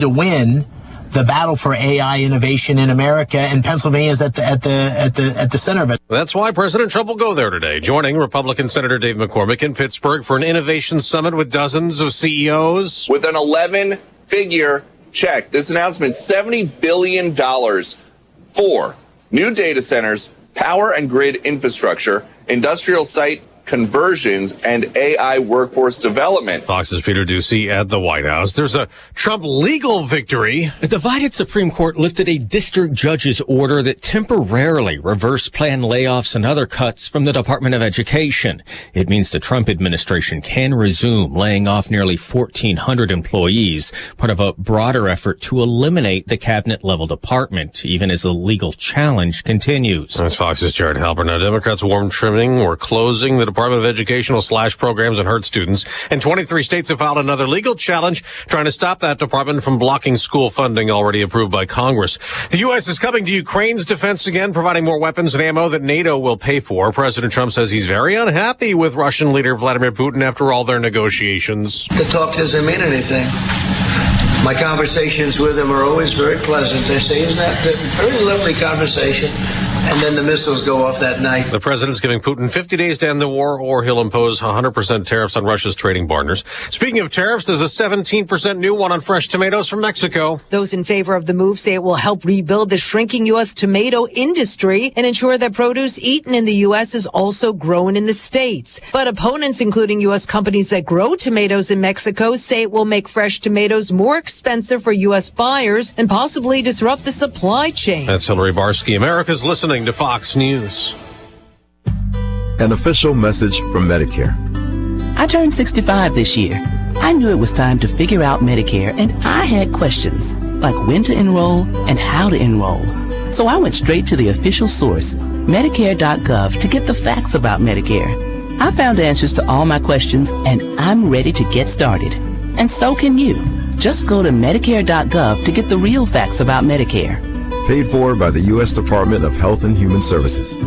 to win the battle for AI innovation in America, and Pennsylvania is at the center of it. That's why President Trump will go there today, joining Republican Senator Dave McCormick in Pittsburgh for an innovation summit with dozens of CEOs. With an 11-figure check, this announcement, $70 billion for new data centers, power and grid infrastructure, industrial site conversions, and AI workforce development. Fox's Peter Ducey at the White House. There's a Trump legal victory. The divided Supreme Court lifted a district judge's order that temporarily reversed planned layoffs and other cuts from the Department of Education. It means the Trump administration can resume laying off nearly 1,400 employees, part of a broader effort to eliminate the cabinet-level department, even as the legal challenge continues. That's Fox's Jared Halpern. Now, Democrats warn trimming or closing the Department of Education will slash programs and hurt students. And 23 states have filed another legal challenge trying to stop that department from blocking school funding already approved by Congress. The U.S. is coming to Ukraine's defense again, providing more weapons and ammo that NATO will pay for. President Trump says he's very unhappy with Russian leader Vladimir Putin after all their negotiations. The talk doesn't mean anything. My conversations with him are always very pleasant. They say, isn't that a very lovely conversation? And then the missiles go off that night. The president's giving Putin 50 days to end the war, or he'll impose 100% tariffs on Russia's trading partners. Speaking of tariffs, there's a 17% new one on fresh tomatoes from Mexico. Those in favor of the move say it will help rebuild the shrinking U.S. tomato industry and ensure that produce eaten in the U.S. is also grown in the States. But opponents, including U.S. companies that grow tomatoes in Mexico, say it will make fresh tomatoes more expensive for U.S. buyers and possibly disrupt the supply chain. That's Hillary Barsky. America's listening to Fox News. An official message from Medicare. I turned 65 this year. I knew it was time to figure out Medicare, and I had questions, like when to enroll and how to enroll. So I went straight to the official source, Medicare.gov, to get the facts about Medicare. I found answers to all my questions, and I'm ready to get started. And so can you. Just go to Medicare.gov to get the real facts about Medicare. Paid for by the U.S. Department of Health and Human Services.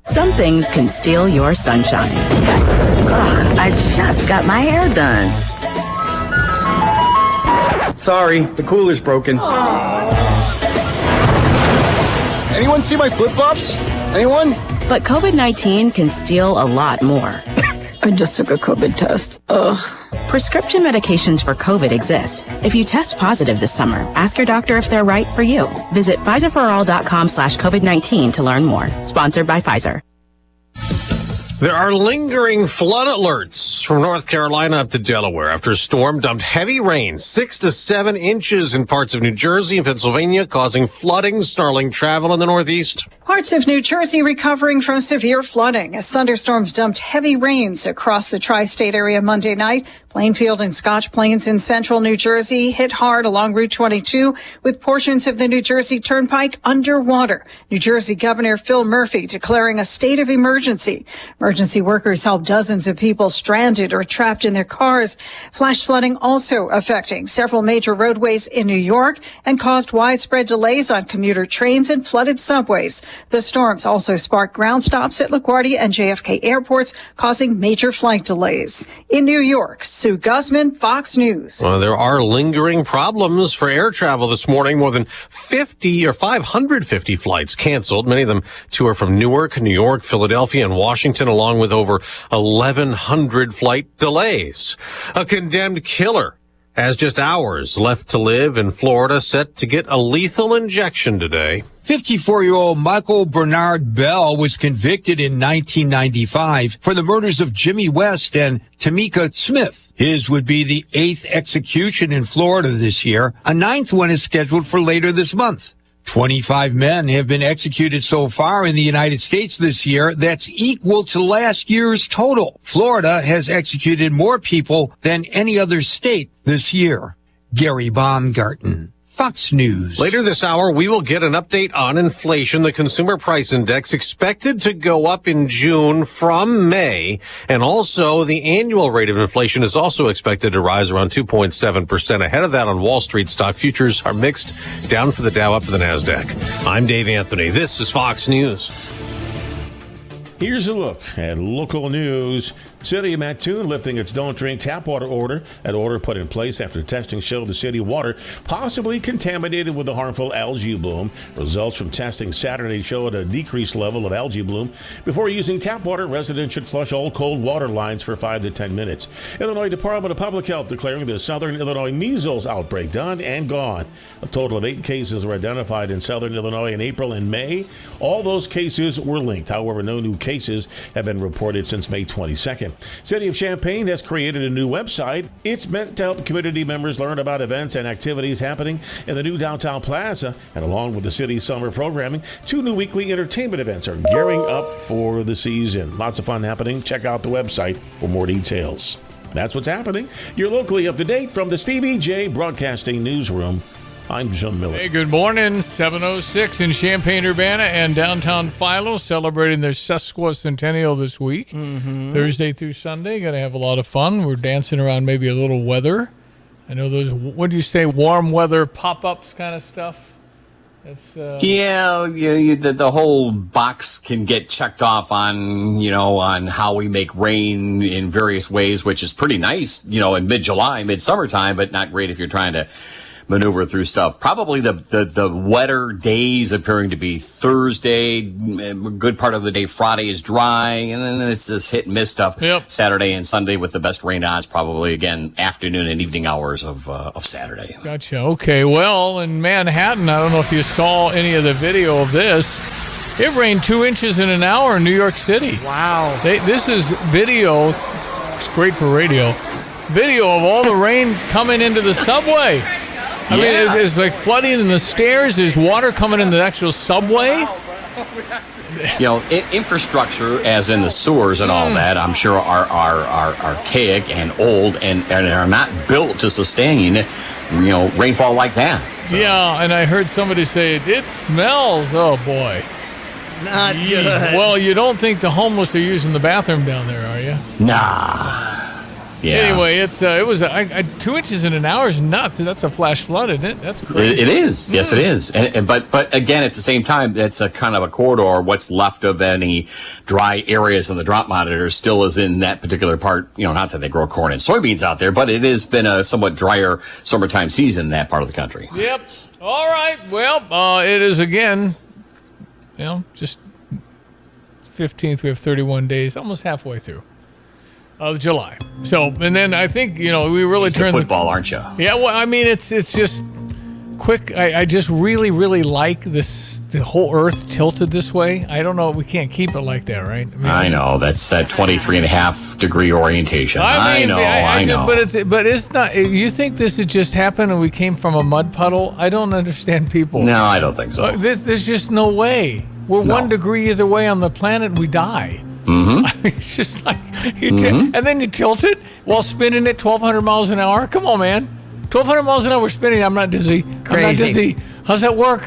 Some things can steal your sunshine. Ugh, I just got my hair done. Sorry, the cooler's broken. Anyone see my flip-flops? Anyone? But COVID-19 can steal a lot more. I just took a COVID test. Ugh. Prescription medications for COVID exist. If you test positive this summer, ask your doctor if they're right for you. Visit PfizerForAll.com/COVID-19 to learn more. Sponsored by Pfizer. There are lingering flood alerts from North Carolina up to Delaware after a storm dumped heavy rain, 6 to 7 inches in parts of New Jersey and Pennsylvania, causing flooding, snarling travel in the Northeast. Parts of New Jersey recovering from severe flooding as thunderstorms dumped heavy rains across the tri-state area Monday night. Plainfield and Scotch Plains in central New Jersey hit hard along Route 22 with portions of the New Jersey Turnpike underwater. New Jersey Governor Phil Murphy declaring a state of emergency. Emergency workers helped dozens of people stranded or trapped in their cars. Flash flooding also affecting several major roadways in New York and caused widespread delays on commuter trains and flooded subways. The storms also sparked ground stops at LaGuardia and JFK airports, causing major flight delays. In New York, Sue Guzman, Fox News. Well, there are lingering problems for air travel this morning. More than 550 flights canceled. Many of them are from Newark, New York, Philadelphia, and Washington, along with over 1,100 flight delays. A condemned killer has just hours left to live in Florida, set to get a lethal injection today. 54-year-old Michael Bernard Bell was convicted in 1995 for the murders of Jimmy West and Tamika Smith. His would be the 8th execution in Florida this year. A 9th one is scheduled for later this month. 25 men have been executed so far in the United States this year. That's equal to last year's total. Florida has executed more people than any other state this year. Gary Baumgarten, Fox News. Later this hour, we will get an update on inflation. The Consumer Price Index expected to go up in June from May. And also, the annual rate of inflation is also expected to rise around 2.7%. Ahead of that on Wall Street, stock futures are mixed, down for the Dow, up for the NASDAQ. I'm Dave Anthony. This is Fox News. Here's a look at local news City of Mattoon lifting its don't drink tap water order. An order put in place after testing showed the city water possibly contaminated with a harmful algae bloom. Results from testing Saturday showed a decreased level of algae bloom. Before using tap water, residents should flush all cold water lines for 5 to 10 minutes. Illinois Department of Public Health declaring the Southern Illinois measles outbreak done and gone. A total of 8 cases were identified in Southern Illinois in April and May. All those cases were linked. However, no new cases have been reported since May 22nd. City of Champaign has created a new website. It's meant to help community members learn about events and activities happening in the new downtown plaza. And along with the city's summer programming, 2 new weekly entertainment events are gearing up for the season. Lots of fun happening. Check out the website for more details. That's what's happening. You're locally up to date from the Stevie J Broadcasting Newsroom. I'm Jim Miller. Hey, good morning. 7:06 in Champaign-Urbana and downtown Philo, celebrating their sesquicentennial this week. Thursday through Sunday. Going to have a lot of fun. We're dancing around maybe a little weather. I know those, what do you say, warm weather pop-ups kind of stuff? That's the whole box can get checked off on how we make rain in various ways, which is pretty nice, in mid-July, mid-summertime, but not great if you're trying to maneuver through stuff. Probably the wetter days appearing to be Thursday. A good part of the day Friday is dry, and then it's this hit and miss stuff. Saturday and Sunday with the best rain odds probably again afternoon and evening hours of Saturday. Gotcha. Okay. Well, in Manhattan, I don't know if you saw any of the video of this. It rained 2 inches in an hour in New York City. Wow. This is video. It's great for radio. Video of all the rain coming into the subway. I mean, it's like flooding in the stairs. There's water coming in the actual subway. Infrastructure, as in the sewers and all that, I'm sure are archaic and old and are not built to sustain, rainfall like that. So. Yeah, and I heard somebody say, it smells. Oh, boy. Not good. Well, you don't think the homeless are using the bathroom down there, are you? Nah. Yeah. Anyway, it was 2 inches in an hour is nuts. That's a flash flood, isn't it? That's crazy. It is. Yes, it is. But again, at the same time, that's a kind of a corridor. What's left of any dry areas in the drop monitor still is in that particular part. Not that they grow corn and soybeans out there, but it has been a somewhat drier summertime season in that part of the country. Yep. All right. Well, it is again. Just 15th. We have 31 days, almost halfway through. Of July. So, and then I think, we really turned football, aren't you? Yeah, well, I mean, it's just quick. I just really, really like the whole Earth tilted this way. I don't know. We can't keep it like that, right? I know. That's that 23.5 degree orientation. I know. But it's not. You think this had just happened and we came from a mud puddle? I don't understand people. No, I don't think so. There's just no way. We're 1 degree either way on the planet and we die. Mm-hmm. I mean, it's just like, and then you tilt it while spinning at 1,200 miles an hour. Come on, man. 1,200 miles an hour spinning. I'm not dizzy. Crazy. I'm not dizzy. How's that work?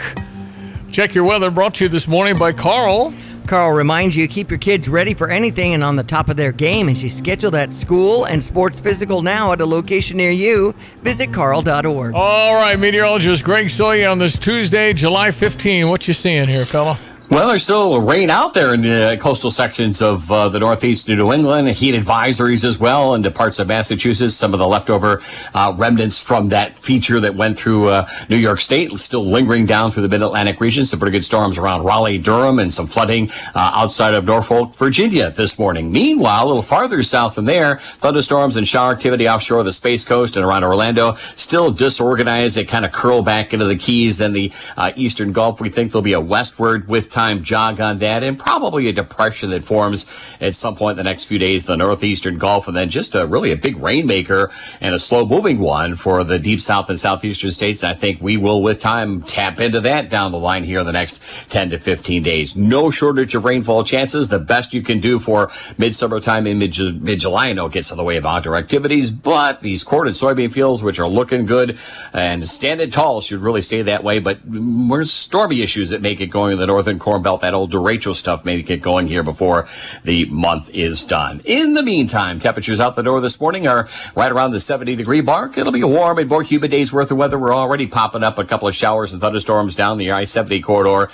Check your weather brought to you this morning by Carl. Carl reminds you, keep your kids ready for anything and on the top of their game as you schedule that school and sports physical now at a location near you. Visit carl.org. All right, meteorologist Greg Soya on this Tuesday, July 15. What you seeing here, fella? Well, there's still rain out there in the coastal sections of the northeast of New England, heat advisories as well into parts of Massachusetts. Some of the leftover remnants from that feature that went through New York State still lingering down through the mid-Atlantic region. Some pretty good storms around Raleigh, Durham, and some flooding outside of Norfolk, Virginia this morning. Meanwhile, a little farther south from there, thunderstorms and shower activity offshore the Space Coast and around Orlando. Still disorganized. They kind of curl back into the Keys and the eastern Gulf. We think there'll be a westward with time jog on that, and probably a depression that forms at some point in the next few days in the northeastern Gulf, and then just really a big rainmaker and a slow moving one for the deep south and southeastern states. And I think we will with time tap into that down the line here in the next 10 to 15 days. No shortage of rainfall chances. The best you can do for midsummer time in mid-July. I know it gets in the way of outdoor activities, but these corn and soybean fields, which are looking good and standing tall, should really stay that way. But there's stormy issues that make it going in the northern corner storm belt, that old derecho stuff may get going here before the month is done. In the meantime, temperatures out the door this morning are right around the 70-degree mark. It'll be a warm and more humid day's worth of weather. We're already popping up a couple of showers and thunderstorms down the I-70 corridor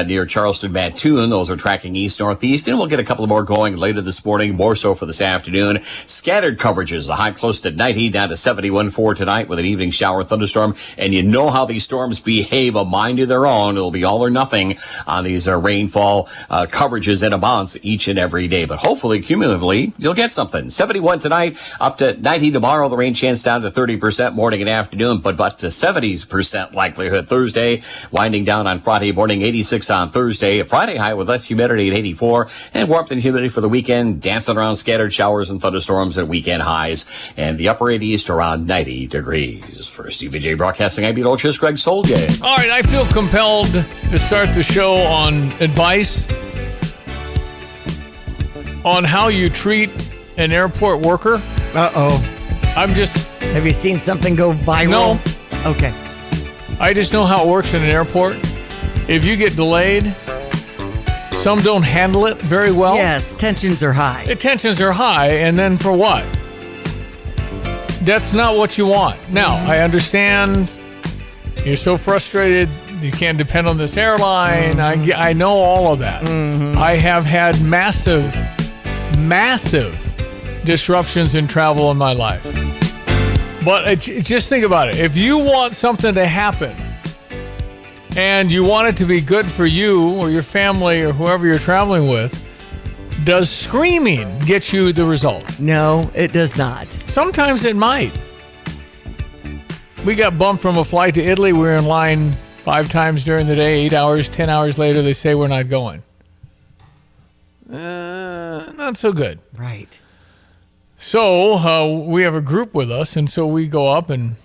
near Charleston, Mattoon. Those are tracking east-northeast, and we'll get a couple more going later this morning, more so for this afternoon. Scattered coverages, a high close to 90, down to 71 for tonight with an evening shower thunderstorm. And you know how these storms behave, a mind of their own. It'll be all or nothing on these rainfall coverages and amounts each and every day. But hopefully, cumulatively, you'll get something. 71 tonight, up to 90 tomorrow. The rain chance down to 30% morning and afternoon, but to 70% likelihood Thursday. Winding down on Friday morning, 86 on Thursday. A Friday high with less humidity at 84. And warmth and humidity for the weekend, dancing around scattered showers and thunderstorms at weekend highs. And the upper 80s to around 90 degrees. For Stephen J. Broadcasting, I'm meteorologist Greg Solgay. All right, I feel compelled to start the show on advice on how you treat an airport worker. Have you seen something go viral? No. Okay. I just know how it works in an airport. If you get delayed, some don't handle it very well. Yes, tensions are high. The tensions are high, and then for what? That's not what you want. Now, I understand you're so frustrated you can't depend on this airline. I know all of that. I have had massive disruptions in travel in my life. But just think about it. If you want something to happen and you want it to be good for you or your family or whoever you're traveling with, does screaming get you the result? No, it does not. Sometimes it might. We got bumped from a flight to Italy. We were in line 5 times during the day, 8 hours, 10 hours later, they say we're not going. Not so good. Right. So we have a group with us, and so we go up, and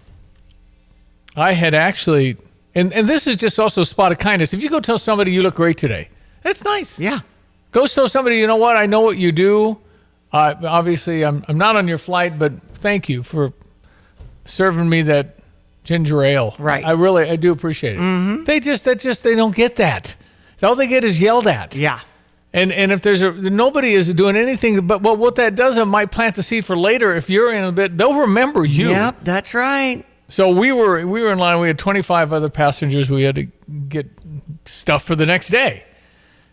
I had actually, and this is just also a spot of kindness. If you go tell somebody you look great today, that's nice. Yeah. Go tell somebody, you know what, I know what you do. Obviously, I'm not on your flight, but thank you for serving me that ginger ale. Right. I do appreciate it. Mm-hmm. They don't get that. All they get is yelled at. Yeah. And if nobody is doing anything, but what that does, it might plant the seed for later. If you're in a bit, they'll remember you. Yep, that's right. So we were in line. We had 25 other passengers. We had to get stuff for the next day.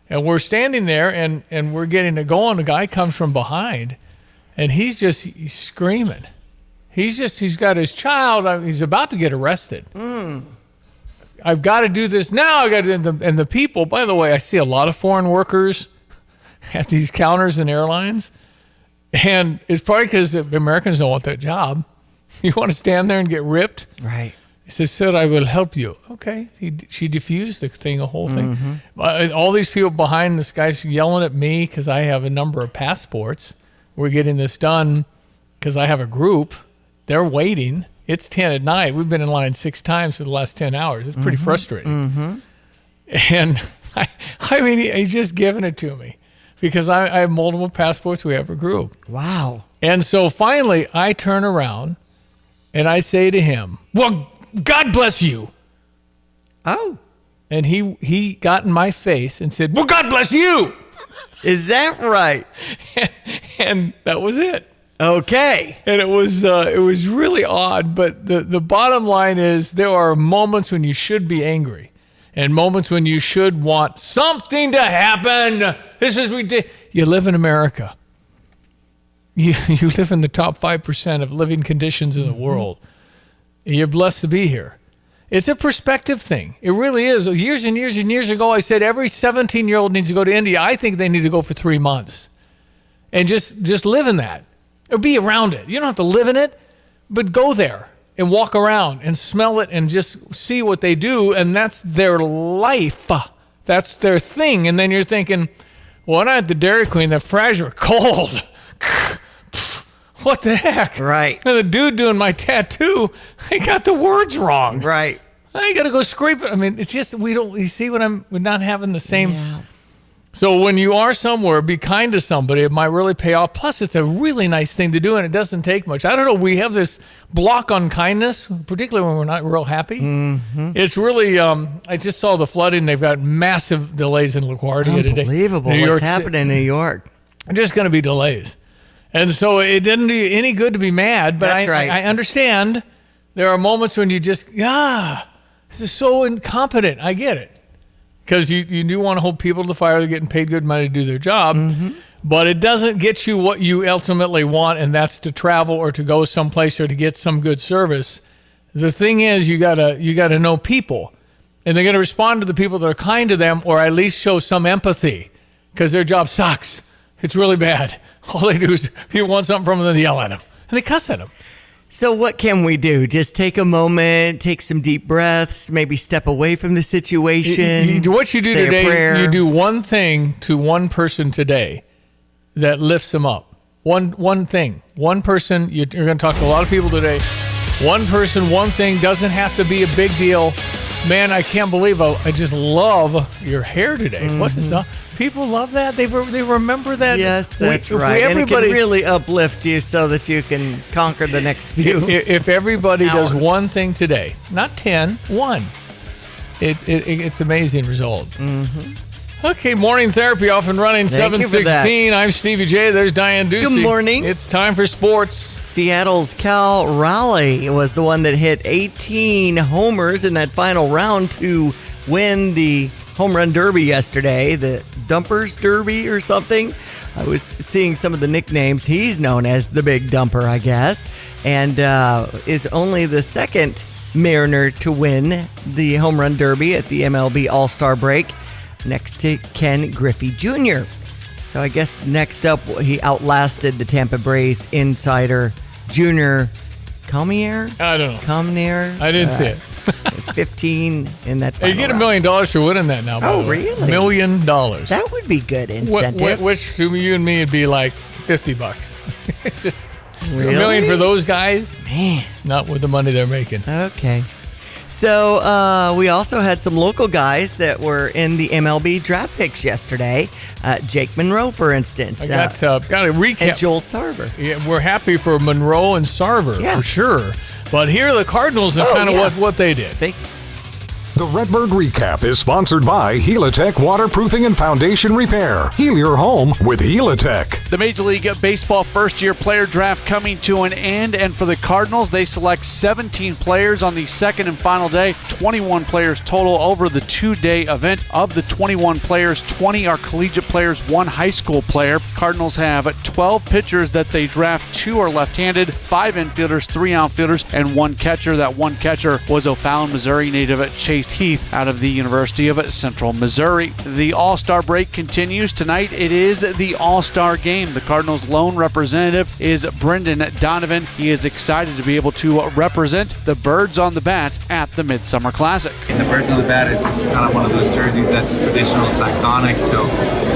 And we're standing there, and we're getting to go on. The guy comes from behind, and he's screaming. He's got his child. He's about to get arrested. I've got to do this now. And the people, by the way, I see a lot of foreign workers at these counters in airlines. And it's probably because the Americans don't want that job. You want to stand there and get ripped? Right. He says, sir, I will help you. Okay. She diffused the whole thing. All these people behind this guy's yelling at me because I have a number of passports. We're getting this done because I have a group. They're waiting. It's 10 at night. We've been in line 6 times for the last 10 hours. It's pretty frustrating. And I mean, he's just giving it to me because I have multiple passports. We have a group. Wow. And so finally, I turn around and I say to him, well, God bless you. Oh. And he got in my face and said, well, God bless you. Is that right? And that was it. Okay. And it was really odd, but the bottom line is there are moments when you should be angry and moments when you should want something to happen. This is ridiculous. You live in America. You live in the top 5% of living conditions in the world. You're blessed to be here. It's a perspective thing. It really is. Years and years and years ago, I said every 17-year-old needs to go to India. I think they need to go for 3 months and just live in that. Or be around it. You don't have to live in it, but go there and walk around and smell it and just see what they do. And that's their life. That's their thing. And then you're thinking, well, I'm at the Dairy Queen, the fries are cold. What the heck? Right. And the dude doing my tattoo, I got the words wrong. Right. I got to go scrape it. I mean, it's just, you see what we're not having the same. Yeah. So when you are somewhere, be kind to somebody. It might really pay off. Plus, it's a really nice thing to do, and it doesn't take much. I don't know. We have this block on kindness, particularly when we're not real happy. Mm-hmm. It's really, I just saw the flooding. They've got massive delays in LaGuardia today. Unbelievable. What's happening in New York? Just going to be delays. And so it didn't do you any good to be mad, but That's right. I understand there are moments when you just, this is so incompetent. I get it. Because you do want to hold people to the fire. They're getting paid good money to do their job. Mm-hmm. But it doesn't get you what you ultimately want, and that's to travel or to go someplace or to get some good service. The thing is, you gotta know people. And they're going to respond to the people that are kind to them, or at least show some empathy, because their job sucks. It's really bad. All they do is people want something from them, and they yell at them. And they cuss at them. So what can we do? Just take a moment, take some deep breaths, maybe step away from the situation. What you do today, you do one thing to one person today that lifts them up. One thing. One person, you're going to talk to a lot of people today. One person, one thing, doesn't have to be a big deal. Man, I can't believe I just love your hair today. Mm-hmm. What is that? People love that. They remember that. Yes, that's right. And it can really uplift you so that you can conquer the next few. If everybody does one thing today, not 10, one, it's amazing result. Mm-hmm. Okay, morning therapy off and running, 7:16. I'm Stevie J. There's Diane Ducey. Good morning. It's time for sports. Seattle's Cal Raleigh was the one that hit 18 homers in that final round to win the home run derby yesterday, the Dumpers Derby or something. I was seeing some of the nicknames. He's known as the Big Dumper, I guess, and is only the second Mariner to win the home run derby at the MLB All-Star break, next to Ken Griffey Jr. So I guess next up, he outlasted the Tampa Bay's insider, Junior Comier? I don't know. Comier? I didn't see it. 15 in that final You get $1 round. million for winning that now. Oh, really? $1 million. That would be good incentive. Which to you and me would be like $50. It's just Really? $1 million for those guys. Man. Not with the money they're making. Okay. So we also had some local guys that were in the MLB draft picks yesterday. Jake Monroe, for instance. I got to recap. And Joel Sarver. Yeah, we're happy for Monroe and Sarver, for sure. But here are the Cardinals and kind of what they did. The Redbird Recap is sponsored by Helitech Waterproofing and Foundation Repair. Heal your home with Helitech. The Major League Baseball first-year player draft coming to an end, and for the Cardinals, they select 17 players on the second and final day, 21 players total over the two-day event. Of the 21 players, 20 are collegiate players, 1 high school player. Cardinals have 12 pitchers that they draft. 2 are left-handed, 5 infielders, 3 outfielders, and 1 catcher. That 1 catcher was O'Fallon, Missouri native Chase Heath out of the University of Central Missouri. The All-Star break continues. Tonight it is the All-Star game. The Cardinals' lone representative is Brendan Donovan. He is excited to be able to represent the Birds on the Bat at the Midsummer Classic. And the Birds on the Bat is just kind of one of those jerseys that's traditional, it's iconic. So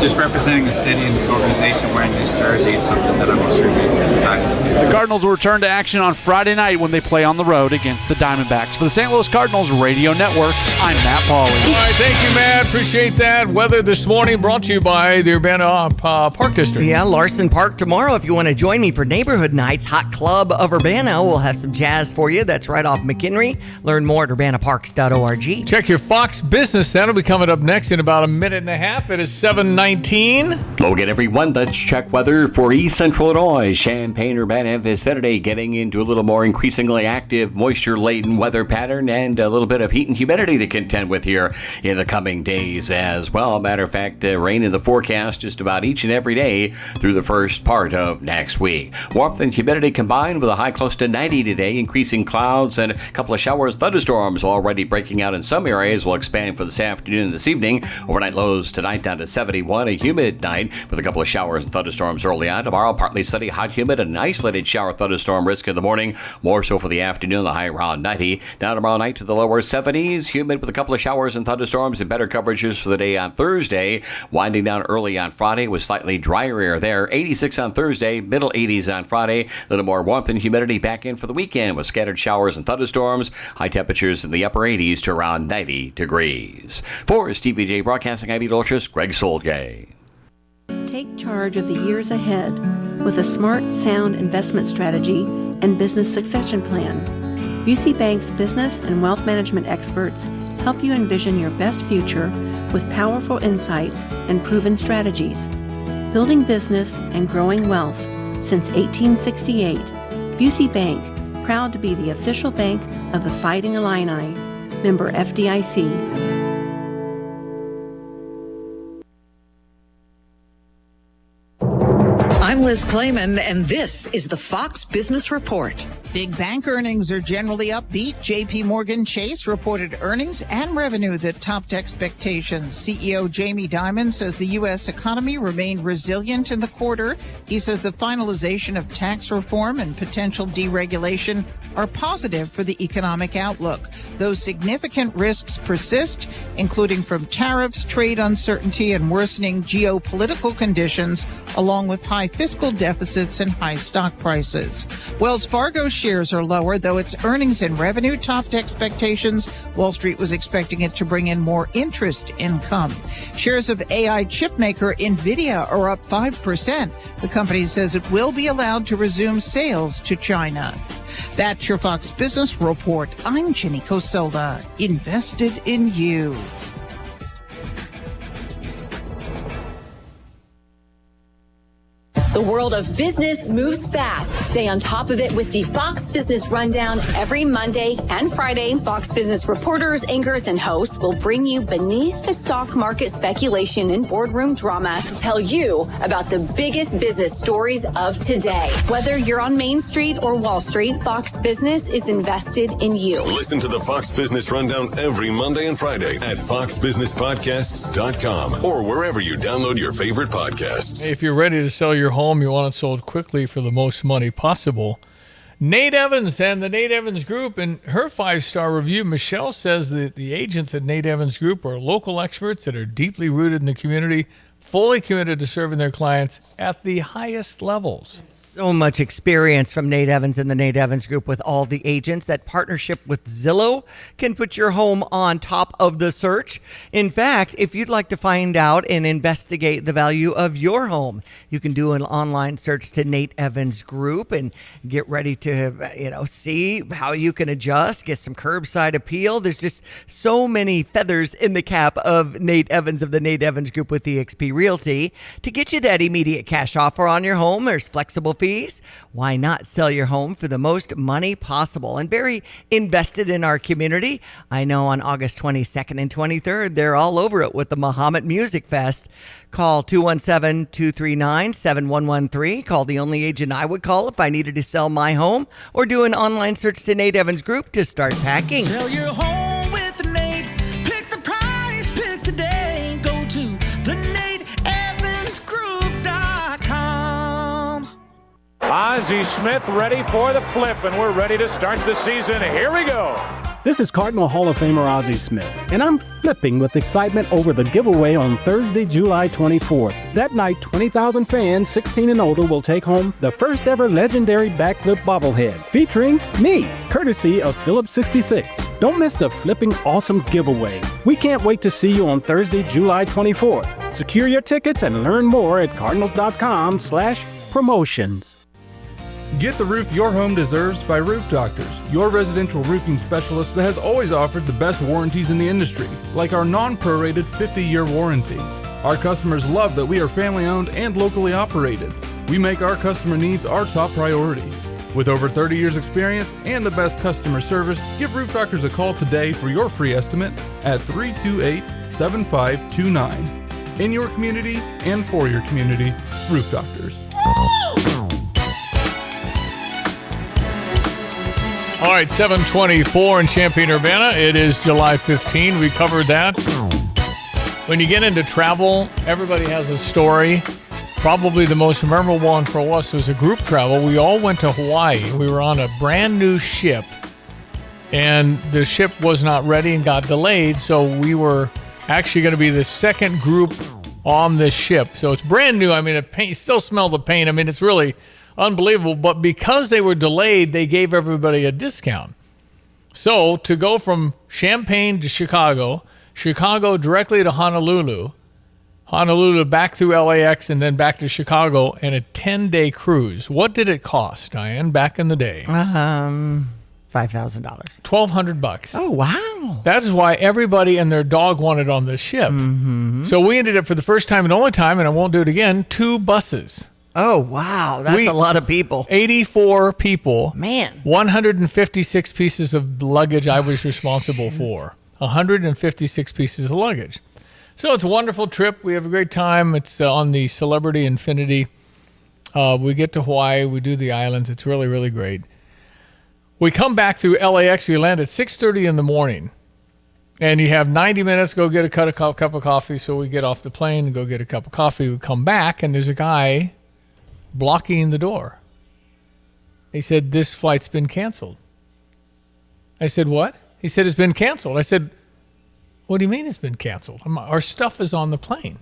just representing the city and this organization wearing this jersey is something that I'm extremely excited about. The Cardinals will return to action on Friday night when they play on the road against the Diamondbacks. For the St. Louis Cardinals Radio Network, I'm Matt Pauley. All right, thank you, Matt. Appreciate that. Weather this morning brought to you by the Urbana Park District. Yeah, Larson Park tomorrow. If you want to join me for Neighborhood Nights, Hot Club of Urbana, we'll have some jazz for you. That's right off McHenry. Learn more at urbanaparks.org. Check your Fox Business. That'll be coming up next in about a minute and a half. It is 7:19. Hello again, everyone. Let's check weather for East Central Illinois. Champaign-Urbana vicinity getting into a little more increasingly active, moisture-laden weather pattern and a little bit of heat and humidity to contend with here in the coming days as well. Matter of fact, rain in the forecast just about each and every day through the first part of next week. Warmth and humidity combined with a high close to 90 today. Increasing clouds and a couple of showers, thunderstorms already breaking out in some areas. Will expand for this afternoon and this evening. Overnight lows tonight down to 71. A humid night with a couple of showers and thunderstorms early on. Tomorrow, partly sunny, hot, humid, and an isolated shower thunderstorm risk in the morning. More so for the afternoon, the high around 90. Down tomorrow night to the lower 70s. Humid with a couple of showers and thunderstorms and better coverages for the day on Thursday. Winding down early on Friday with slightly drier air there. 86 on Thursday, middle 80s on Friday. A little more warmth and humidity back in for the weekend with scattered showers and thunderstorms. High temperatures in the upper 80s to around 90 degrees. For TVJ Broadcasting, I'm meteorologist Greg Soldgay. Take charge of the years ahead with a smart, sound investment strategy and business succession plan. Busey Bank's business and wealth management experts help you envision your best future with powerful insights and proven strategies. Building business and growing wealth since 1868, Busey Bank, proud to be the official bank of the Fighting Illini, member FDIC. I'm Liz Clayman, and this is the Fox Business Report. Big bank earnings are generally upbeat. JP Morgan Chase reported earnings and revenue that topped expectations. CEO Jamie Dimon says the U.S. economy remained resilient in the quarter. He says the finalization of tax reform and potential deregulation are positive for the economic outlook. Though significant risks persist, including from tariffs, trade uncertainty, and worsening geopolitical conditions, along with high fiscal deficits and high stock prices. Wells Fargo shares are lower, though its earnings and revenue topped expectations. Wall Street was expecting it to bring in more interest income. Shares of AI chipmaker NVIDIA are up 5%. The company says it will be allowed to resume sales to China. That's your Fox Business Report. I'm Jenny Coselda, invested in you. The world of business moves fast. Stay on top of it with the Fox Business Rundown every Monday and Friday. Fox Business reporters, anchors, and hosts will bring you beneath the stock market speculation and boardroom drama to tell you about the biggest business stories of today. Whether you're on Main Street or Wall Street, Fox Business is invested in you. Listen to the Fox Business Rundown every Monday and Friday at foxbusinesspodcasts.com or wherever you download your favorite podcasts. If you're ready to sell your home, you want it sold quickly for the most money possible. Nate Evans and the Nate Evans Group, in her 5-star review, Michelle says that the agents at Nate Evans Group are local experts that are deeply rooted in the community, fully committed to serving their clients at the highest levels. So much experience from Nate Evans and the Nate Evans Group with all the agents. That partnership with Zillow can put your home on top of the search. In fact, if you'd like to find out and investigate the value of your home, you can do an online search to Nate Evans Group and get ready to, see how you can adjust, get some curbside appeal. There's just so many feathers in the cap of Nate Evans of the Nate Evans Group with eXp Realty to get you that immediate cash offer on your home. There's flexible fees. Why not sell your home for the most money possible? And very invested in our community. I know on August 22nd and 23rd, they're all over it with the Muhammad Music Fest. Call 217-239-7113. Call the only agent I would call if I needed to sell my home, or do an online search to Nate Evans Group to start packing. Sell your home with Nate. Pick the price, pick the day. Go to theNateEvansGroup.com. Ozzie Smith ready for the flip, and we're ready to start the season. Here we go. This is Cardinal Hall of Famer Ozzie Smith, and I'm flipping with excitement over the giveaway on Thursday, July 24th. That night, 20,000 fans 16 and older will take home the first ever legendary backflip bobblehead, featuring me, courtesy of Phillips 66. Don't miss the flipping awesome giveaway. We can't wait to see you on Thursday, July 24th. Secure your tickets and learn more at cardinals.com/promotions. Get the roof your home deserves by Roof Doctors, your residential roofing specialist that has always offered the best warranties in the industry, like our non-prorated 50-year warranty. Our customers love that we are family-owned and locally operated. We make our customer needs our top priority. With over 30 years experience and the best customer service, give Roof Doctors a call today for your free estimate at 328-7529. In your community and for your community, Roof Doctors. All right, 7:24 in Champaign-Urbana. It is July 15. We covered that. When you get into travel, everybody has a story. Probably the most memorable one for us was a group travel. We all went to Hawaii. We were on a brand new ship, and the ship was not ready and got delayed, so we were actually going to be the second group on this ship. So it's brand new. I mean, you still smell the paint. I mean, it's really unbelievable. But because they were delayed, they gave everybody a discount. So to go from Champaign to Chicago, Chicago directly to Honolulu, Honolulu back through LAX and then back to Chicago, and a 10-day cruise. What did it cost, Diane, back in the day? $5,000. $1,200. Oh, wow. That is why everybody and their dog wanted on this ship. Mm-hmm. So we ended up, for the first time and only time, and I won't do it again, 2 buses. Oh, wow. That's a lot of people. 84 people. Man. 156 pieces of luggage I was responsible for. 156 pieces of luggage. So it's a wonderful trip. We have a great time. It's on the Celebrity Infinity. We get to Hawaii. We do the islands. It's really, really great. We come back through LAX. We land at 6:30 in the morning. And you have 90 minutes to go get a cup of coffee. So we get off the plane and go get a cup of coffee. We come back, and there's a guy blocking the door. He said, "This flight's been canceled." I said, "What?" He said, "It's been canceled." I said, "What do you mean it's been canceled? Our stuff is on the plane.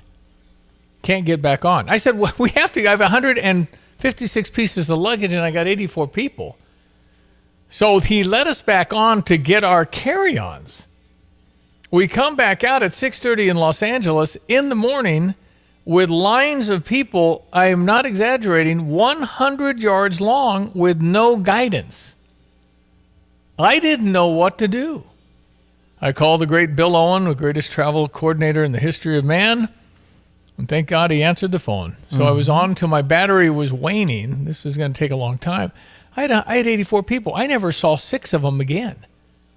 Can't get back on." I said, "Well, we have to. I have 156 pieces of luggage and I got 84 people." So he let us back on to get our carry-ons. We come back out at 6:30 in Los Angeles in the morning with lines of people, I am not exaggerating, 100 yards long with no guidance. I didn't know what to do. I called the great Bill Owen, the greatest travel coordinator in the history of man, and thank God he answered the phone. So I was on until my battery was waning. This was going to take a long time. I had 84 people. I never saw 6 of them again.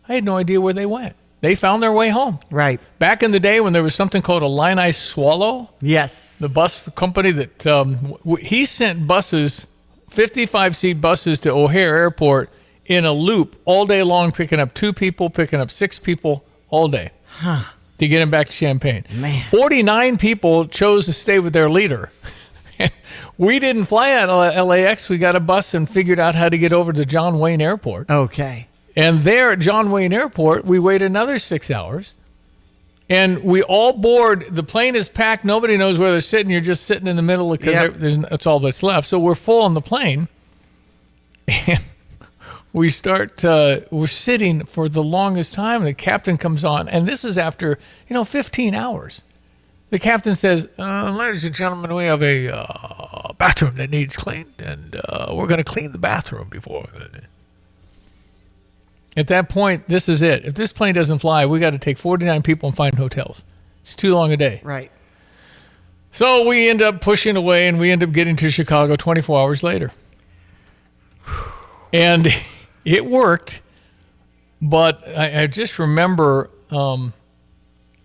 I had no idea where they went. They found their way home. Right. Back in the day when there was something called a Line Ice Swallow. Yes. The bus company that he sent buses, 55-seat buses to O'Hare Airport in a loop all day long, picking up 2 people, picking up 6 people all day to get them back to Champaign. Man. 49 people chose to stay with their leader. We didn't fly out of LAX. We got a bus and figured out how to get over to John Wayne Airport. Okay. And there at John Wayne Airport, we wait another 6 hours. And we all board. The plane is packed. Nobody knows where they're sitting. You're just sitting in the middle because that's all that's left. So we're full on the plane. And we're sitting for the longest time. The captain comes on. And this is after, 15 hours. The captain says, "Ladies and gentlemen, we have a bathroom that needs cleaned. And we're going to clean the bathroom before." At that point, this is it. If this plane doesn't fly, we got to take 49 people and find hotels. It's too long a day. Right. So we end up pushing away, and we end up getting to Chicago 24 hours later. And it worked, but I just remember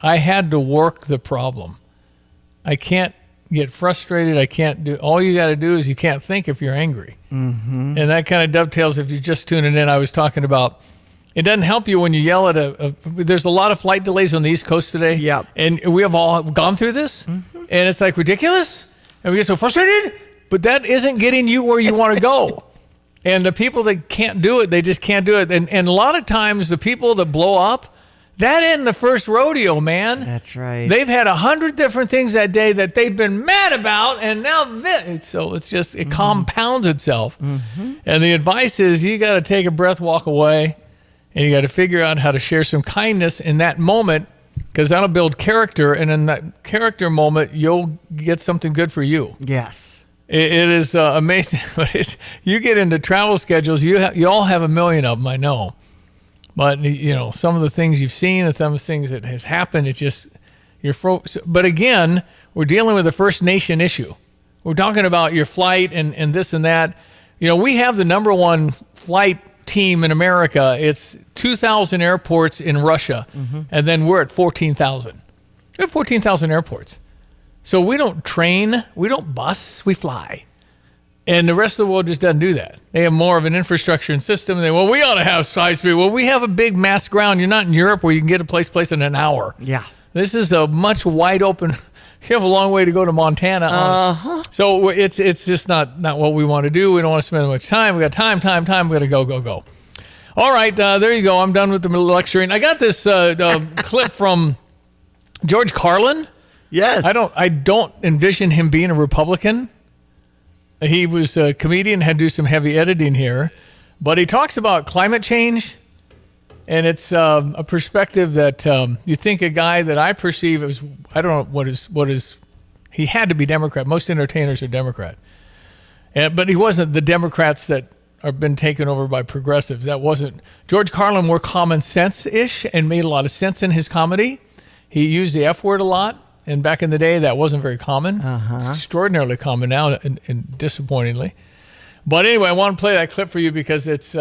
I had to work the problem. I can't get frustrated. I can't do. All you got to do is you can't think if you're angry. Mm-hmm. And that kind of dovetails if you're just tuning in. I was talking about it doesn't help you when you yell at there's a lot of flight delays on the East Coast today. Yeah. And we have all gone through this. Mm-hmm. And it's like ridiculous. And we get so frustrated. But that isn't getting you where you want to go. And the people that can't do it, they just can't do it. And a lot of times the people that blow up, that ain't the first rodeo, man. That's right. They've had 100 different things that day that they've been mad about, and now it compounds itself. Mm-hmm. And the advice is you got to take a breath, walk away, and you got to figure out how to share some kindness in that moment, because that'll build character, and in that character moment, you'll get something good for you. Yes. It is amazing. But you get into travel schedules, you all have a million of them, I know. But, some of the things you've seen and some of the things that has happened, it's just, but again, we're dealing with a First Nation issue. We're talking about your flight and this and that. We have the number one flight team in America. It's 2,000 airports in Russia, and then we're at 14,000. We have 14,000 airports. So we don't train, we don't bus, we fly. And the rest of the world just doesn't do that. They have more of an infrastructure and system. And we ought to have high speed. Well, we have a big mass ground. You're not in Europe where you can get a place in an hour. Yeah. This is a much wide open. You have a long way to go to Montana. So it's just not what we want to do. We don't want to spend much time. We got time. We got to go. All right, there you go. I'm done with the lecturing. I got this clip from George Carlin. Yes. I don't envision him being a Republican. He was a comedian, had to do some heavy editing here, but he talks about climate change And it's a perspective that you think a guy that I perceive as, I don't know what is, he had to be Democrat. Most entertainers are Democrat. But he wasn't the Democrats that have been taken over by progressives. That wasn't. George Carlin more common sense-ish and made a lot of sense in his comedy. He used the F word a lot. And back in the day, that wasn't very common. It's extraordinarily common now, and disappointingly. But anyway, I want to play that clip for you because it's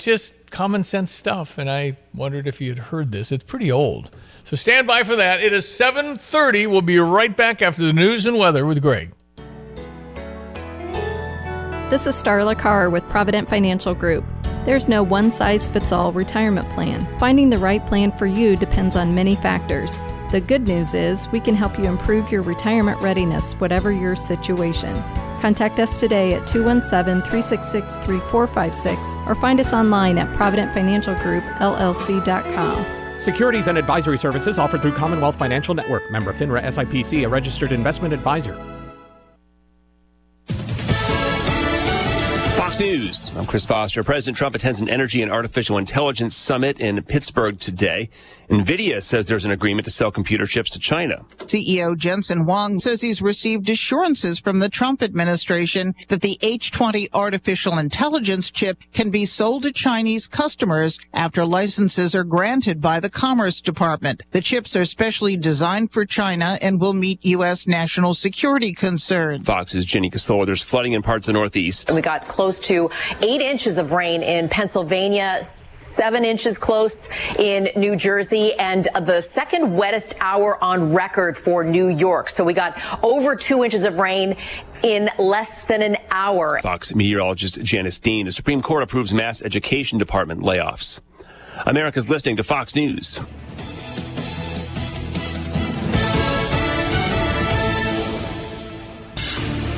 just common sense stuff. And I wondered if you had heard this. It's pretty old. So stand by for that. It is 7:30. We'll be right back after the news and weather with Greg. This is Starla Carr with Provident Financial Group. There's no one-size-fits-all retirement plan. Finding the right plan for you depends on many factors. The good news is we can help you improve your retirement readiness, whatever your situation. Contact us today at 217-366-3456 or find us online at providentfinancialgroupllc.com. Securities and advisory services offered through Commonwealth Financial Network. Member FINRA SIPC, a registered investment advisor. Fox News. I'm Chris Foster. President Trump attends an energy and artificial intelligence summit in Pittsburgh today. NVIDIA says there's an agreement to sell computer chips to China. CEO Jensen Huang says he's received assurances from the Trump administration that the H20 artificial intelligence chip can be sold to Chinese customers after licenses are granted by the Commerce Department. The chips are specially designed for China and will meet U.S. national security concerns. Fox's Jenny Casola. There's flooding in parts of the Northeast. We got close to 8 inches of rain in Pennsylvania, 7 inches close in New Jersey, and the second wettest hour on record for New York. So we got over 2 inches of rain in less than an hour. Fox meteorologist Janice Dean. The Supreme Court approves mass education department layoffs. America's listening to Fox News.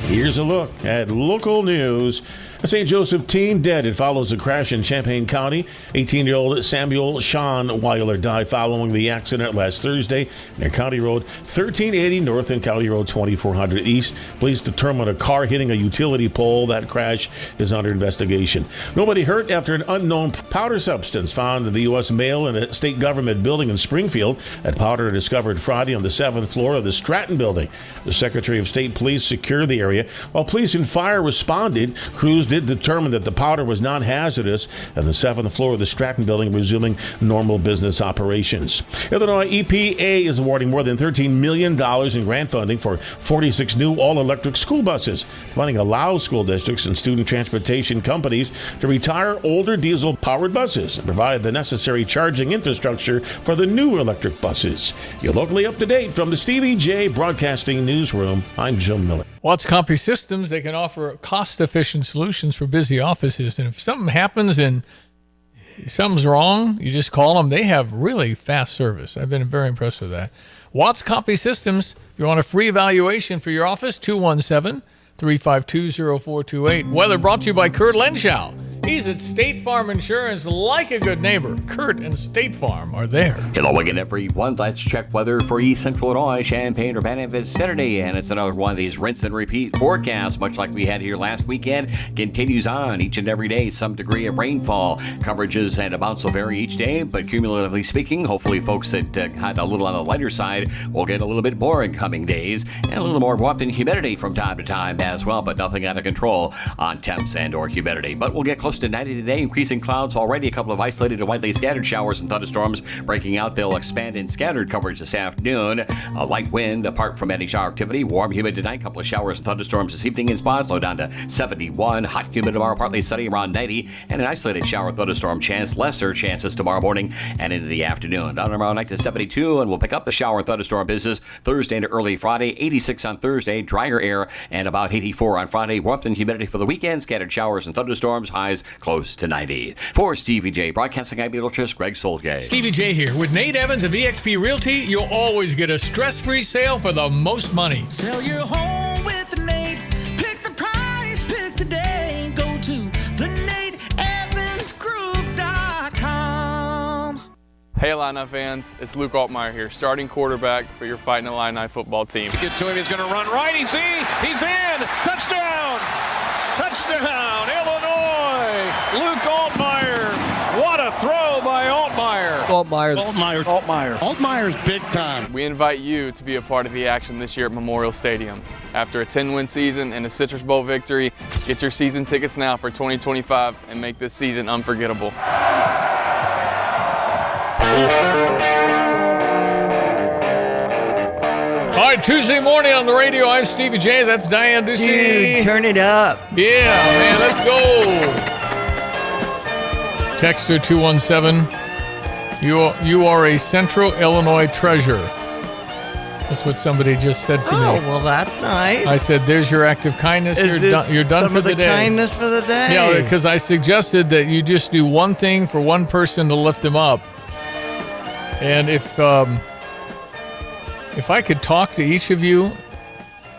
Here's a look at local news. A St. Joseph teen dead. It follows a crash in Champaign County. 18-year-old Samuel Sean Weiler died following the accident last Thursday near County Road 1380 North and County Road 2400 East. Police determined a car hitting a utility pole. That crash is under investigation. Nobody hurt after an unknown powder substance found in the U.S. mail in a state government building in Springfield. That powder discovered Friday on the 7th floor of the Stratton building. The Secretary of State Police secured the area. While police and fire responded, crews did determine that the powder was not hazardous, and the 7th floor of the Stratton building resuming normal business operations. Illinois EPA is awarding more than $13 million in grant funding for 46 new all-electric school buses. Funding allows school districts and student transportation companies to retire older diesel-powered buses and provide the necessary charging infrastructure for the new electric buses. You're locally up to date from the Stevie J Broadcasting Newsroom. I'm Jim Miller. Watts CompuSystems, they can offer cost-efficient solutions for busy offices. And if something happens and something's wrong, you just call them. They have really fast service. I've been very impressed with that. Watts CompuSystems, if you want a free evaluation for your office, 217-352-0428. Weather brought to you by Kurt Lenschow. He's at State Farm Insurance, like a good neighbor. Kurt and State Farm are there. Hello again, everyone. Let's check weather for East Central Illinois, Champaign-Urbana vicinity. And it's another one of these rinse and repeat forecasts, much like we had here last weekend. Continues on each and every day, some degree of rainfall. Coverages and amounts will vary each day, but cumulatively speaking, hopefully folks that had a little on the lighter side will get a little bit more in coming days. And a little more warmth and humidity from time to time as well, but nothing out of control on temps and or humidity. But we'll get close to 90 today. Increasing clouds already. A couple of isolated and widely scattered showers and thunderstorms breaking out. They'll expand in scattered coverage this afternoon. A light wind apart from any shower activity. Warm, humid tonight. Couple of showers and thunderstorms this evening in spots. Low down to 71. Hot, humid tomorrow. Partly sunny around 90. And an isolated shower thunderstorm chance. Lesser chances tomorrow morning and into the afternoon. Down around night to 72. And we'll pick up the shower and thunderstorm business Thursday into early Friday. 86 on Thursday. Drier air and about 84 on Friday. Warmth and humidity for the weekend. Scattered showers and thunderstorms. Highs close to 90. For Stevie J, broadcasting Idealist, Greg Solgay. Stevie J here. With Nate Evans of eXp Realty, you'll always get a stress-free sale for the most money. Sell your home with Nate. Pick the price, pick the day. Go to theNateEvansGroup.com. Hey Illini fans, it's Luke Altmaier here, starting quarterback for your Fighting Illini football team. Get to him, he's going to run right, he's in, touchdown, Illinois, Luke Altmaier, what a throw by Altmaier. Altmaier's big time. We invite you to be a part of the action this year at Memorial Stadium. After a 10-win season and a Citrus Bowl victory, get your season tickets now for 2025 and make this season unforgettable. All right, Tuesday morning on the radio, I'm Stevie J. That's Diane Ducey. Dude, turn it up. Yeah, man, let's go. Texter 217, you are a Central Illinois treasure. That's what somebody just said to me. Oh, well, that's nice. I said, there's your act of kindness. You're done for the day. Kindness for the day. Yeah, because I suggested that you just do one thing for one person to lift them up. And if I could talk to each of you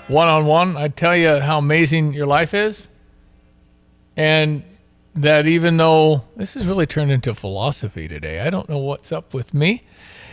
one-on-one, I'd tell you how amazing your life is. And that even though this has really turned into philosophy today, I don't know what's up with me.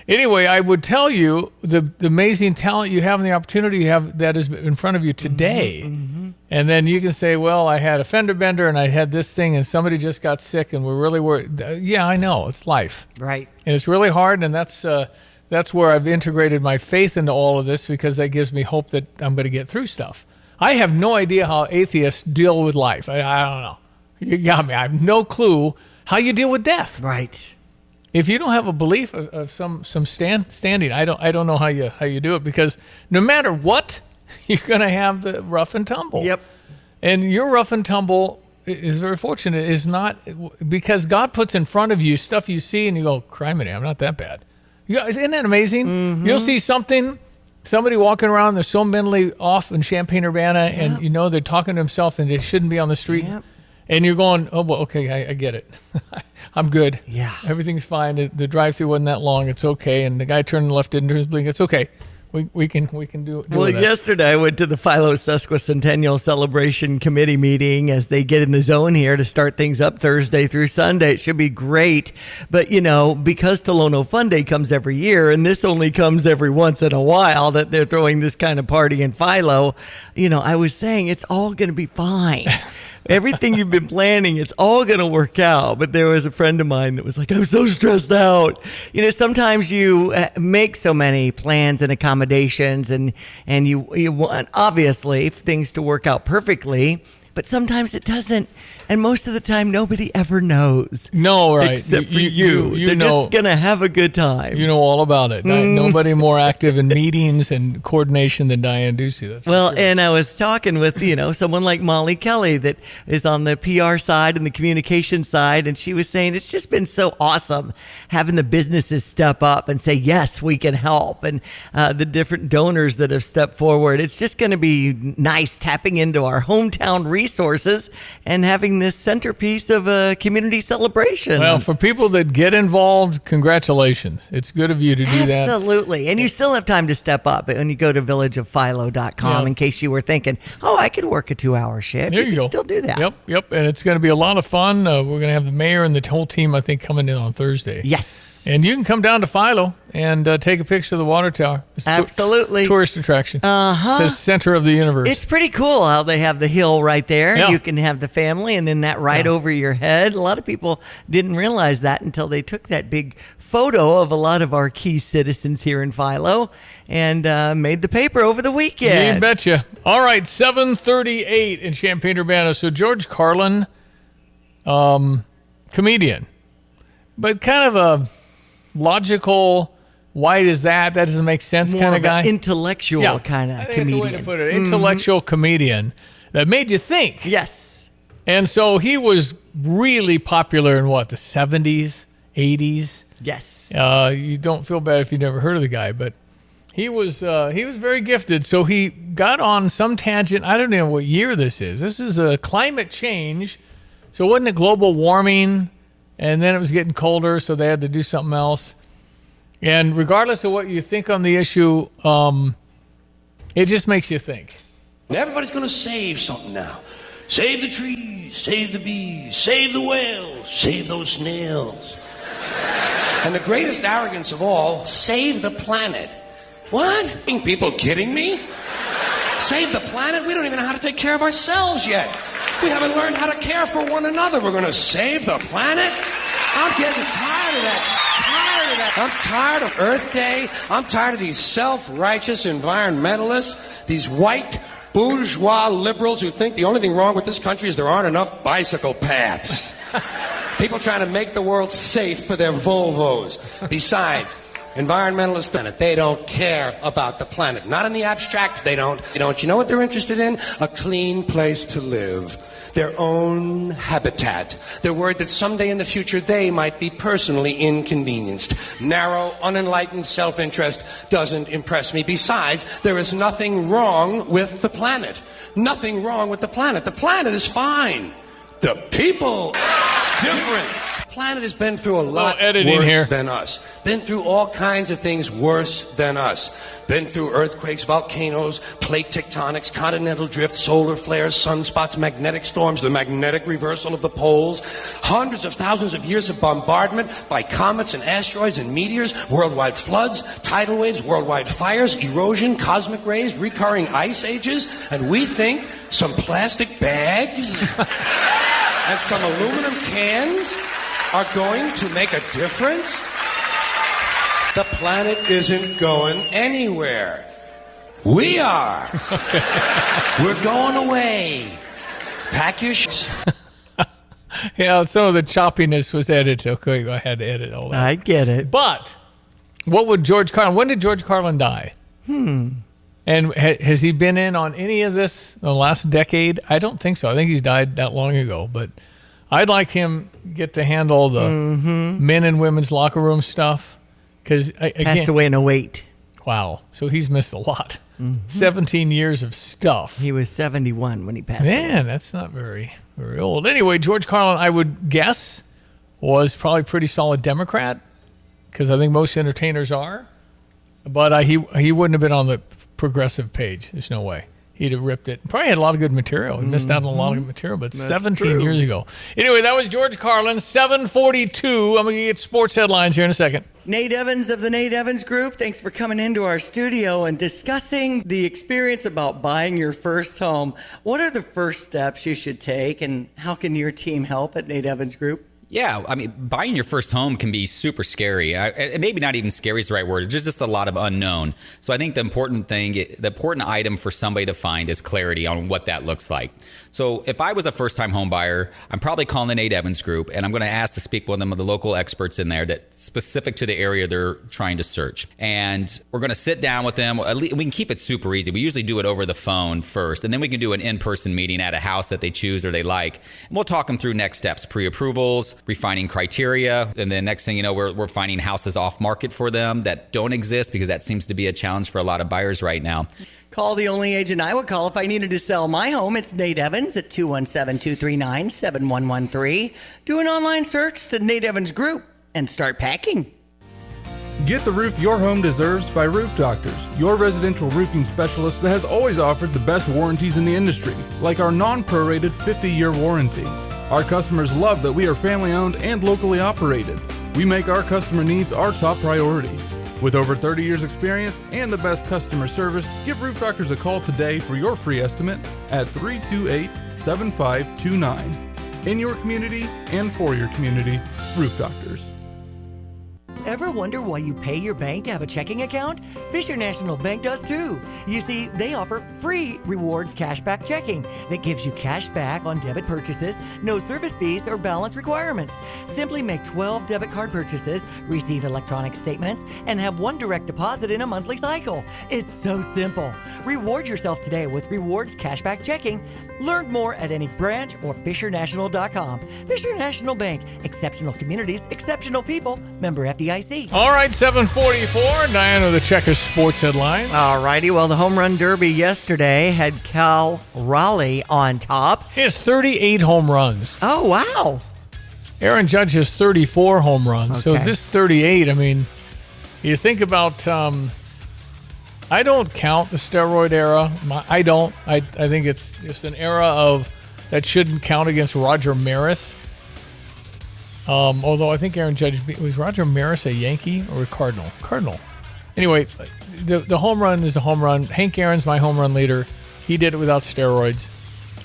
Anyway, I would tell you the amazing talent you have and the opportunity you have that is in front of you today. Mm-hmm. And then you can say, well, I had a fender bender and I had this thing and somebody just got sick and we're really worried. Yeah, I know. It's life. Right. And it's really hard, and that's where I've integrated my faith into all of this, because that gives me hope that I'm going to get through stuff. I have no idea how atheists deal with life. I don't know. You got me. I have no clue how you deal with death. Right. If you don't have a belief of some standing, I don't know how you do it, because no matter what, you're going to have the rough and tumble. Yep. And your rough and tumble is very fortunate. Is not because God puts in front of you stuff you see and you go, criminy, I'm not that bad. Isn't that amazing? Mm-hmm. You'll see somebody walking around, they're so mentally off in Champaign-Urbana, and you know they're talking to themselves and they shouldn't be on the street. Yep. And you're going, oh, well, okay, I get it. I'm good. Yeah. Everything's fine. The drive-through wasn't that long. It's okay. And the guy turning left didn't turn his blink. It's okay. We can do well, that. Yesterday I went to the Philo Sesquicentennial Celebration Committee meeting as they get in the zone here to start things up Thursday through Sunday. It should be great. But, because Tolono Fun Day comes every year, and this only comes every once in a while that they're throwing this kind of party in Philo, I was saying it's all going to be fine. Everything you've been planning, it's all going to work out. But there was a friend of mine that was like, I'm so stressed out. Sometimes you make so many plans and accommodations and you want, obviously, things to work out perfectly. But sometimes it doesn't. And most of the time, nobody ever knows. No, right. Except for you. They're just going to have a good time. You know all about it. Nobody more active in meetings and coordination than Diane Ducey. That's and I was talking with, someone like Molly Kelly that is on the PR side and the communication side. And she was saying it's just been so awesome having the businesses step up and say, yes, we can help. And the different donors that have stepped forward. It's just going to be nice tapping into our hometown resources and having this centerpiece of a community celebration. Well, for people that get involved, congratulations. It's good of you to do that. Absolutely. And you still have time to step up when you go to villageofphilo.com in case you were thinking, I could work a 2-hour shift. There you can go. Still do that. Yep. And it's going to be a lot of fun. We're going to have the mayor and the whole team, I think, coming in on Thursday. Yes. And you can come down to Philo and take a picture of the water tower. It's absolutely. Tourist attraction. Uh-huh. It says center of the universe. It's pretty cool how they have the hill right there. Yeah. You can have the family and then that right over your head. A lot of people didn't realize that until they took that big photo of a lot of our key citizens here in Philo and made the paper over the weekend. You betcha. All right, 7:38 in Champaign-Urbana. So George Carlin, comedian, but kind of a logical, why is that doesn't make sense More kind of guy. Intellectual kind of comedian. That's the way to put it. Intellectual comedian that made you think. Yes. And so he was really popular in the 70s, 80s. Yes. You don't feel bad if you never heard of the guy, but he was very gifted. So he got on some tangent. I don't know what year this is. This is a climate change. So wasn't it global warming? And then it was getting colder, so they had to do something else. And regardless of what you think on the issue, it just makes you think. Everybody's going to save something now. Save the trees, save the bees, save the whales, save those snails. And the greatest arrogance of all, save the planet. What? Are people kidding me? Save the planet? We don't even know how to take care of ourselves yet. We haven't learned how to care for one another. We're going to save the planet? I'm getting tired of that I'm tired of Earth Day. I'm tired of these self-righteous environmentalists, these white bourgeois liberals who think the only thing wrong with this country is there aren't enough bicycle paths. People trying to make the world safe for their Volvos. Besides, environmentalists, they don't care about the planet. Not in the abstract, they don't. You know what they're interested in? A clean place to live. Their own habitat. They're worried that someday in the future they might be personally inconvenienced. Narrow, unenlightened self-interest doesn't impress me. Besides, there is nothing wrong with the planet. Nothing wrong with the planet. The planet is fine. The people, difference. The planet has been through a lot worse than us. Been through all kinds of things worse than us. Been through earthquakes, volcanoes, plate tectonics, continental drift, solar flares, sunspots, magnetic storms, the magnetic reversal of the poles, hundreds of thousands of years of bombardment by comets and asteroids and meteors, worldwide floods, tidal waves, worldwide fires, erosion, cosmic rays, recurring ice ages, and we think some plastic bags and some aluminum cans are going to make a difference? The planet isn't going anywhere. We are. We're going away. Pack your Yeah, some of the choppiness was edited. Okay, I had to edit all that. I get it. But what would George Carlin? When did George Carlin die? And has he been in on any of this in the last decade? I don't think so. I think he's died that long ago. But I'd like him get to handle the men and women's locker room stuff. Because passed away in 2008. Wow. So he's missed a lot. 17 years of stuff. He was 71 when he passed away. Man, that's not very old. Anyway, George Carlin, I would guess, was probably a pretty solid Democrat, because I think most entertainers are. But he wouldn't have been on the progressive page. There's no way. He'd have ripped it. Probably had a lot of good material. He missed out on a lot of good material, but That's 17 years ago. Anyway, that was George Carlin, 7:42. I'm going to get sports headlines here in a second. Nate Evans of the Nate Evans Group, thanks for coming into our studio and discussing the experience about buying your first home. What are the first steps you should take, and how can your team help at Nate Evans Group? Yeah, I mean, buying your first home can be super scary. And maybe not even scary is the right word. It's just a lot of unknown. So I think the important item for somebody to find is clarity on what that looks like. So if I was a first-time home buyer, I'm probably calling the Nate Evans Group, and I'm going to ask to speak with one of the local experts in there that's specific to the area they're trying to search. And we're going to sit down with them. We can keep it super easy. We usually do it over the phone first, and then we can do an in-person meeting at a house that they choose or they like. And we'll talk them through next steps, pre-approvals, refining criteria, and then next thing you know, we're finding houses off market for them that don't exist, because that seems to be a challenge for a lot of buyers right now. Call the only agent I would call if I needed to sell my home. It's Nate Evans at 217-239-7113. Do an online search to Nate Evans Group and start packing. Get the roof your home deserves by Roof Doctors, your residential roofing specialist that has always offered the best warranties in the industry, like our non-prorated 50-year warranty. Our customers love that we are family-owned and locally operated. We make our customer needs our top priority. With over 30 years experience and the best customer service, give Roof Doctors a call today for your free estimate at 328-7529. In your community and for your community, Roof Doctors. Ever wonder why you pay your bank to have a checking account? Fisher National Bank does too. You see, they offer free rewards cashback checking that gives you cash back on debit purchases, no service fees or balance requirements. Simply make 12 debit card purchases, receive electronic statements, and have one direct deposit in a monthly cycle. It's so simple. Reward yourself today with rewards cashback checking. Learn more at any branch or FisherNational.com. Fisher National Bank. Exceptional communities, exceptional people. Member FDIC. All right, 7:44. Diana, the Checkers sports headline. All righty. Well, the home run derby yesterday had Cal Raleigh on top. He has 38 home runs. Oh, wow. Aaron Judge has 34 home runs. So this 38, I mean, you think about, I don't count the steroid era. I don't. I think it's just an era of that shouldn't count against Roger Maris. Although I think Aaron Judge, was Roger Maris a Yankee or a Cardinal? Cardinal. Anyway, the home run is the home run. Hank Aaron's my home run leader. He did it without steroids.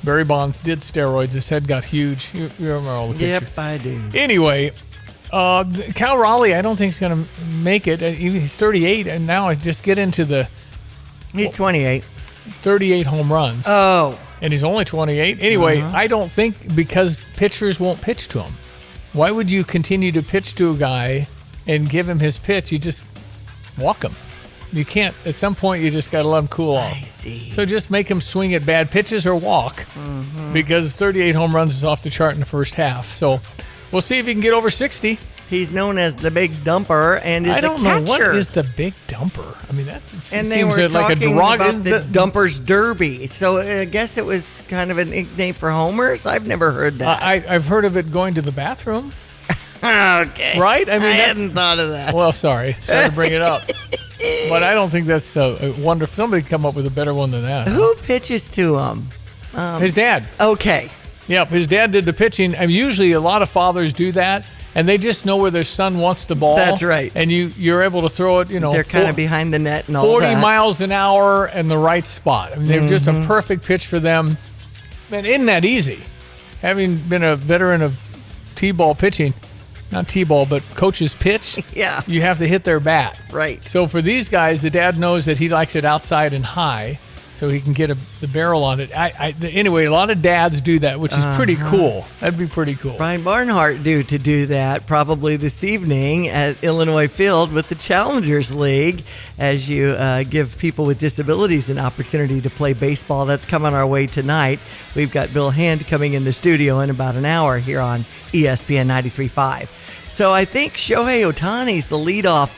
Barry Bonds did steroids. His head got huge. You remember all the pictures? Yep, I do. Anyway, Cal Raleigh, I don't think he's going to make it. He's 38, and now I just get into the... He's 28. 38 home runs. Oh. And he's only 28. Anyway, I don't think because pitchers won't pitch to him. Why would you continue to pitch to a guy and give him his pitch? You just walk him. You can't. At some point, you just got to let him cool off. I see. So just make him swing at bad pitches or walk because 38 home runs is off the chart in the first half. So we'll see if he can get over 60. He's known as the Big Dumper and is I don't a know. catcher. What is the Big Dumper? I mean, that And they seems were like a talking derog- about the Dumpers Derby. So I guess it was kind of a nickname for homers. I've never heard that. I've heard of it going to the bathroom. Okay. Right? I mean, I hadn't thought of that. Well, sorry to bring it up. But I don't think that's a wonderful. Somebody come up with a better one than that. Who pitches to him? His dad. Okay. Yep, his dad did the pitching. And usually a lot of fathers do that, and they just know where their son wants the ball. That's right. And you're able to throw it, They're kind of behind the net and all 40 that. miles an hour and the right spot. I mean, they're just a perfect pitch for them. And isn't that easy? Having been a veteran of T-ball pitching, not T-ball, but coach's pitch, Yeah. you have to hit their bat. Right. So for these guys, the dad knows that he likes it outside and high, so he can get the barrel on it. Anyway, a lot of dads do that, which is pretty cool. That'd be pretty cool. Brian Barnhart due to do that probably this evening at Illinois Field with the Challengers League as you give people with disabilities an opportunity to play baseball. That's coming our way tonight. We've got Bill Hand coming in the studio in about an hour here on ESPN 93.5. So I think Shohei Ohtani's the leadoff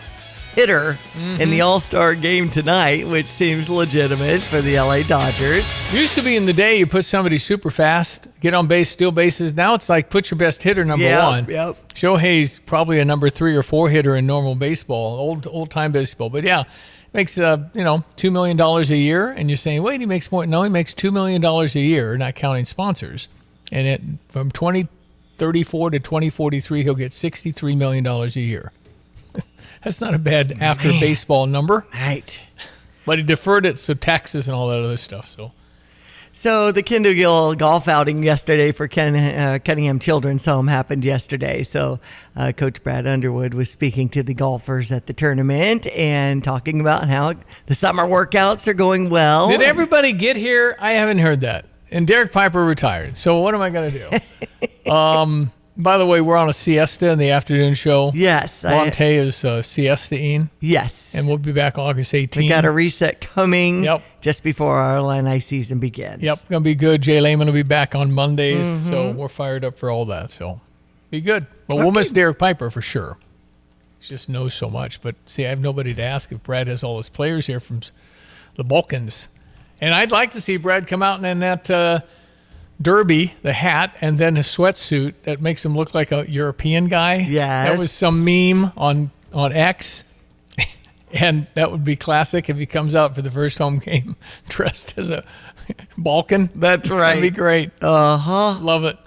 hitter in the All-Star game tonight, which seems legitimate for the LA Dodgers. Used to be in the day you put somebody super fast, get on base, steal bases. Now it's like put your best hitter number one. Yep. Shohei's probably a number 3 or 4 hitter in normal baseball, old time baseball. But yeah, makes $2 million a year, and you're saying, wait, he makes more. No, he makes $2 million a year, not counting sponsors. And from 2034 to 2043, he'll get $63 million a year. That's not a bad after baseball number. Right. But he deferred it, so taxes and all that other stuff. So the Kendall Gill golf outing yesterday for Cunningham Children's Home happened yesterday. So Coach Brad Underwood was speaking to the golfers at the tournament and talking about how the summer workouts are going well. Did everybody get here? I haven't heard that. And Derek Piper retired. So what am I going to do? By the way, we're on a siesta in the afternoon show. Yes. Monte is siesta-ing. Yes. And we'll be back August 18th. We got a reset coming just before our Illini season begins. Yep, going to be good. Jay Lehman will be back on Mondays, so we're fired up for all that. So be good. But we'll miss Derek Piper for sure. He just knows so much. But see, I have nobody to ask if Brad has all his players here from the Balkans. And I'd like to see Brad come out in that derby, the hat, and then his sweatsuit that makes him look like a European guy. Yes. That was some meme on X. And that would be classic if he comes out for the first home game dressed as a Balkan. That's right. That'd be great. Love it.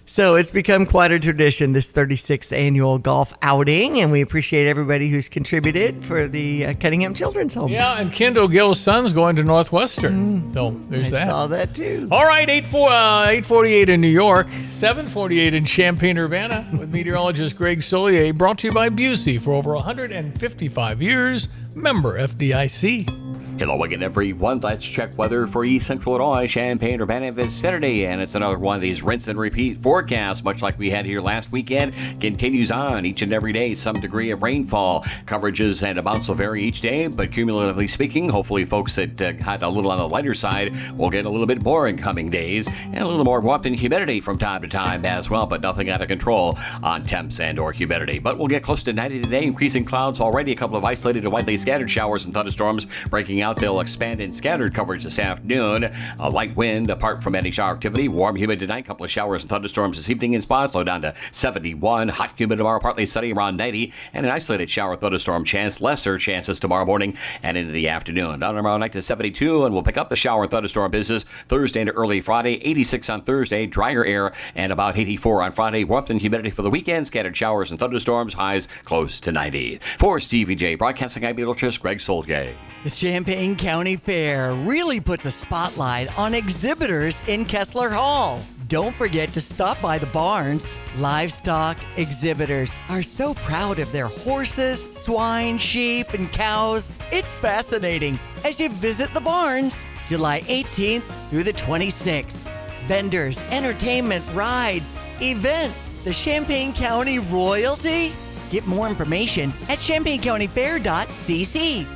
So it's become quite a tradition, this 36th annual golf outing, and we appreciate everybody who's contributed for the Cunningham Children's Home. Yeah, and Kendall Gill's son's going to Northwestern. So there's that. I saw that too. All right, 8:48 in New York, 7:48 in Champaign-Urbana with meteorologist Greg Solier, brought to you by Busey for over 155 years, member FDIC. Hello again, everyone. Let's check weather for East Central Illinois, Champaign-Urbana this Saturday, and it's another one of these rinse and repeat forecasts, much like we had here last weekend. Continues on each and every day, some degree of rainfall. Coverages and amounts will vary each day, but cumulatively speaking, hopefully folks that had a little on the lighter side will get a little bit more in coming days, and a little more warmth and humidity from time to time as well, but nothing out of control on temps and or humidity. But we'll get close to 90 today. Increasing clouds already, a couple of isolated to widely scattered showers and thunderstorms breaking out. They'll expand in scattered coverage this afternoon. A light wind apart from any shower activity. Warm, humid tonight. Couple of showers and thunderstorms this evening in spots. Low down to 71. Hot, humid tomorrow. Partly sunny around 90. And an isolated shower thunderstorm chance. Lesser chances tomorrow morning and into the afternoon. Down tomorrow night to 72. And we'll pick up the shower and thunderstorm business Thursday into early Friday. 86 on Thursday. Drier air and about 84 on Friday. Warmth and humidity for the weekend. Scattered showers and thunderstorms. Highs close to 90. For Stevie J, broadcasting meteorologist Greg Solgay. The Champaign County Fair really puts a spotlight on exhibitors in Kessler Hall. Don't forget to stop by the barns. Livestock exhibitors are so proud of their horses, swine, sheep, and cows. It's fascinating as you visit the barns. July 18th through the 26th. Vendors, entertainment, rides, events. The Champaign County royalty? Get more information at champaigncountyfair.cc.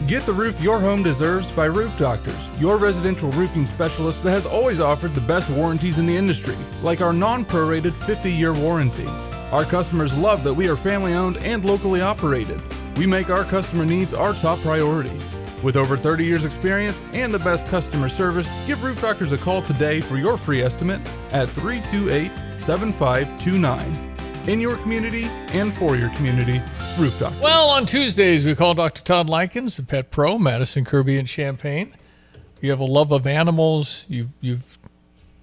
Get the roof your home deserves by Roof Doctors, your residential roofing specialist that has always offered the best warranties in the industry, like our non-prorated 50-year warranty. Our customers love that we are family-owned and locally operated. We make our customer needs our top priority. With over 30 years experience and the best customer service, give Roof Doctors a call today for your free estimate at 328-7529. In your community and for your community, Roof Doctors. Well, on Tuesdays, we call Dr. Todd Likens, the pet pro, Madison, Kirby, and Champaign. You have a love of animals. You've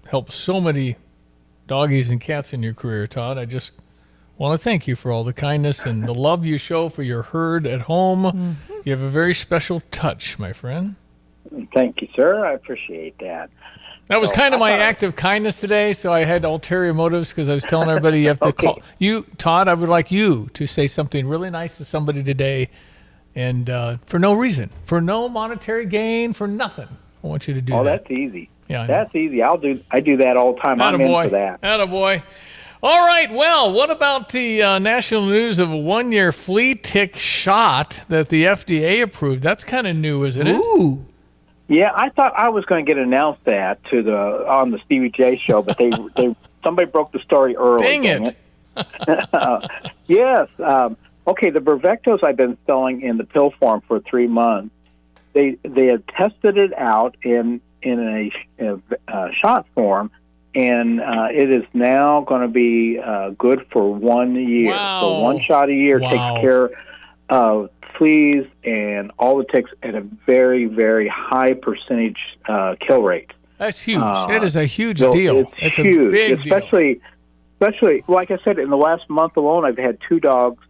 helped so many doggies and cats in your career, Todd. I just want to thank you for all the kindness and the love you show for your herd at home. Mm-hmm. You have a very special touch, my friend. Thank you, sir. I appreciate that. That was kind of my act of kindness today, so I had ulterior motives because I was telling everybody you have to call. You, Todd, I would like you to say something really nice to somebody today, and for no reason, for no monetary gain, for nothing. I want you to do that. Oh, that's easy. Yeah, that's easy. I do that all the time. I'm in for that. Attaboy. All right, well, what about the national news of a one-year flea tick shot that the FDA approved? That's kind of new, isn't it? Ooh. Yeah, I thought I was going to get announced that on the Stevie J show, but somebody broke the story early. Dang it. Yes. Okay, the Bravectos I've been selling in the pill form for 3 months. They had tested it out in a shot form, and it is now going to be good for 1 year. Wow. So one shot a year takes care of fleas and all the ticks at a very, very high percentage kill rate. That's huge. It is a huge deal. It's huge, a big especially, like I said, in the last month alone, I've had 2 dogs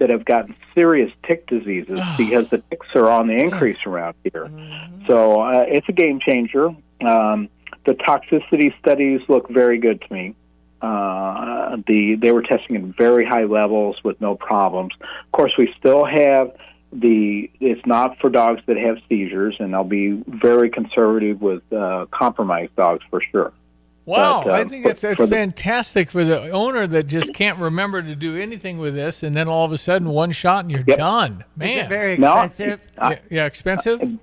that have gotten serious tick diseases because the ticks are on the increase around here. Mm-hmm. So it's a game changer. The toxicity studies look very good to me. They were testing at very high levels with no problems. Of course, we still have it's not for dogs that have seizures, and I'll be very conservative with compromised dogs for sure. Wow, I think it's fantastic for the owner that just can't remember to do anything with this, and then all of a sudden one shot and you're done. Man, is it very expensive? Yeah, expensive.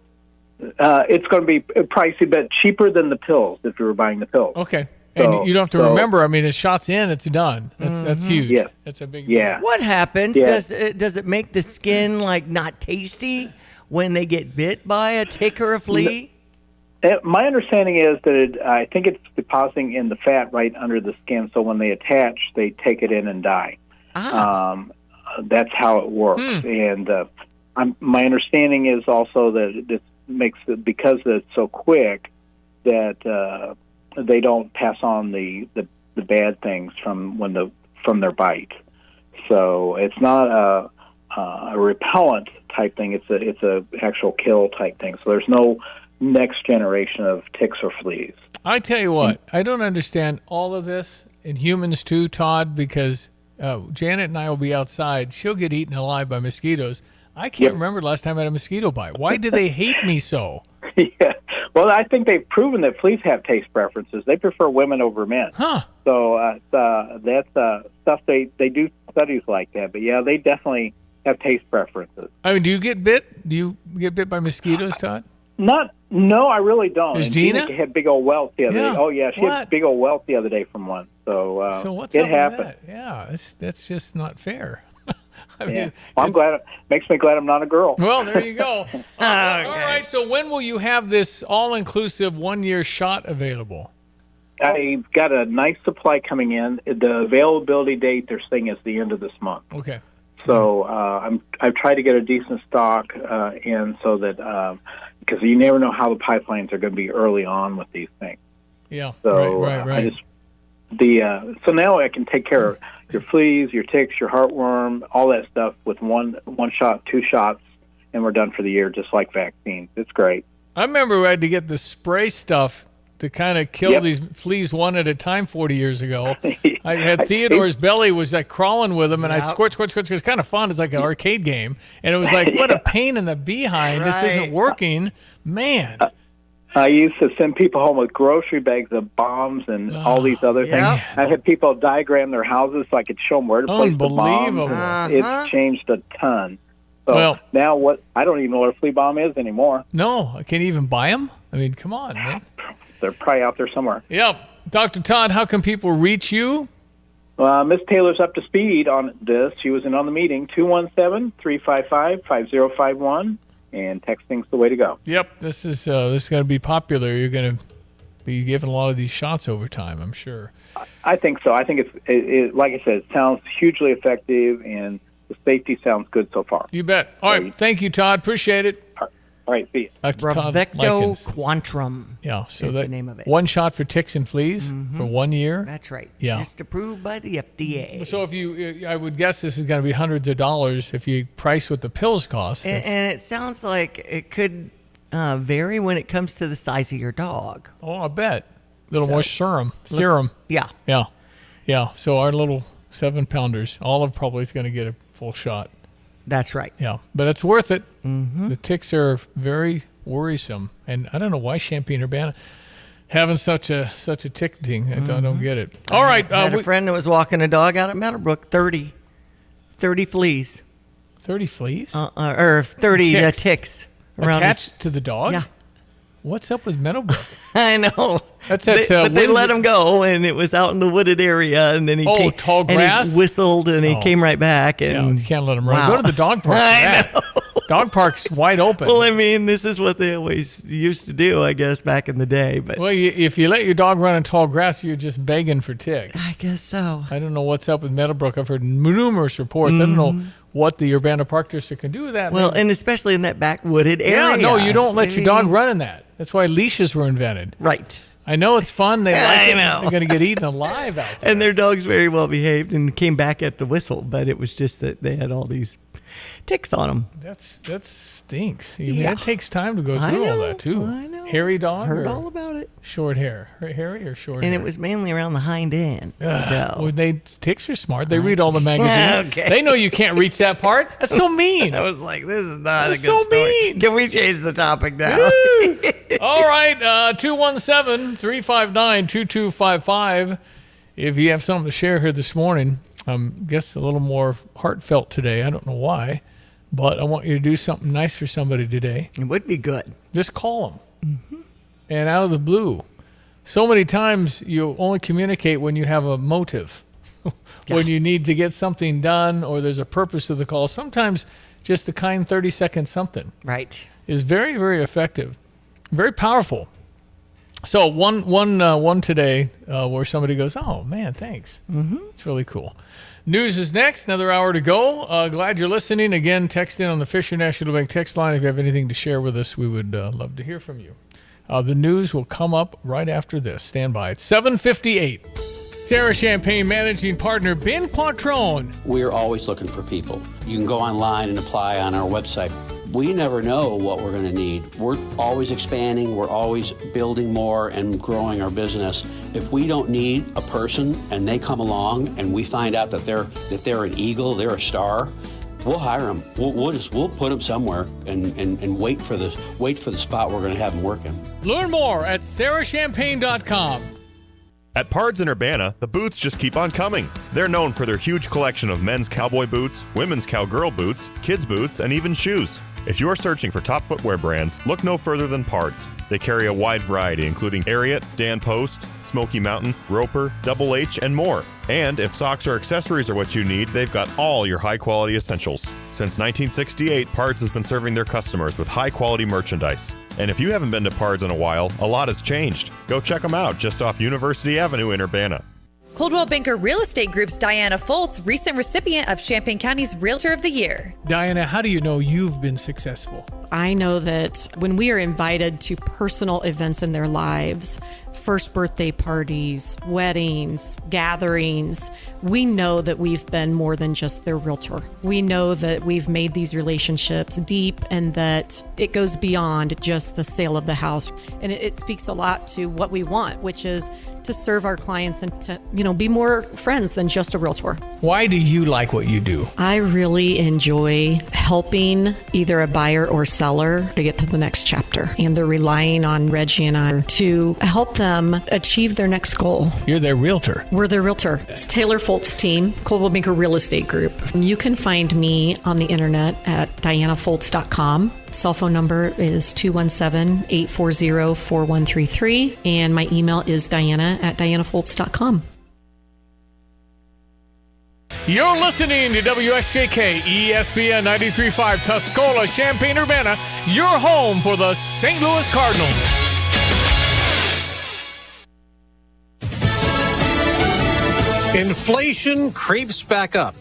It's going to be pricey, but cheaper than the pills if you were buying the pills. Okay. And you don't have to remember. I mean, a shot's in, it's done. That's huge. Yes. That's a big deal. What happens? Does it make the skin not tasty when they get bit by a tick or a flea? My understanding is that I think it's depositing in the fat right under the skin, so when they attach, they take it in and die. That's how it works. And my understanding is also that it makes it, because it's so quick, that they don't pass on the bad things from their bite. So it's not a repellent type thing. It's a actual kill type thing. So there's no next generation of ticks or fleas. I tell you what, I don't understand all of this, and humans too, Todd, because Janet and I will be outside. She'll get eaten alive by mosquitoes. I can't remember the last time I had a mosquito bite. Why do they hate me so? Yeah. Well, I think they've proven that fleas have taste preferences. They prefer women over men. Huh. So that's stuff they do studies like that. But yeah, they definitely have taste preferences. I mean, do you get bit? Do you get bit by mosquitoes, Todd? No, I really don't. Is and Gina had big old welts the other day. Oh yeah, she had big old welts the other day from one. So what's it up happened. with that? Yeah, that's just not fair. I mean, well, I'm glad. Makes me glad I'm not a girl. Well, there you go. All right. So when will you have this all-inclusive 1-year shot available? I've got a nice supply coming in. The availability date they're saying is the end of this month. Okay. So I've tried to get a decent stock in so that because you never know how the pipelines are going to be early on with these things. Yeah. So right. So now I can take care of your fleas, your ticks, your heartworm, all that stuff with one shot, 2 shots, and we're done for the year, just like vaccines. It's great. I remember we had to get the spray stuff to kind of kill these fleas one at a time 40 years ago. I had Theodore's belly was like crawling with them, and I'd squirt. It's kind of fun. It's like an arcade game. And it was like, what a pain in the behind. This isn't working. Man. I used to send people home with grocery bags of bombs and all these other things. I had people diagram their houses so I could show them where to place the bombs. It's changed a ton. So now I don't even know what a flea bomb is anymore. No, I can't even buy them. I mean, come on, man. They're probably out there somewhere. Yep. Dr. Todd, how can people reach you? Miss Taylor's up to speed on this. She was in on the meeting, 217-355-5051, and texting's the way to go. Yep, this is going to be popular. You're going to be giving a lot of these shots over time, I'm sure. I think so. I think it's like I said, it sounds hugely effective, and the safety sounds good so far. You bet. All right, thank you, Todd. Appreciate it. All right, see you. Bravecto Quantrum. Yeah, so is that the name of it. One shot for ticks and fleas for 1 year. That's right. Yeah. Just approved by the FDA. So if I would guess this is going to be hundreds of dollars if you price what the pills cost. And it sounds like it could vary when it comes to the size of your dog. Oh, I bet. A little more serum. Yeah. Yeah. Yeah. So our little 7-pounders, Olive probably is going to get a full shot. That's right. Yeah, but it's worth it. The ticks are very worrisome, and I don't know why Champaign-Urbana having such a tick thing. I don't get it. All right, I had a friend that was walking a dog out at Meadowbrook. 30 fleas. 30 fleas? Or 30 ticks around attached to the dog. Yeah. What's up with Meadowbrook? I know. That's at, but they let him go, and it was out in the wooded area, and then he came, tall grass? And he whistled, and he came right back. And you can't let him run. Go to the dog park. I know. Dog park's wide open. Well, I mean, this is what they always used to do, I guess, back in the day. But if you let your dog run in tall grass, you're just begging for ticks. I guess so. I don't know what's up with Meadowbrook. I've heard numerous reports. I don't know what the Urbana Park District can do with that. Well, and especially in that back wooded area. Yeah, no, you don't let your dog run in that. That's why leashes were invented. Right. I know it's fun. They like it. know. They're going to get eaten alive out there. And their dog's very well behaved and came back at the whistle, but it was just that they had all these ticks on them. That stinks. I mean, it takes time to go through all that, too. I know. Hairy dog? Heard all about it. Short hair. Hairy or short and hair? it was mainly around the hind end. So. Ticks are smart. They read all the magazines. Okay. They know you can't reach that part. That's so mean. I was like, this is not That's a good so story. mean. Can we change the topic now? All right, 217-359-2255. If you have something to share here this morning, I guess a little more heartfelt today. I don't know why, but I want you to do something nice for somebody today. It would be good. Just call them. And out of the blue. So many times you only communicate when you have a motive, when you need to get something done or there's a purpose to the call. Sometimes just a kind 30-second something is very, very effective, very powerful. So one today where somebody goes, oh, man, thanks. It's really cool. News is next. Another hour to go. Glad you're listening. Again, text in on the Fisher National Bank text line. If you have anything to share with us, we would love to hear from you. The news will come up right after this. Stand by. It's 7:58. Sarah Champagne managing partner Ben Quattrone. We're always looking for people. You can go online and apply on our website. We never know what we're going to need. We're always expanding. We're always building more and growing our business. If we don't need a person and they come along and we find out that they're an eagle, they're a star, we'll hire them. We'll put them somewhere and wait for the spot we're going to have them working. Learn more at sarahchampagne.com. At Pards in Urbana, the boots just keep on coming. They're known for their huge collection of men's cowboy boots, women's cowgirl boots, kids' boots, and even shoes. If you're searching for top footwear brands, look no further than Pards. They carry a wide variety, including Ariat, Dan Post, Smoky Mountain, Roper, Double H, and more. And if socks or accessories are what you need, they've got all your high-quality essentials. Since 1968, Pards has been serving their customers with high-quality merchandise. And if you haven't been to Pards in a while, a lot has changed. Go check them out just off University Avenue in Urbana. Coldwell Banker Real Estate Group's Diana Foltz, recent recipient of Champaign County's Realtor of the Year. Diana, how do you know you've been successful? I know that when we are invited to personal events in their lives, first birthday parties, weddings, gatherings, we know that we've been more than just their realtor. We know that we've made these relationships deep and that it goes beyond just the sale of the house. And it speaks a lot to what we want, which is to serve our clients and to, be more friends than just a realtor. Why do you like what you do? I really enjoy helping either a buyer or seller to get to the next chapter. And they're relying on Reggie and I to help them achieve their next goal. You're their realtor. We're their realtor. It's Taylor Foltz team, Coldwell Banker Real Estate Group. You can find me on the internet at dianafoltz.com. Cell phone number is 217-840-4133. And my email is diana@dianafoltz.com. You're listening to WSJK ESPN 93.5 Tuscola, Champaign-Urbana, your home for the St. Louis Cardinals. Inflation creeps back up.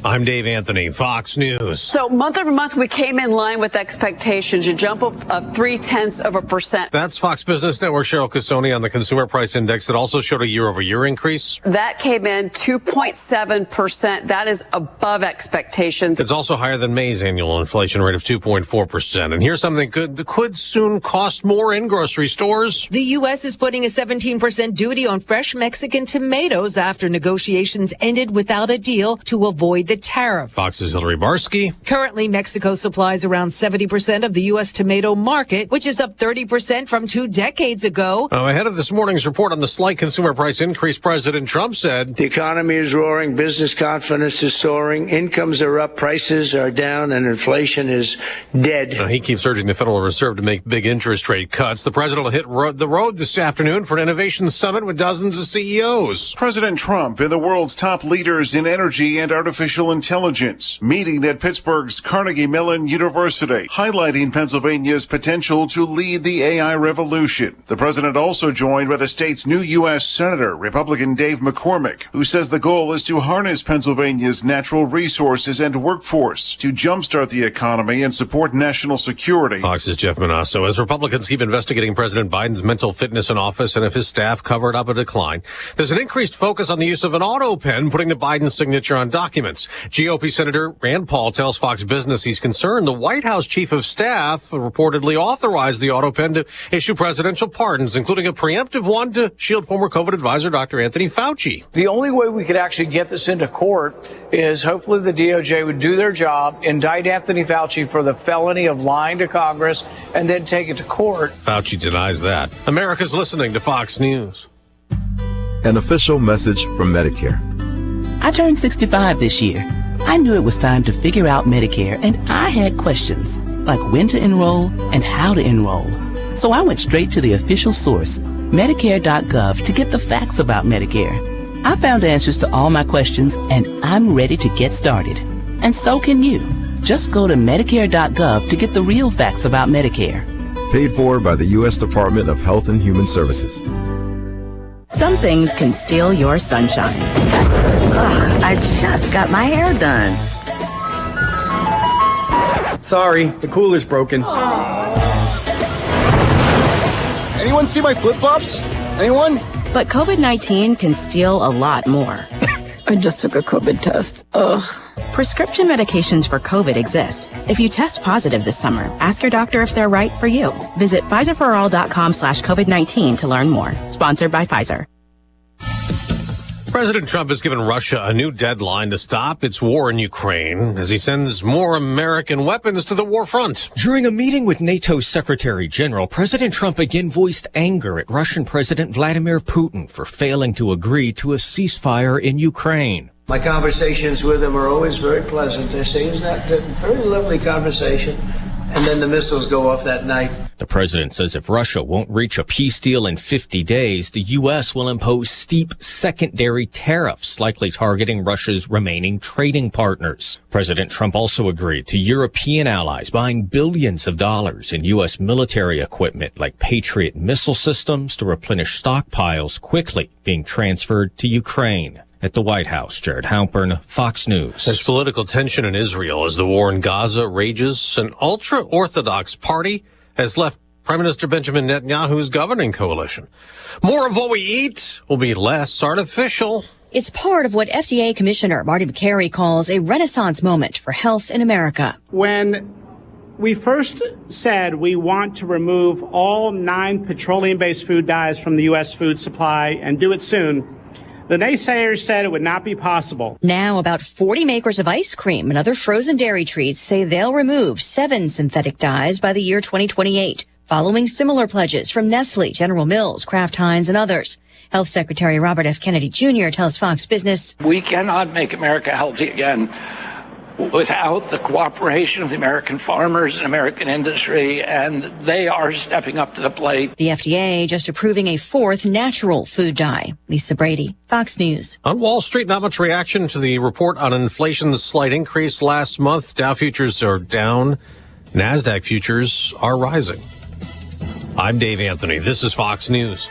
I'm Dave Anthony, Fox News. So month over month, we came in line with expectations, a jump of 0.3%. That's Fox Business Network Cheryl Casoni on the Consumer Price Index that also showed a year-over-year increase. That came in 2.7%. That is above expectations. It's also higher than May's annual inflation rate of 2.4%. And here's something that could soon cost more in grocery stores. The U.S. is putting a 17% duty on fresh Mexican tomatoes after negotiations ended without a deal to avoid the tariff. Fox's Hillary Barsky. Currently, Mexico supplies around 70% of the U.S. tomato market, which is up 30% from 2 decades ago. Ahead of this morning's report on the slight consumer price increase, President Trump said, the economy is roaring, business confidence is soaring, incomes are up, prices are down, and inflation is dead. He keeps urging the Federal Reserve to make big interest rate cuts. The president will hit the road this afternoon for an innovation summit with dozens of CEOs. President Trump and the world's top leaders in energy and artificial intelligence meeting at Pittsburgh's Carnegie Mellon University, highlighting Pennsylvania's potential to lead the AI revolution. The president also joined by the state's new U.S. Senator, Republican Dave McCormick, who says the goal is to harness Pennsylvania's natural resources and workforce to jumpstart the economy and support national security. Fox's Jeff Monasto. As Republicans keep investigating President Biden's mental fitness in office and if his staff covered up a decline, there's an increased focus on the use of an auto pen putting the Biden signature on documents. GOP Senator Rand Paul tells Fox Business he's concerned the White House chief of staff reportedly authorized the auto pen to issue presidential pardons, including a preemptive one to shield former COVID advisor Dr. Anthony Fauci. The only way we could actually get this into court is hopefully the DOJ would do their job, indict Anthony Fauci for the felony of lying to Congress, and then take it to court. Fauci denies that. America's listening to Fox News. An official message from Medicare. I turned 65 this year. I knew it was time to figure out Medicare, and I had questions, like when to enroll and how to enroll. So I went straight to the official source, Medicare.gov, to get the facts about Medicare. I found answers to all my questions, and I'm ready to get started. And so can you. Just go to Medicare.gov to get the real facts about Medicare. Paid for by the U.S. Department of Health and Human Services. Some things can steal your sunshine. Ugh, I just got my hair done. Sorry, the cooler's broken. Anyone see my flip-flops? Anyone? But COVID-19 can steal a lot more. I just took a COVID test. Ugh. Prescription medications for COVID exist. If you test positive this summer, ask your doctor if they're right for you. Visit PfizerForAll.com/COVID-19 to learn more. Sponsored by Pfizer. President Trump has given Russia a new deadline to stop its war in Ukraine as he sends more American weapons to the war front. During a meeting with NATO's Secretary General, President Trump again voiced anger at Russian President Vladimir Putin for failing to agree to a ceasefire in Ukraine. My conversations with him are always very pleasant. They say, isn't that a very lovely conversation? And then the missiles go off that night. The president says if Russia won't reach a peace deal in 50 days, the U.S. will impose steep secondary tariffs, likely targeting Russia's remaining trading partners. President Trump also agreed to European allies buying billions of dollars in U.S. military equipment like Patriot missile systems to replenish stockpiles quickly being transferred to Ukraine. At the White House, Jared Halpern, Fox News. There's political tension in Israel as the war in Gaza rages. An ultra-Orthodox party has left Prime Minister Benjamin Netanyahu's governing coalition. More of what we eat will be less artificial. It's part of what FDA Commissioner Marty McCary calls a renaissance moment for health in America. When we first said we want to remove all 9 petroleum-based food dyes from the U.S. food supply and do it soon, the naysayers said it would not be possible. Now, about 40 makers of ice cream and other frozen dairy treats say they'll remove 7 synthetic dyes by the year 2028, following similar pledges from Nestle, General Mills, Kraft Heinz, and others. Health Secretary Robert F. Kennedy Jr. tells Fox Business, "We cannot make America healthy again without the cooperation of the American farmers and American industry, and they are stepping up to the plate." The FDA just approving a 4th natural food dye. Lisa Brady, Fox News. On Wall Street, not much reaction to the report on inflation's slight increase last month. Dow futures are down. NASDAQ futures are rising. I'm Dave Anthony. This is Fox News.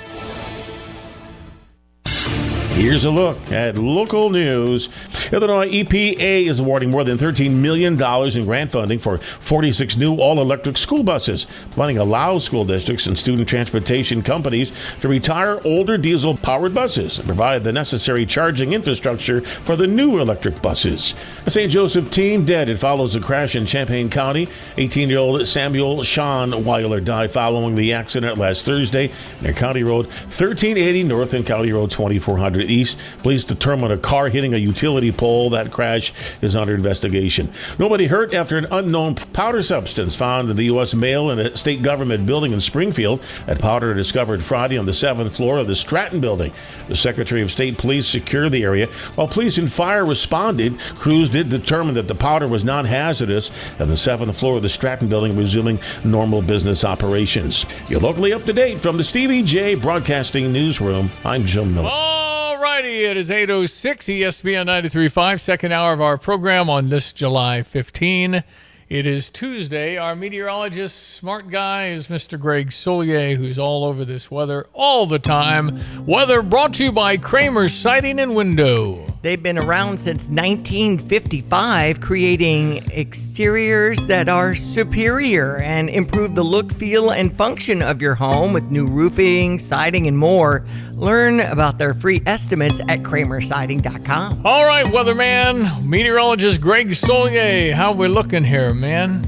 Here's a look at local news. Illinois EPA is awarding more than $13 million in grant funding for 46 new all-electric school buses. Funding allows school districts and student transportation companies to retire older diesel-powered buses and provide the necessary charging infrastructure for the new electric buses. A St. Joseph teen dead. It follows a crash in Champaign County. 18-year-old Samuel Sean Weiler died following the accident last Thursday near County Road 1380 North and County Road 2400 East. Police determined a car hitting a utility pole. That crash is under investigation. Nobody hurt after an unknown powder substance found in the U.S. mail in a state government building in Springfield. That powder discovered Friday on the 7th floor of the Stratton building. The Secretary of State Police secured the area. While police and fire responded, crews did determine that the powder was non-hazardous, and the 7th floor of the Stratton building resuming normal business operations. You're locally up to date from the Stevie J Broadcasting Newsroom. I'm Jim Miller. Alrighty, it is 8:06, ESPN 93.5, second hour of our program on this July 15. It is Tuesday. Our meteorologist, smart guy, is Mr. Greg Solier, who's all over this weather all the time. Weather brought to you by Kramer's Siding and Window. They've been around since 1955, creating exteriors that are superior and improve the look, feel, and function of your home with new roofing, siding, and more. Learn about their free estimates at kramersiding.com. All right, weatherman, meteorologist Greg Solier, how we looking here, man?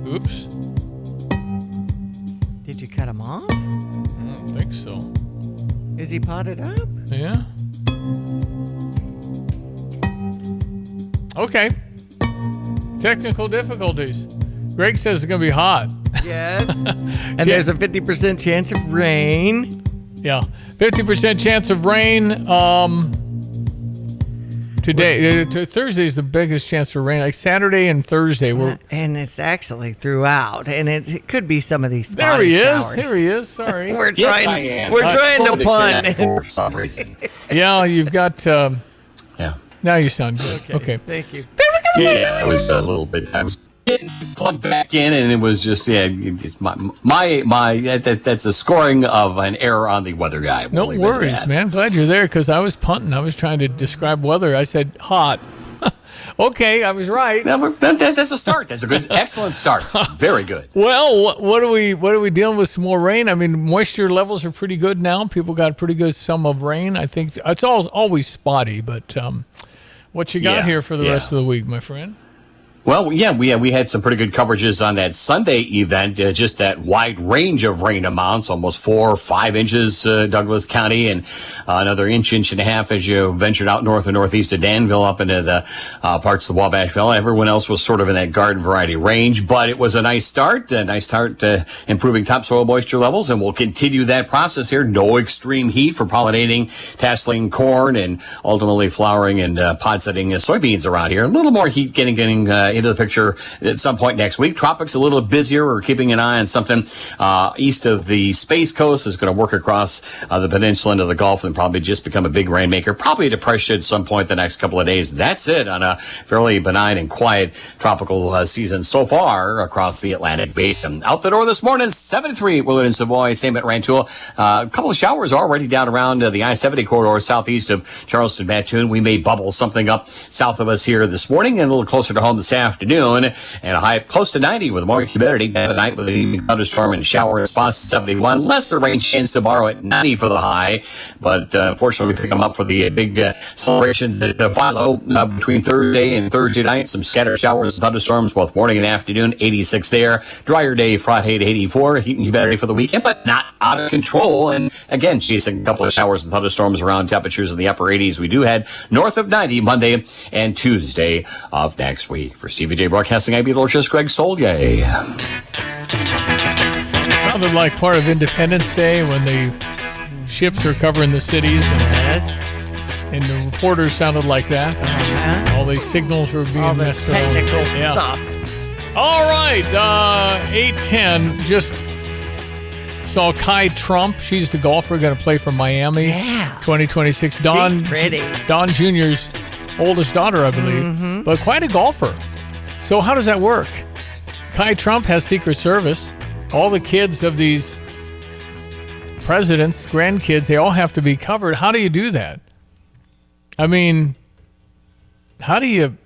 Oops. Did you cut him off? I don't think so. Is he potted up? Yeah. Okay. Technical difficulties. Greg says it's going to be hot. Yes. And there's a 50% chance of rain. Yeah. 50% chance of rain. Today, Thursday is the biggest chance for rain. Like Saturday and Thursday. And it's actually throughout. And it could be some of these spotty showers. Here he is. Sorry. We're trying to pun. Yeah, you've got... yeah. Now you sound good. Okay. Thank you. Yeah, it was a little bit... I was getting plugged back in, and it was just, it's that's a scoring of an error on the weather guy. No worries, man. Glad you're there, because I was punting. I was trying to describe weather. I said hot. Okay, I was right. That's a start. That's a good, excellent start. Very good. Well, what are we dealing with? Some more rain? I mean, moisture levels are pretty good now. People got a pretty good sum of rain. I think it's always spotty, but what you got here for the rest of the week, my friend? Well, yeah, we had some pretty good coverages on that Sunday event, just that wide range of rain amounts, almost 4 or 5 inches, Douglas County, and another inch and a half as you ventured out north and northeast of Danville up into the parts of the Wabash Valley. Everyone else was sort of in that garden variety range, but it was a nice start improving topsoil moisture levels, and we'll continue that process here. No extreme heat for pollinating, tasseling corn, and ultimately flowering and pod setting soybeans around here. A little more heat getting into the picture at some point next week. Tropics a little busier. We're keeping an eye on something east of the Space Coast. Is going to work across the peninsula into the Gulf and probably just become a big rainmaker. Probably a depression at some point the next couple of days. That's it on a fairly benign and quiet tropical season so far across the Atlantic Basin. Out the door this morning, 73 Willard and Savoy, same at Rantoul. A couple of showers already down around the I-70 corridor southeast of Charleston, Mattoon. We may bubble something up south of us here this morning and a little closer to home this afternoon. And a high close to 90 with more humidity. Tonight with an evening thunderstorm and shower spots 71. Lesser rain chance tomorrow at 90 for the high. But unfortunately, we pick them up for the big celebrations that follow between Thursday and Thursday night. Some scattered showers and thunderstorms both morning and afternoon. 86 there. Drier day Friday to 84. Heat and humidity for the weekend, but not out of control. And again, chasing a couple of showers and thunderstorms around, temperatures in the upper 80s. We do head north of 90 Monday and Tuesday of next week. For Stevie J Broadcasting, I'm Meteorologist Greg Solier. Sounded like part of Independence Day when the ships are covering the cities. And the reporters sounded like that. All these signals were being all the messed technical around. stuff. All right, 8:10. Just saw Kai Trump. She's the golfer going to play for Miami. Yeah. 2026. She's pretty. Don Jr.'s oldest daughter, I believe. But quite a golfer. So how does that work? Kai Trump has Secret Service. All the kids of these presidents, grandkids, they all have to be covered. How do you do that? I mean, how do you...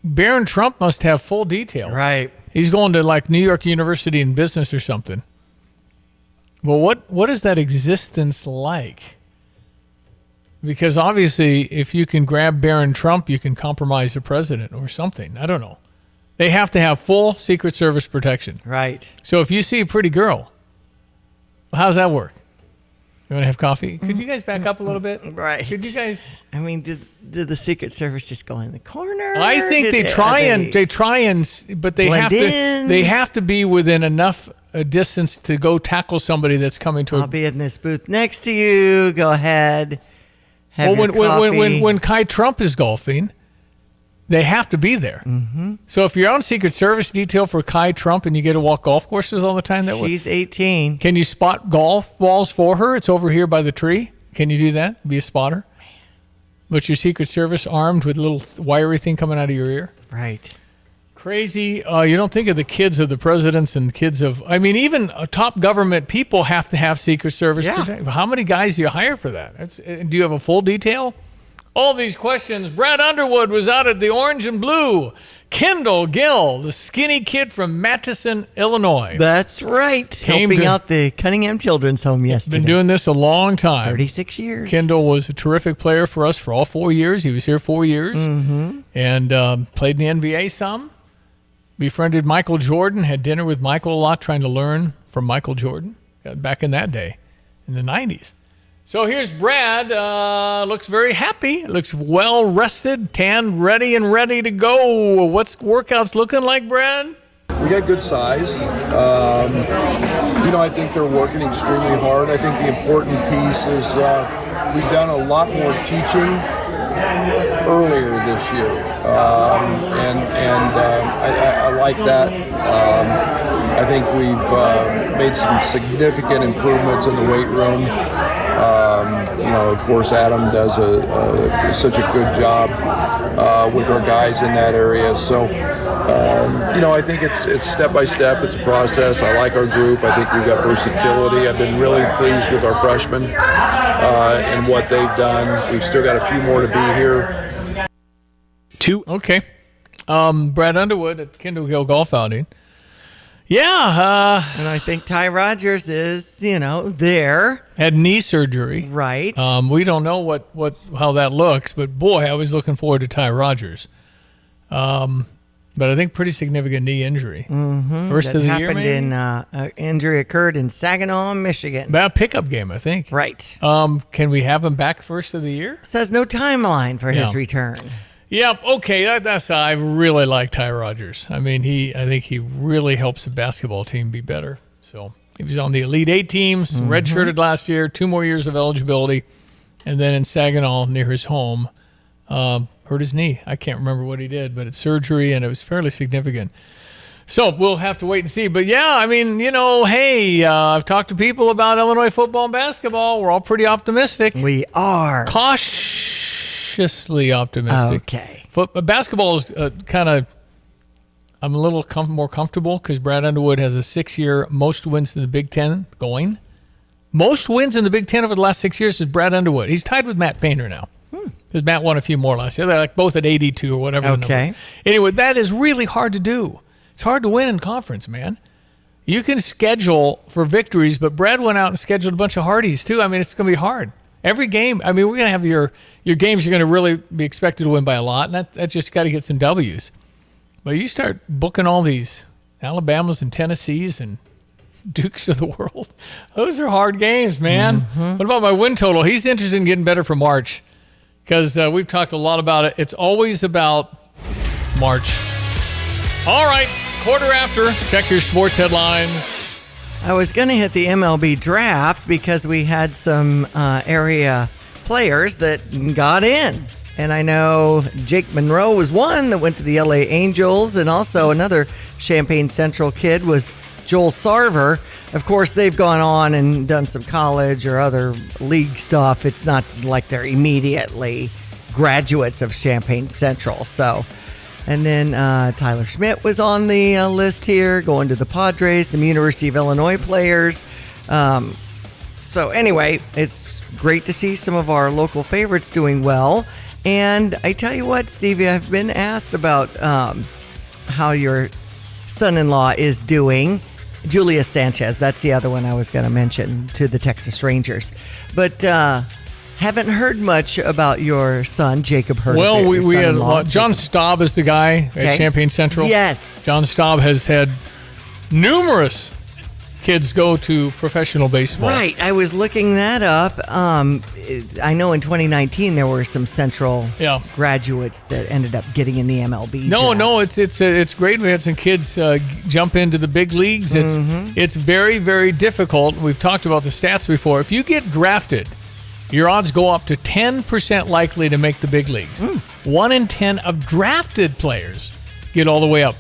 Barron Trump must have full detail. Right. He's going to like New York University in business or something. Well, what is that existence like? Because obviously, if you can grab Barron Trump, you can compromise the president or something. I don't know. They have to have full Secret Service protection. Right. So if you see a pretty girl, how's that work? You want to have coffee? Could you guys back up a little bit? Right. Could you guys? I mean, did the Secret Service just go in the corner? I think they try and, but they have in? to. They have to be within enough a distance to go tackle somebody that's coming to. I'll be in this booth next to you. Go ahead. Have your coffee. When Kai Trump is golfing, they have to be there. Mm-hmm. So if you're on Secret Service detail for Kai Trump and you get to walk golf courses all the time, she's 18. Can you spot golf balls for her? It's over here by the tree. Can you do that? Be a spotter? But your Secret Service armed with a little wiry thing coming out of your ear? Right. Crazy. You don't think of the kids of the presidents and kids of... I mean, even top government people have to have Secret Service protection. How many guys do you hire for that? Do you have a full detail? All these questions. Brad Underwood was out at the Orange and Blue. Kendall Gill, the skinny kid from Matteson, Illinois. That's right. Helping out the Cunningham Children's Home yesterday. Been doing this a long time. 36 years. Kendall was a terrific player for us for all 4 years. He was here 4 years. Mm-hmm. And played in the NBA some. Befriended Michael Jordan. Had dinner with Michael a lot, trying to learn from Michael Jordan back in that day, in the 90s. So here's Brad. Looks very happy. Looks well rested, tanned, ready to go. What's workouts looking like, Brad? We got good size. I think they're working extremely hard. I think the important piece is we've done a lot more teaching earlier this year, I like that. I think we've made some significant improvements in the weight room. Of course, Adam does such a good job with our guys in that area. So, I think it's step by step. It's a process. I like our group. I think we've got versatility. I've been really pleased with our freshmen and what they've done. We've still got a few more to be here. Okay. Brad Underwood at Kendall Gill Golf Outing. Yeah. And I think Ty Rogers is, there. Had knee surgery. Right. We don't know how that looks, but boy, I was looking forward to Ty Rogers. But I think pretty significant knee injury. Mm-hmm. First of the year, maybe? Injury occurred in Saginaw, Michigan. About a pickup game, I think. Right. Can we have him back first of the year? Says no timeline for his return. Yep. Okay. That's I really like Ty Rogers. I mean, I think he really helps the basketball team be better. So he was on the Elite Eight teams, redshirted last year, 2 more years of eligibility, and then in Saginaw near his home, hurt his knee. I can't remember what he did, but it's surgery, and it was fairly significant. So we'll have to wait and see. But, yeah, I mean, hey, I've talked to people about Illinois football and basketball. We're all pretty optimistic. We are. Cautiously optimistic. Okay. Basketball is kind of, I'm a little more comfortable because Brad Underwood has a 6-year most wins in the Big Ten going. Most wins in the Big Ten over the last 6 years is Brad Underwood. He's tied with Matt Painter now. Because Matt won a few more last year. They're like both at 82 or whatever. Okay. Anyway, that is really hard to do. It's hard to win in conference, man. You can schedule for victories, but Brad went out and scheduled a bunch of Hardies too. I mean, it's going to be hard. Every game, I mean, we're going to have your games you're going to really be expected to win by a lot, and that just got to get some W's. But you start booking all these Alabamas and Tennessees and Dukes of the world. Those are hard games, man. What about my win total? He's interested in getting better for March because we've talked a lot about it. It's always about March. All right, quarter after. Check your sports headlines. I was going to hit the MLB draft because we had some area players that got in. And I know Jake Monroe was one that went to the LA Angels, and also another Champaign Central kid was Joel Sarver. Of course, they've gone on and done some college or other league stuff. It's not like they're immediately graduates of Champaign Central. So, and then Tyler Schmidt was on the list here, going to the Padres, some University of Illinois players. So anyway, it's great to see some of our local favorites doing well. And I tell you what, Stevie, I've been asked about how your son-in-law is doing. Julius Sanchez, that's the other one I was going to mention, to the Texas Rangers. But haven't heard much about your son, Jacob Hurd. Well, we had John Staub is the guy at Champaign Central. Yes. John Staub has had numerous kids go to professional baseball. Right. I was looking that up. I know in 2019 there were some Central graduates that ended up getting in the MLB. No, it's great. We had some kids jump into the big leagues. It's very, very difficult. We've talked about the stats before. If you get drafted, your odds go up to 10% likely to make the big leagues. 1 in 10 of drafted players get all the way up.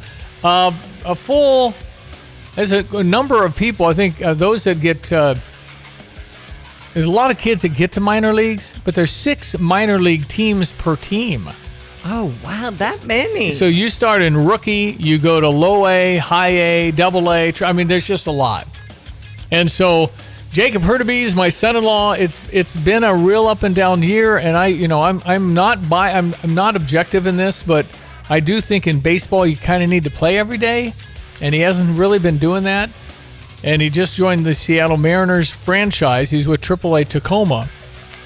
There's a number of people, I think, those that get... there's a lot of kids that get to minor leagues, but there's 6 minor league teams per team. Oh, wow, that many. So you start in rookie, you go to low A, high A, double A. I mean, there's just a lot. And so Jacob Hurtubise, my son-in-law, it's been a real up and down year, and I'm not objective in this, but I do think in baseball you kind of need to play every day. And he hasn't really been doing that. And he just joined the Seattle Mariners franchise. He's with AAA Tacoma.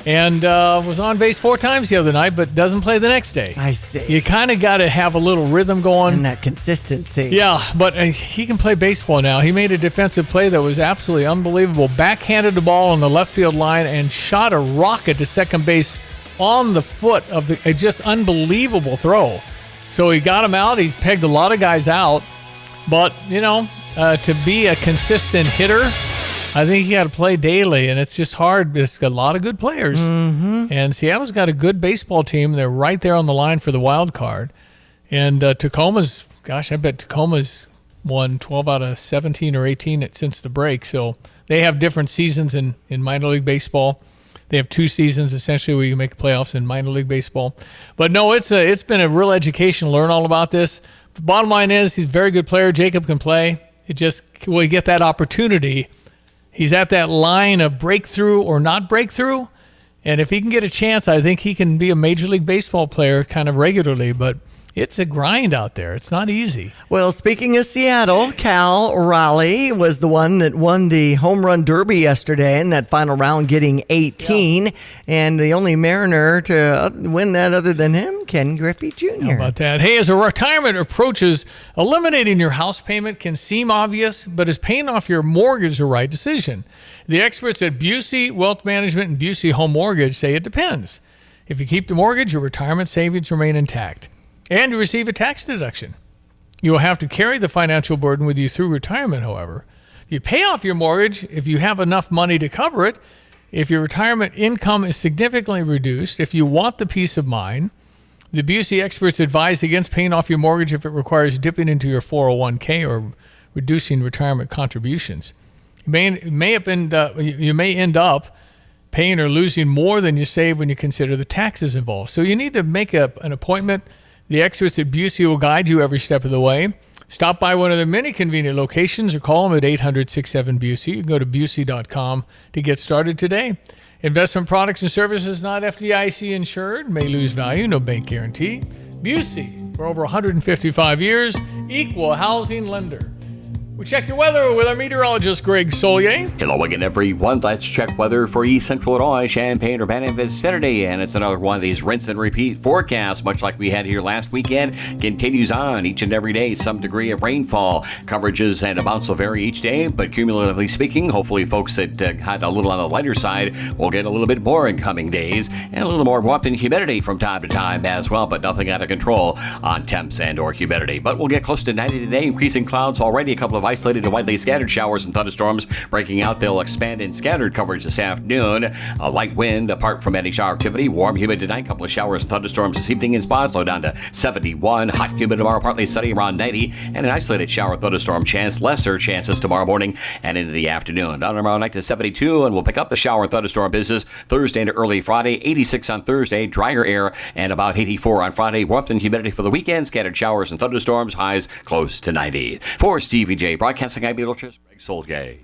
And was on base 4 times the other night, but doesn't play the next day. I see. You kind of got to have a little rhythm going. And that consistency. Yeah, but he can play baseball now. He made a defensive play that was absolutely unbelievable. Backhanded the ball on the left field line and shot a rocket to second base on the foot of a just unbelievable throw. So he got him out. He's pegged a lot of guys out. But, to be a consistent hitter, I think you got to play daily, and it's just hard. It's got a lot of good players. And Seattle's got a good baseball team. They're right there on the line for the wild card. And I bet Tacoma's won 12 out of 17 or 18 since the break. So they have different seasons in minor league baseball. They have 2 seasons, essentially, where you make playoffs in minor league baseball. But, no, it's been a real education to learn all about this. The bottom line is he's a very good player. Jacob can play. Will he get that opportunity? He's at that line of breakthrough or not breakthrough. And if he can get a chance, I think he can be a Major League Baseball player kind of regularly. But it's a grind out there. It's not easy. Well, speaking of Seattle, Cal Raleigh was the one that won the home run derby yesterday in that final round, getting 18. And the only Mariner to win that other than him, Ken Griffey Jr. How about that? Hey, as a retirement approaches, eliminating your house payment can seem obvious, but is paying off your mortgage the right decision? The experts at Busey Wealth Management and Busey Home Mortgage say it depends. If you keep the mortgage, your retirement savings remain intact. And you receive a tax deduction. You will have to carry the financial burden with you through retirement, however. You pay off your mortgage if you have enough money to cover it. If your retirement income is significantly reduced, if you want the peace of mind, The Busey experts advise against paying off your mortgage if it requires dipping into your 401k or reducing retirement contributions. You may end up paying or losing more than you save when you consider the taxes involved. So you need to make an appointment. The experts at Busey will guide you every step of the way. Stop by one of their many convenient locations or call them at 800-67-BUSEY. You can go to Busey.com to get started today. Investment products and services not FDIC insured, may lose value, no bank guarantee. Busey, for over 155 years, equal housing lender. We check your weather with our meteorologist, Greg Solier. Hello again, everyone. Let's check weather for East Central Illinois, Champaign-Urbana vicinity. And it's another one of these rinse and repeat forecasts, much like we had here last weekend. Continues on each and every day, some degree of rainfall. Coverages and amounts will vary each day, but cumulatively speaking, hopefully folks that had a little on the lighter side will get a little bit more in coming days. And a little more warmth and humidity from time to time as well, but nothing out of control on temps and or humidity. But we'll get close to 90 today. Increasing clouds already, a couple of isolated to widely scattered showers and thunderstorms breaking out. They'll expand in scattered coverage this afternoon. A light wind apart from any shower activity. Warm, humid tonight. Couple of showers and thunderstorms this evening in spots. Low down to 71. Hot, humid tomorrow. Partly sunny around 90. And an isolated shower thunderstorm chance. Lesser chances tomorrow morning and into the afternoon. Down tomorrow night to 72. And we'll pick up the shower and thunderstorm business Thursday into early Friday. 86 on Thursday. Drier air and about 84 on Friday. Warmth and humidity for the weekend. Scattered showers and thunderstorms. Highs close to 90. For Stevie J, broadcasting meteorologist Greg Solgay.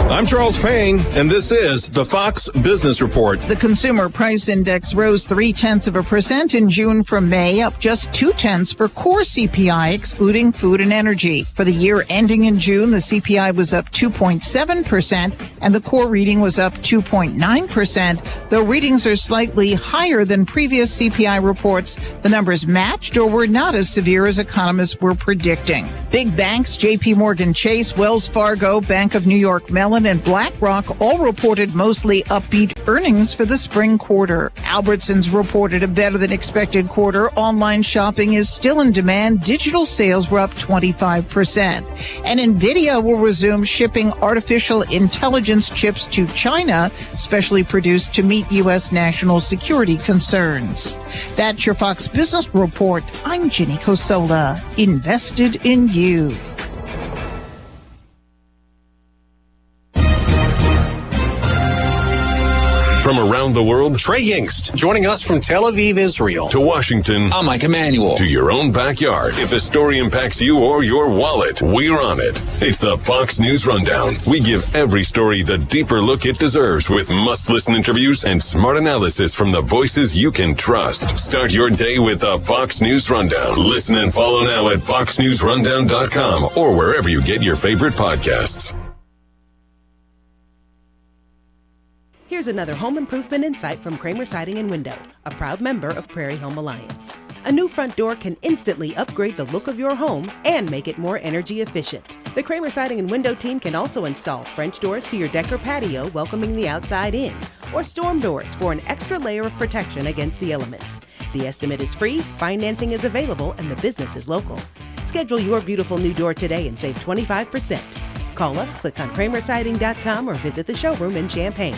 I'm Charles Payne, and this is the Fox Business Report. The Consumer Price Index rose 0.3% in June from May, up just 0.2 for core CPI, excluding food and energy. For the year ending in June, the CPI was up 2.7%, and the core reading was up 2.9%. Though readings are slightly higher than previous CPI reports, the numbers matched or were not as severe as economists were predicting. Big banks, J.P. Morgan Chase, Wells Fargo, Bank of New York Mellon, and BlackRock all reported mostly upbeat earnings for the spring quarter. Albertsons reported a better than expected quarter. Online shopping is still in demand. Digital sales were up 25%. And NVIDIA will resume shipping artificial intelligence chips to China, specially produced to meet U.S. national security concerns. That's your Fox Business Report. I'm Ginny Cosola. Invested in you. From around the world, Trey Yingst joining us from Tel Aviv, Israel. To Washington, I'm Mike Emanuel. To your own backyard. If a story impacts you or your wallet, we're on it. It's the Fox News Rundown. We give every story the deeper look it deserves with must-listen interviews and smart analysis from the voices you can trust. Start your day with the Fox News Rundown. Listen and follow now at foxnewsrundown.com or wherever you get your favorite podcasts. Here's another home improvement insight from Kramer Siding and Window, a proud member of Prairie Home Alliance. A new front door can instantly upgrade the look of your home and make it more energy efficient. The Kramer Siding and Window team can also install French doors to your deck or patio, welcoming the outside in, or storm doors for an extra layer of protection against the elements. The estimate is free, financing is available, and the business is local. Schedule your beautiful new door today and save 25%. Call us, click on kramersiding.com, or visit the showroom in Champaign.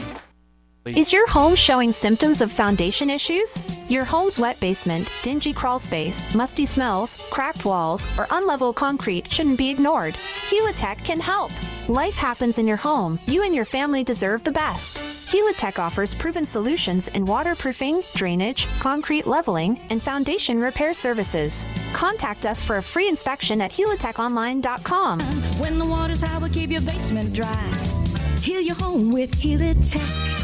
Is your home showing symptoms of foundation issues? Your home's wet basement, dingy crawl space, musty smells, cracked walls, or unlevel concrete shouldn't be ignored. Helitech can help. Life happens in your home. You and your family deserve the best. Helitech offers proven solutions in waterproofing, drainage, concrete leveling, and foundation repair services. Contact us for a free inspection at helitechonline.com. When the water's high, we'll keep your basement dry. Heal your home with Helitech.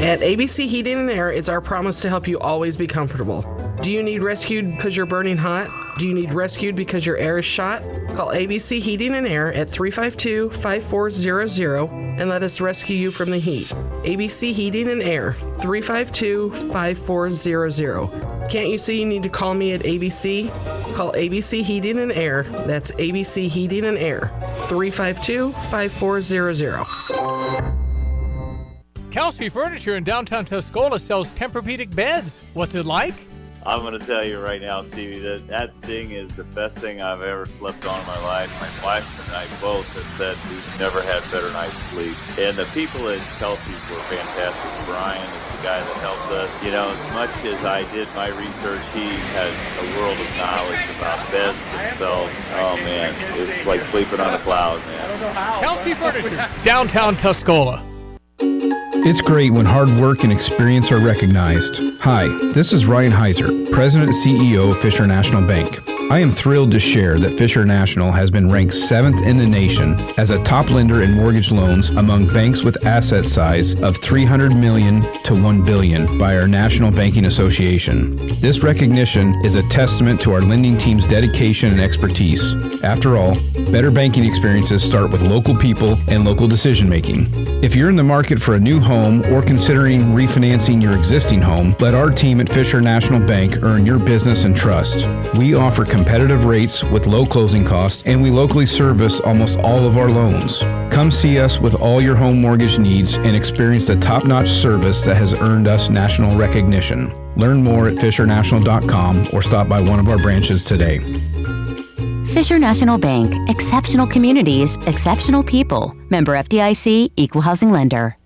At ABC Heating and Air, it's our promise to help you always be comfortable. Do you need rescued because you're burning hot? Do you need rescued because your air is shot? Call ABC Heating and Air at 352-5400 and let us rescue you from the heat. ABC Heating and Air, 352-5400. Can't you see you need to call me at ABC? Call ABC Heating and Air. That's ABC Heating and Air, 352-5400. Kelsey Furniture in downtown Tuscola sells Tempur-Pedic beds. What's it like? I'm going to tell you right now, Stevie, that thing is the best thing I've ever slept on in my life. My wife and I both have said we've never had better night's sleep. And the people at Kelsey's were fantastic. Brian is the guy that helped us. You know, as much as I did my research, he has a world of knowledge about beds themselves. Oh, man, it's like sleeping on a cloud, man. Kelsey Furniture, downtown Tuscola. It's great when hard work and experience are recognized. Hi, this is Ryan Heiser, President and CEO of Fisher National Bank. I am thrilled to share that Fisher National has been ranked 7th in the nation as a top lender in mortgage loans among banks with asset size of $300 million to $1 billion by our National Banking Association. This recognition is a testament to our lending team's dedication and expertise. After all, better banking experiences start with local people and local decision making. If you're in the market for a new home or considering refinancing your existing home, let our team at Fisher National Bank earn your business and trust. We offer competitive rates with low closing costs, and we locally service almost all of our loans. Come see us with all your home mortgage needs and experience the top-notch service that has earned us national recognition. Learn more at fishernational.com or stop by one of our branches today. Fisher National Bank. Exceptional communities, exceptional people. Member FDIC, Equal Housing Lender.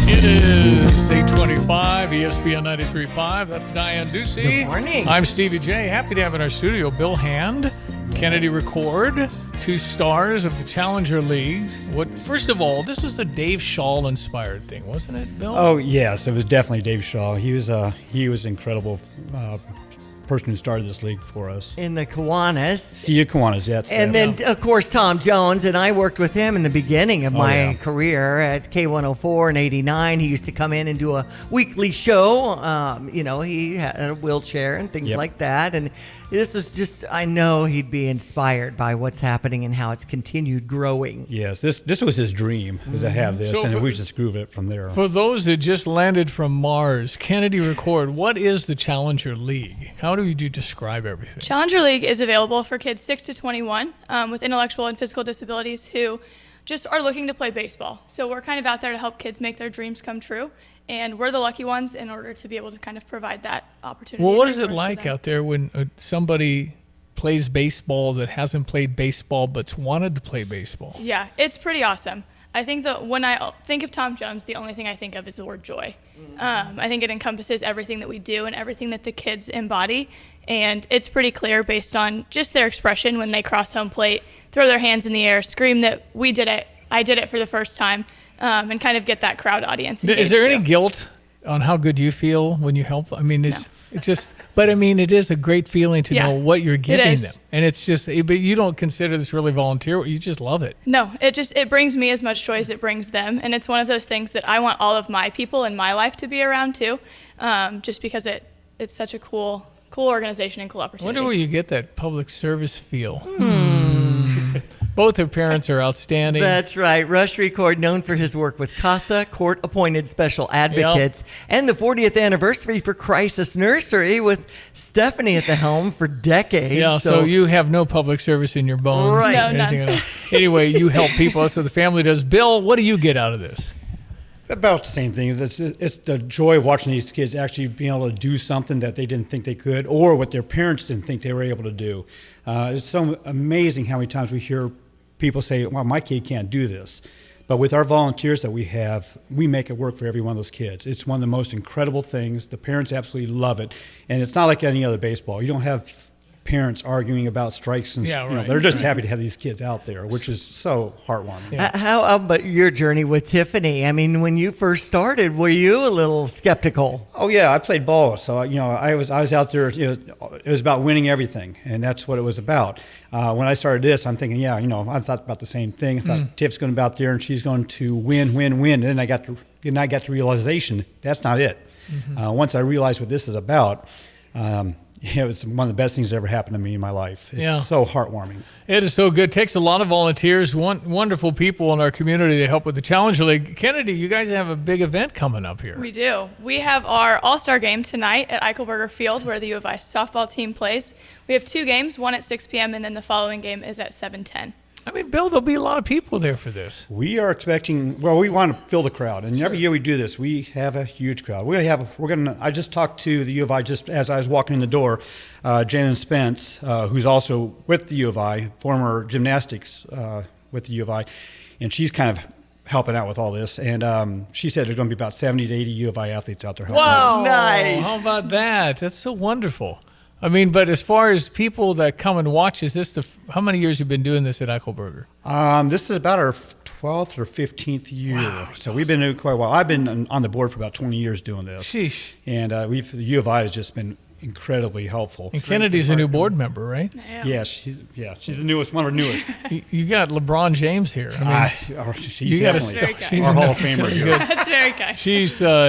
It is 8:25, ESPN 93.5. That's Diane Ducey. Good morning. I'm Stevie J. Happy to have in our studio Bill Hand, Kennedy Record, 2 stars of the Challenger Leagues. First of all, this was a Dave Shaw inspired thing, wasn't it, Bill? Oh yes, it was definitely Dave Shaw. He was incredible. Person who started this league for us. In the Kiwanis. See you, Kiwanis, yes. And then, of course, Tom Jones, and I worked with him in the beginning of my career at K104 and 89. He used to come in and do a weekly show. He had a wheelchair and things like that. And this was just, I know he'd be inspired by what's happening and how it's continued growing. Yes, this was his dream, to have this, and we just grew it from there. For those that just landed from Mars, Kennedy Record, what is the Challenger League? How do you describe everything? Challenger League is available for kids 6 to 21 with intellectual and physical disabilities who just are looking to play baseball. So we're kind of out there to help kids make their dreams come true. And we're the lucky ones in order to be able to kind of provide that opportunity. Well, what is it like out there when somebody plays baseball that hasn't played baseball but's wanted to play baseball? Yeah, it's pretty awesome. I think that when I think of Tom Jones, the only thing I think of is the word joy. I think it encompasses everything that we do and everything that the kids embody. And it's pretty clear based on just their expression when they cross home plate, throw their hands in the air, scream that we did it, I did it for the first time. And kind of get that crowd audience engaged. Is there any guilt on how good you feel when you help? I mean, it is a great feeling to know what you're giving them. And it's just, but you don't consider this really volunteer. You just love it. No, it brings me as much joy as it brings them. And it's one of those things that I want all of my people in my life to be around too, just because it's such a cool organization and cool opportunity. I wonder where you get that public service feel. Both her parents are outstanding. That's right. Rush Record, known for his work with CASA, court-appointed special advocates, and the 40th anniversary for Crisis Nursery with Stephanie at the helm for decades. Yeah, so you have no public service in your bones. Right. No, none. Anyway, you help people. That's what the family does. Bill, what do you get out of this? About the same thing. It's the joy of watching these kids actually being able to do something that they didn't think they could, or what their parents didn't think they were able to do. It's so amazing how many times we hear people say, well, my kid can't do this. But with our volunteers that we have, we make it work for every one of those kids. It's one of the most incredible things. The parents absolutely love it. And it's not like any other baseball. You don't have parents arguing about strikes and they're just happy to have these kids out there, which is so heartwarming. Yeah. How about your journey with Tiffany? I mean, when you first started, were you a little skeptical? Oh yeah, I played ball, so I was out there. It was about winning everything, and that's what it was about. When I started this, I'm thinking, I thought about the same thing. I thought Tiff's going to be out there and she's going to win. And then I got the realization that's not it. Once I realized what this is about. It was one of the best things that ever happened to me in my life. It's so heartwarming. It is so good. It takes a lot of volunteers, wonderful people in our community to help with the Challenger League. Kennedy, you guys have a big event coming up here. We do. We have our All-Star game tonight at Eichelberger Field where the U of I softball team plays. We have 2 games, one at 6 p.m. and then the following game is at 7:10. I mean, Bill, there'll be a lot of people there for this. We are expecting. Well, we want to fill the crowd, and every year we do this, we have a huge crowd. I just talked to the U of I just as I was walking in the door. Jalen Spence, who's also with the U of I, former gymnastics with the U of I, and she's kind of helping out with all this. And she said there's going to be about 70 to 80 U of I athletes out there helping out. Wow, nice! How about that? That's so wonderful. I mean, but as far as people that come and watch, is this how many years you've been doing this at Eichelberger? This is about our 12th or 15th year. Wow, so we've been doing quite a while. I've been on the board for about 20 years doing this. Sheesh. And the U of I has just been incredibly helpful. And Kennedy's a new board member, right? Yeah, she's the newest, one of our newest. You got LeBron James here. I mean, she's definitely our Hall of Famer here. That's very kind.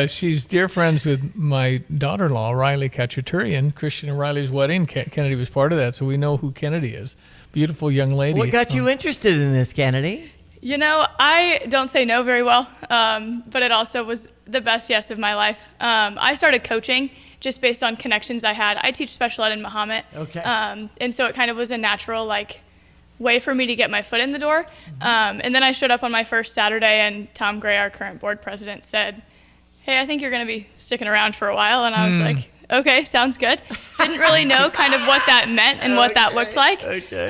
She's dear friends with my daughter-in-law, Riley Khachaturian. Christian and Riley's wedding, Kennedy was part of that, so we know who Kennedy is. Beautiful young lady. What got you interested in this, Kennedy? You know, I don't say no very well, but it also was the best yes of my life. I started coaching just based on connections I had. I teach special ed in Mahomet. Okay. And so it kind of was a natural way for me to get my foot in the door. And then I showed up on my first Saturday, and Tom Gray, our current board president, said, "Hey, I think you're going to be sticking around for a while." And I was like, okay, sounds good. Didn't really know kind of what that meant and what that looked like. Okay.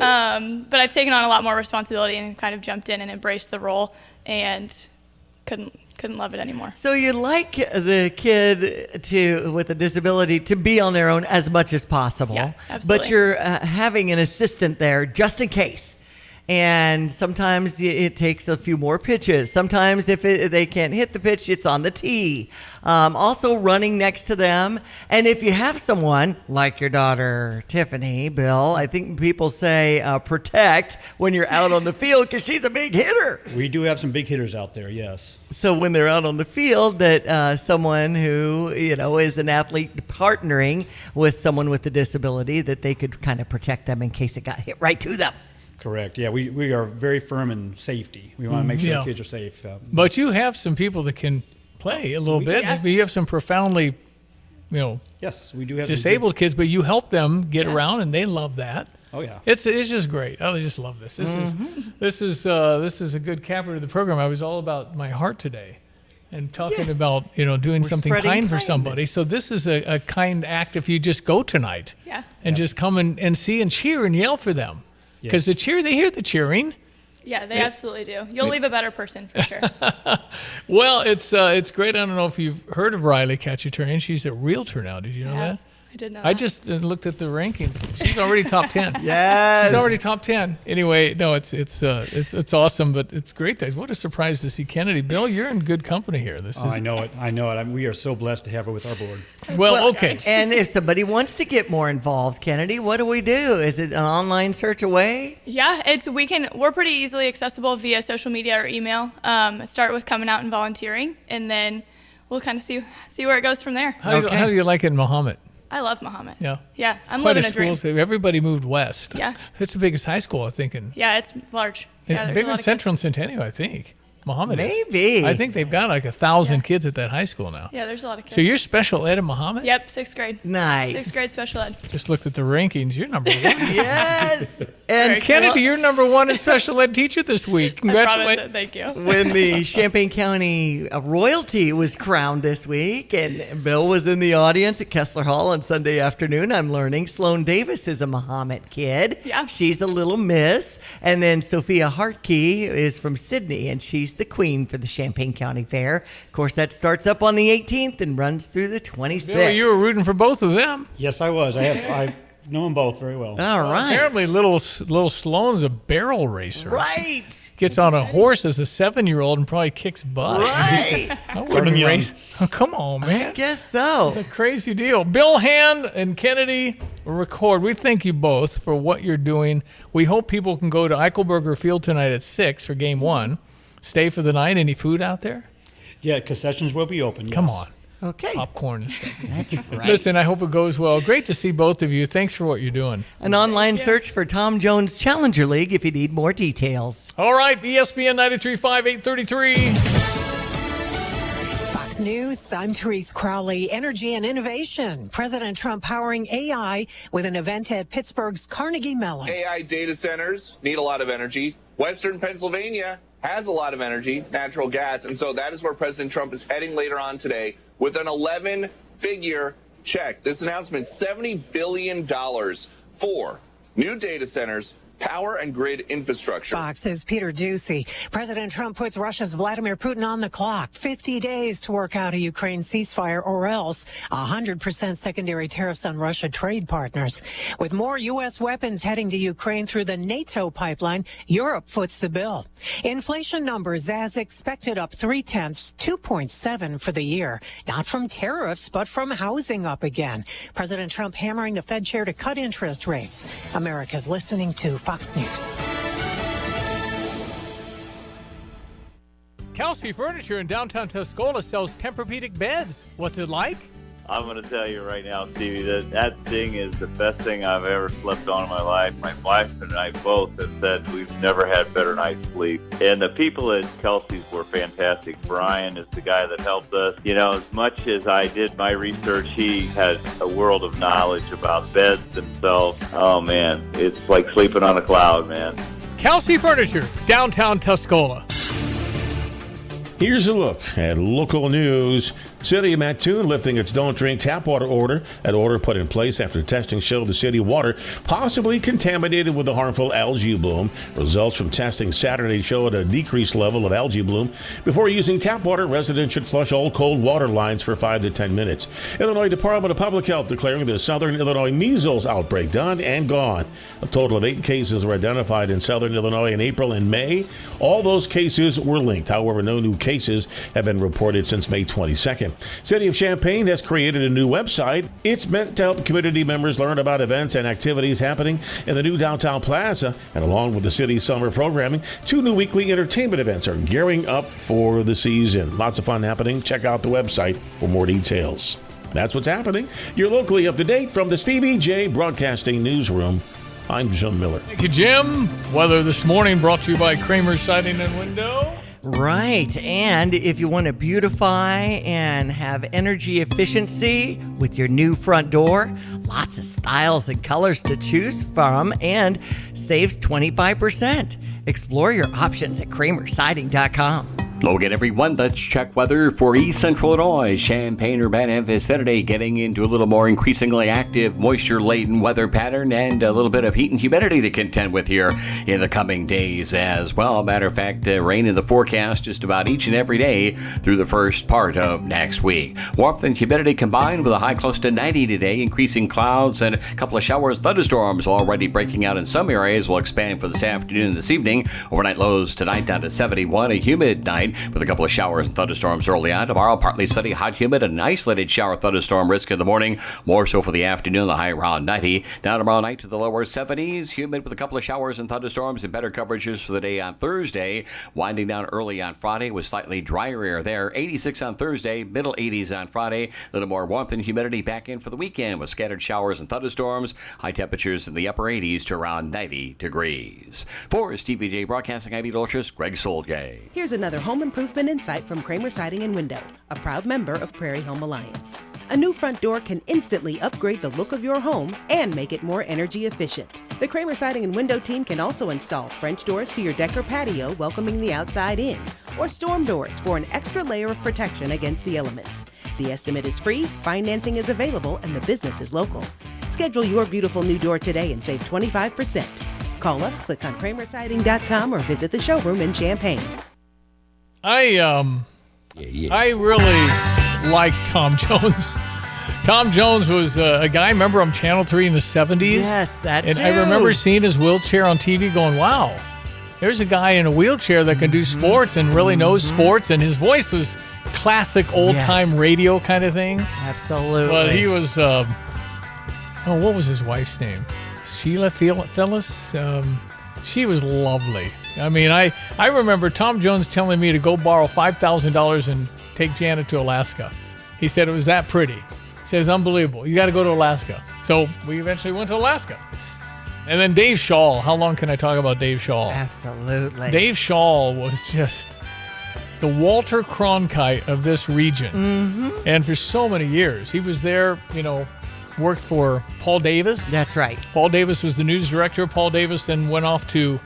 But I've taken on a lot more responsibility and kind of jumped in and embraced the role, and couldn't love it anymore. So you like the kid with a disability to be on their own as much as possible. Yeah, absolutely. But you're having an assistant there just in case. And sometimes it takes a few more pitches. Sometimes if they can't hit the pitch, it's on the tee. Also running next to them. And if you have someone like your daughter, Tiffany, Bill, I think people say protect when you're out on the field because she's a big hitter. We do have some big hitters out there, yes. So when they're out on the field, that someone who, is an athlete partnering with someone with a disability, that they could kind of protect them in case it got hit right to them. Correct. Yeah, we are very firm in safety. We want to make sure the kids are safe. But you have some people that can play a little bit. Yeah. You have some profoundly, yes, we do have disabled kids, but you help them get around, and they love that. Oh yeah, it's just great. I just love this. This is a good capper to the program. I was all about my heart today, and talking about doing something kind for somebody. So this is a kind act if you just go tonight, and just come and see and cheer and yell for them. Because they hear the cheering. Yeah, they absolutely do. You'll leave a better person for sure. Well, it's great. I don't know if you've heard of Riley Khachaturian. She's a realtor now. Did you know that? I did not. I just looked at the rankings. She's already top 10. Yes. She's already top 10. Anyway, no, it's awesome, but it's great. What a surprise to see Kennedy. Bill, you're in good company here. I know it. We are so blessed to have her with our board. Well, okay. And if somebody wants to get more involved, Kennedy, what do we do? Is it an online search away? Yeah, we're pretty easily accessible via social media or email. Start with coming out and volunteering, and then we'll kind of see where it goes from there. How do you like it in Mahomet? I love Mahomet. Yeah. Yeah, I'm quite living a dream. School. Everybody moved west. Yeah. It's the biggest high school, I think. Yeah, it's large. Yeah, bigger than Central and Centennial, I think. Mahomet Maybe. I think they've got like 1,000 kids at that high school now. Yeah, there's a lot of kids. So you're special ed at Mahomet? Yep, 6th grade. Nice. 6th grade special ed. Just looked at the rankings. You're number 1. Yes. And Kennedy, you're number 1 as special ed teacher this week. Congratulations. Thank you. When the Champaign County royalty was crowned this week, and Bill was in the audience at Kessler Hall on Sunday afternoon, I'm learning Sloan Davis is a Mahomet kid. Yeah. She's a little miss. And then Sophia Hartkey is from Sydney, and she's the queen for the Champaign County Fair. Of course, that starts up on the 18th and runs through the 26th. Bill, you were rooting for both of them. Yes, I was. I know them both very well. All right. Apparently, little Sloan's a barrel racer. Right. Gets on a horse as a 7-year-old and probably kicks butt. Right. I wouldn't race. Oh, come on, man. I guess so. It's a crazy deal. Bill Hand and Kennedy record. We thank you both for what you're doing. We hope people can go to Eichelberger Field tonight at 6 for Game 1. Stay for the night. Any food out there? Yeah, concessions will be open. Yes. Come on. Okay. Popcorn and stuff. That's right. Listen, I hope it goes well. Great to see both of you. Thanks for what you're doing. An online search for Tom Jones Challenger League if you need more details. All right, ESPN 93.5, 833. Fox News, I'm Therese Crowley. Energy and innovation. President Trump powering AI with an event at Pittsburgh's Carnegie Mellon. AI data centers need a lot of energy. Western Pennsylvania has a lot of energy, natural gas, and so that is where President Trump is heading later on today with an 11-figure check. This announcement, $70 billion for new data centers, power and grid infrastructure. Fox's Peter Ducey. President Trump puts Russia's Vladimir Putin on the clock. 50 days to work out a Ukraine ceasefire or else 100% secondary tariffs on Russia trade partners. With more U.S. weapons heading to Ukraine through the NATO pipeline, Europe foots the bill. Inflation numbers as expected up 0.3, 2.7 for the year. Not from tariffs, but from housing up again. President Trump hammering the Fed chair to cut interest rates. America's listening to Fox News. Kelsey Furniture in downtown Tuscola sells Tempur-Pedic beds. What's it like? I'm going to tell you right now, Stevie, that thing is the best thing I've ever slept on in my life. My wife and I both have said we've never had better night's sleep. And the people at Kelsey's were fantastic. Brian is the guy that helped us. You know, as much as I did my research, he has a world of knowledge about beds themselves. Oh, man, it's like sleeping on a cloud, man. Kelsey Furniture, downtown Tuscola. Here's a look at local news. City of Mattoon lifting its don't drink tap water order. An order put in place after testing showed the city water possibly contaminated with the harmful algae bloom. Results from testing Saturday showed a decreased level of algae bloom. Before using tap water, residents should flush all cold water lines for 5 to 10 minutes. Illinois Department of Public Health declaring the Southern Illinois measles outbreak done and gone. A total of 8 cases were identified in Southern Illinois in April and May. All those cases were linked. However, no new cases have been reported since May 22nd. City of Champaign has created a new website. It's meant to help community members learn about events and activities happening in the new downtown plaza. And along with the city's summer programming, 2 new weekly entertainment events are gearing up for the season. Lots of fun happening. Check out the website for more details. That's what's happening. You're locally up to date from the Stevie J Broadcasting Newsroom. I'm Jim Miller. Thank you, Jim. Weather this morning brought to you by Kramer Siding and Window. Right, and if you want to beautify and have energy efficiency with your new front door, lots of styles and colors to choose from and saves 25%. Explore your options at kramersiding.com. Hello again, everyone. Let's check weather for East Central Illinois. Champaign-Urbana vicinity getting into a little more increasingly active, moisture-laden weather pattern and a little bit of heat and humidity to contend with here in the coming days as well. Matter of fact, rain in the forecast just about each and every day through the first part of next week. Warmth and humidity combined with a high close to 90 today. Increasing clouds and a couple of showers, thunderstorms already breaking out in some areas. Will expand for this afternoon and this evening. Overnight lows tonight down to 71. A humid night with a couple of showers and thunderstorms early on. Tomorrow, partly sunny, hot, humid, and an isolated shower thunderstorm risk in the morning. More so for the afternoon, the high around 90. Down tomorrow night to the lower 70s. Humid with a couple of showers and thunderstorms and better coverages for the day on Thursday. Winding down early on Friday with slightly drier air there. 86 on Thursday, middle 80s on Friday. A little more warmth and humidity back in for the weekend with scattered showers and thunderstorms. High temperatures in the upper 80s to around 90 degrees. For Stevie J Broadcasting, I'm Greg Solgay. Here's another home improvement insight from Kramer Siding and Window, a proud member of Prairie Home Alliance. A new front door can instantly upgrade the look of your home and make it more energy efficient. The Kramer Siding and Window team can also install French doors to your deck or patio, welcoming the outside in, or storm doors for an extra layer of protection against the elements. The estimate is free, financing is available, and the business is local. Schedule your beautiful new door today and save 25%. Call us, click on kramersiding.com, or visit the showroom in Champaign. I really like Tom Jones. Tom Jones was a guy, remember on Channel 3 in the 70s? Yes, that And too. I remember seeing his wheelchair on TV going, wow, there's a guy in a wheelchair that can do sports and really knows sports. And his voice was classic old-time radio kind of thing. Absolutely. But he was, what was his wife's name? Sheila Phyllis? She was lovely. I mean, I remember Tom Jones telling me to go borrow $5,000 and take Janet to Alaska. He said it was that pretty. He says, unbelievable. You got to go to Alaska. So we eventually went to Alaska. And then Dave Shaw. How long can I talk about Dave Shaw? Absolutely. Dave Shaw was just the Walter Cronkite of this region. Mm-hmm. And for so many years, he was there, worked for Paul Davis. That's right. Paul Davis was the news director. Paul Davis then went off to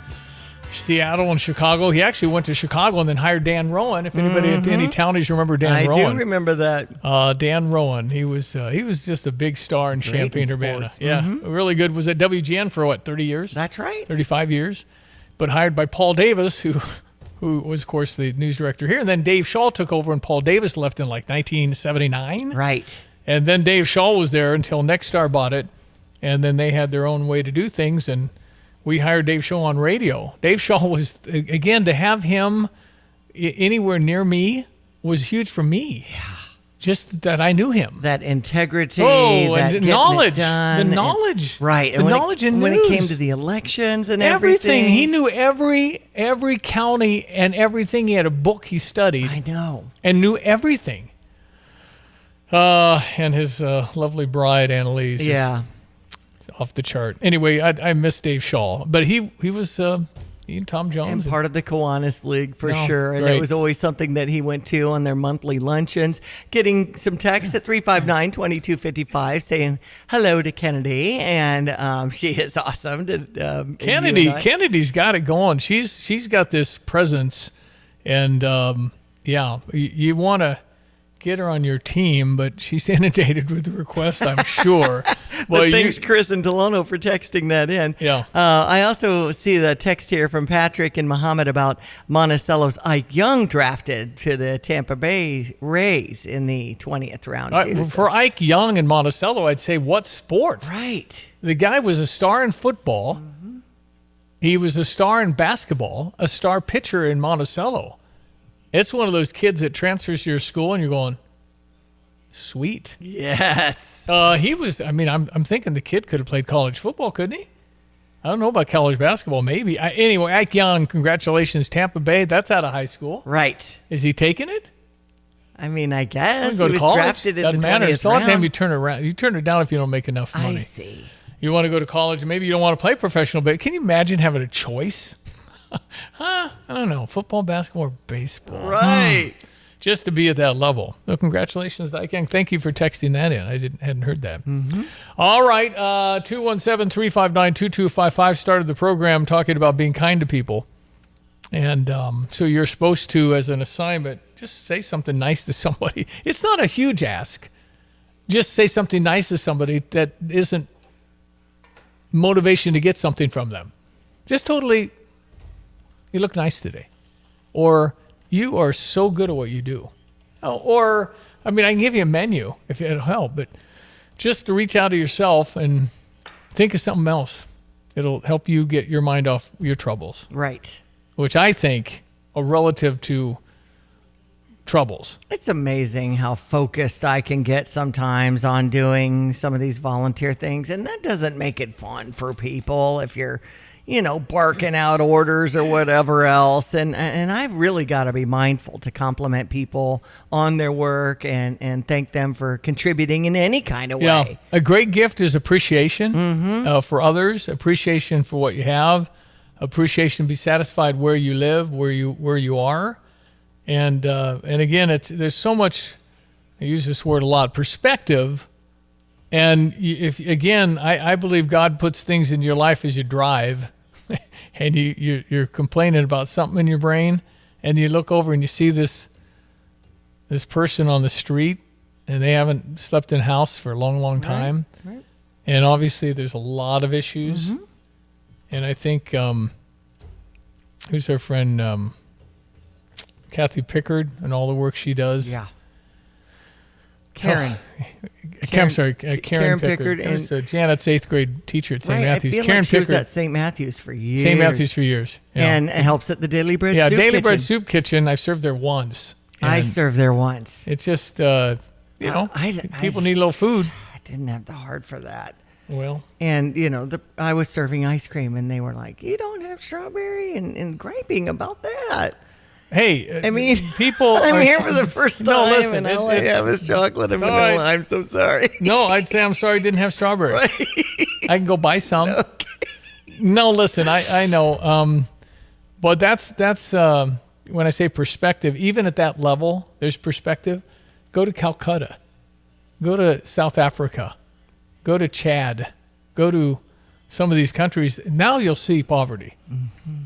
Seattle and Chicago. He actually went to Chicago and then hired Dan Rowan. If anybody at any townies remember Dan Rowan. I do remember that. Dan Rowan. He was just a big star in Champaign-Urbana. Yeah, really good. Was at WGN for 30 years? That's right. 35 years. But hired by Paul Davis, who was, of course, the news director here. And then Dave Shaw took over, and Paul Davis left in 1979. Right. And then Dave Shaw was there until Nexstar bought it. And then they had their own way to do things, and we hired Dave Shaw on radio. Dave Shaw was, again, to have him anywhere near me was huge for me. Yeah. Just that I knew him. That integrity, that and knowledge. The knowledge. Right. The knowledge and when news. it came to the elections and everything. He knew every county and everything. He had a book he studied. I know. And knew everything. And his lovely bride, Annalise. Yeah. Off the chart. Anyway, I miss Dave Shaw, but he was he and Tom Jones. And part of the Kiwanis League for No, sure. And great. it was always something that he went to on their monthly luncheons. Getting some text at 359-2255 saying hello to Kennedy, and she is awesome. Kennedy's got it going. She's got this presence, and you want to get her on your team, but she's inundated with requests, I'm sure. But thanks, Chris and Delano, for texting that in. Yeah. I also see the text here from Patrick and Muhammad about Monticello's Ike Young drafted to the Tampa Bay Rays in the 20th round. For Ike Young and Monticello, I'd say what sport? Right. The guy was a star in football. Mm-hmm. He was a star in basketball, a star pitcher in Monticello. It's one of those kids that transfers to your school and you're going, sweet. Yes. He was, I'm thinking the kid could have played college football, couldn't he? I don't know about college basketball, maybe. Anyway, Ike Young, congratulations. Tampa Bay, that's out of high school. Right. Is he taking it? I guess. Go he to was college. drafted in Doesn't the matter. 20th It's the only time round. you turn it around. You turn it down if you don't make enough money. I see. You want to go to college, maybe you don't want to play professional, but can you imagine having a choice? I don't know. Football, basketball, or baseball. Right. Just to be at that level. So congratulations, Ike Young. Thank you for texting that in. I hadn't heard that. Mm-hmm. All right. 217-359-2255 started the program talking about being kind to people. And so you're supposed to, as an assignment, just say something nice to somebody. It's not a huge ask. Just say something nice to somebody that isn't motivation to get something from them. Just totally, you look nice today. Or you are so good at what you do. Or, I can give you a menu if it'll help, but just to reach out to yourself and think of something else. It'll help you get your mind off your troubles. Right. Which I think are relative to troubles. It's amazing how focused I can get sometimes on doing some of these volunteer things. And that doesn't make it fun for people if you're, barking out orders or whatever else. And I've really got to be mindful to compliment people on their work and thank them for contributing in any kind of way. A great gift is appreciation for others, appreciation for what you have, appreciation, be satisfied where you live, where you are. And again, there's so much, I use this word a lot, perspective. And I believe God puts things in your life as you drive, and you're complaining about something in your brain, and you look over and you see this person on the street, and they haven't slept in a house for a long, long time. Right. And obviously there's a lot of issues. Mm-hmm. And I think, who's our friend, Kathy Pickard and all the work she does. Yeah. Karen Pickard. It was Janet's 8th grade teacher at St. Matthews. I feel Karen like she Pickard. was at St. Matthews for years. St. Matthews for years. Yeah. And it helps at the Daily Bread Soup Kitchen. Yeah, Daily Bread Soup Kitchen. I've served there once. I served there once. It's just, people need a little food. I didn't have the heart for that. Well. And, I was serving ice cream, and they were like, you don't have strawberry and griping about that. Hey, people. I'm here for the first time, and all I have is chocolate and vanilla. Right. I'm so sorry. No, I'd say I'm sorry I didn't have strawberry. Right. I can go buy some. Okay. No, listen, I know. But that's when I say perspective, even at that level, there's perspective. Go to Calcutta. Go to South Africa. Go to Chad. Go to some of these countries, now you'll see poverty.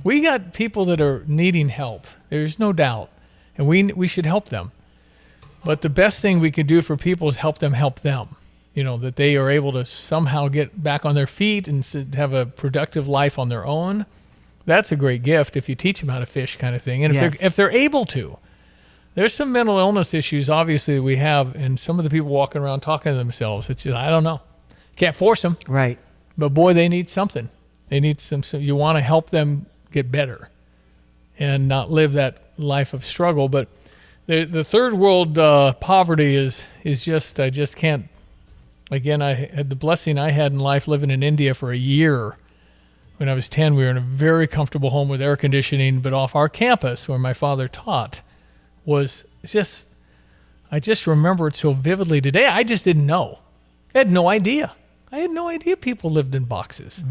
We got people that are needing help. There's no doubt. And we should help them. But the best thing we can do for people is help them, that they are able to somehow get back on their feet and have a productive life on their own. That's a great gift if you teach them how to fish, kind of thing. And if they're able to. There's some mental illness issues, obviously, that we have, and some of the people walking around talking to themselves. It's just, I don't know. Can't force them. Right. But boy, they need something. They need some you want to help them get better and not live that life of struggle. But the third world poverty is just, I just can't. Again, I had the blessing I had in life living in India for a year. When I was 10, we were in a very comfortable home with air conditioning, but off our campus where my father taught was just, I just remember it so vividly today. I just didn't know. I had no idea. I had no idea people lived in boxes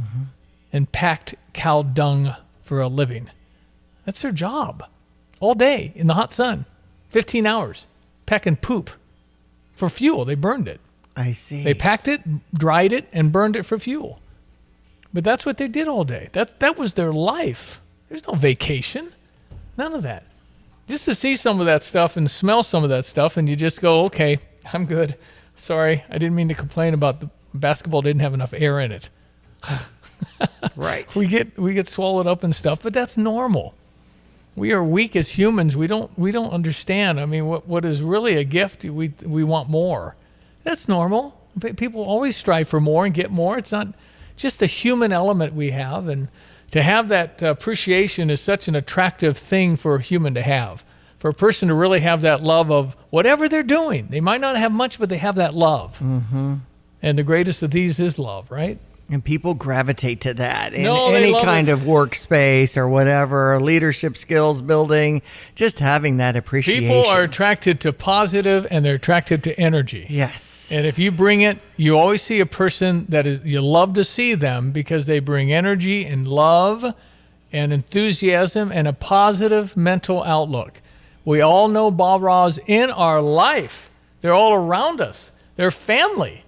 and packed cow dung for a living. That's their job. All day in the hot sun, 15 hours, packing poop for fuel. They burned it. I see. They packed it, dried it, and burned it for fuel. But that's what they did all day. That was their life. There's no vacation. None of that. Just to see some of that stuff and smell some of that stuff, and you just go, okay, I'm good. Sorry, I didn't mean to complain about the basketball didn't have enough air in it. Right. We get swallowed up and stuff, but that's normal. We are weak as humans. We don't understand. I mean, what is really a gift, we want more. That's normal. People always strive for more and get more. It's not just a human element we have, and to have that appreciation is such an attractive thing for a human to have. For a person to really have that love of whatever they're doing. They might not have much, but they have that love. Mm-hmm. And the greatest of these is love, right? And people gravitate to that in any kind of workspace or whatever, leadership skills building, just having that appreciation. People are attracted to positive and they're attracted to energy. Yes. And if you bring it, you always see a person that you love to see them because they bring energy and love and enthusiasm and a positive mental outlook. We all know Ba-Ra's in our life. They're all around us. They're family.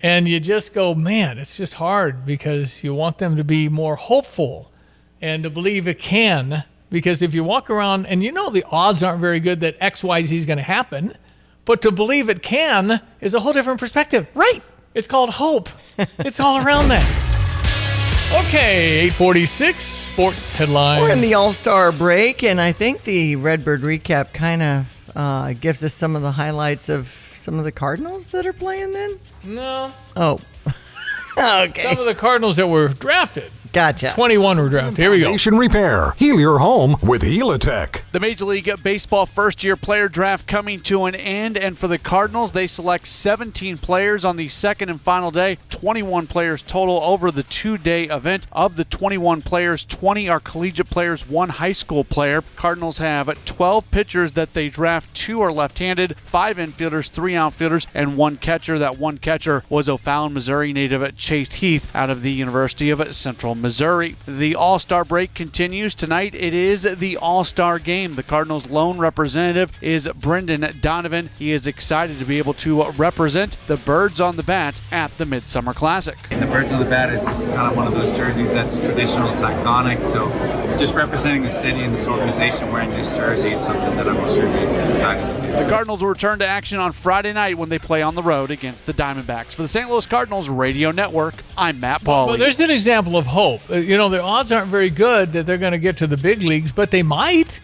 And you just go, man, it's just hard because you want them to be more hopeful and to believe it can. Because if you walk around and you know the odds aren't very good that X, Y, Z is going to happen, but to believe it can is a whole different perspective. Right. It's called hope. It's all around that. Okay, 846 sports headline. We're in the All-Star break, and I think the Redbird recap kind of gives us some of the highlights of some of the Cardinals that are playing then? No. Oh. Okay. Some of the Cardinals that were drafted. Gotcha. 21 were drafted. Here we go. Foundation repair. Heal your home with Helitech. The Major League Baseball first-year player draft coming to an end, and for the Cardinals, they select 17 players on the second and final day, 21 players total over the two-day event. Of the 21 players, 20 are collegiate players, 1 high school player. Cardinals have 12 pitchers that they draft. 2 are left-handed, 5 infielders, 3 outfielders, and 1 catcher. That 1 catcher was O'Fallon, Missouri native Chase Heath out of the University of Central Missouri. The All-Star break continues. Tonight it is the All-Star game. The Cardinals' lone representative is Brendan Donovan. He is excited to be able to represent the Birds on the Bat at the Midsummer Classic. The Birds on the Bat is kind of one of those jerseys that's traditional, it's iconic. So just representing the city and this organization wearing this jersey is something that I'm extremely excited to do. The Cardinals will return to action on Friday night when they play on the road against the Diamondbacks. For the St. Louis Cardinals Radio Network, I'm Matt Pauley. Well, there's an example of hope. The odds aren't very good that they're going to get to the big leagues, but they might.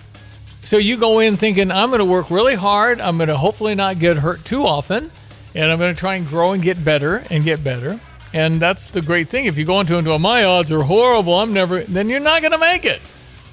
So you go in thinking, I'm going to work really hard. I'm going to hopefully not get hurt too often, and I'm going to try and grow and get better and get better. And that's the great thing. If you go into my odds are horrible, then you're not going to make it.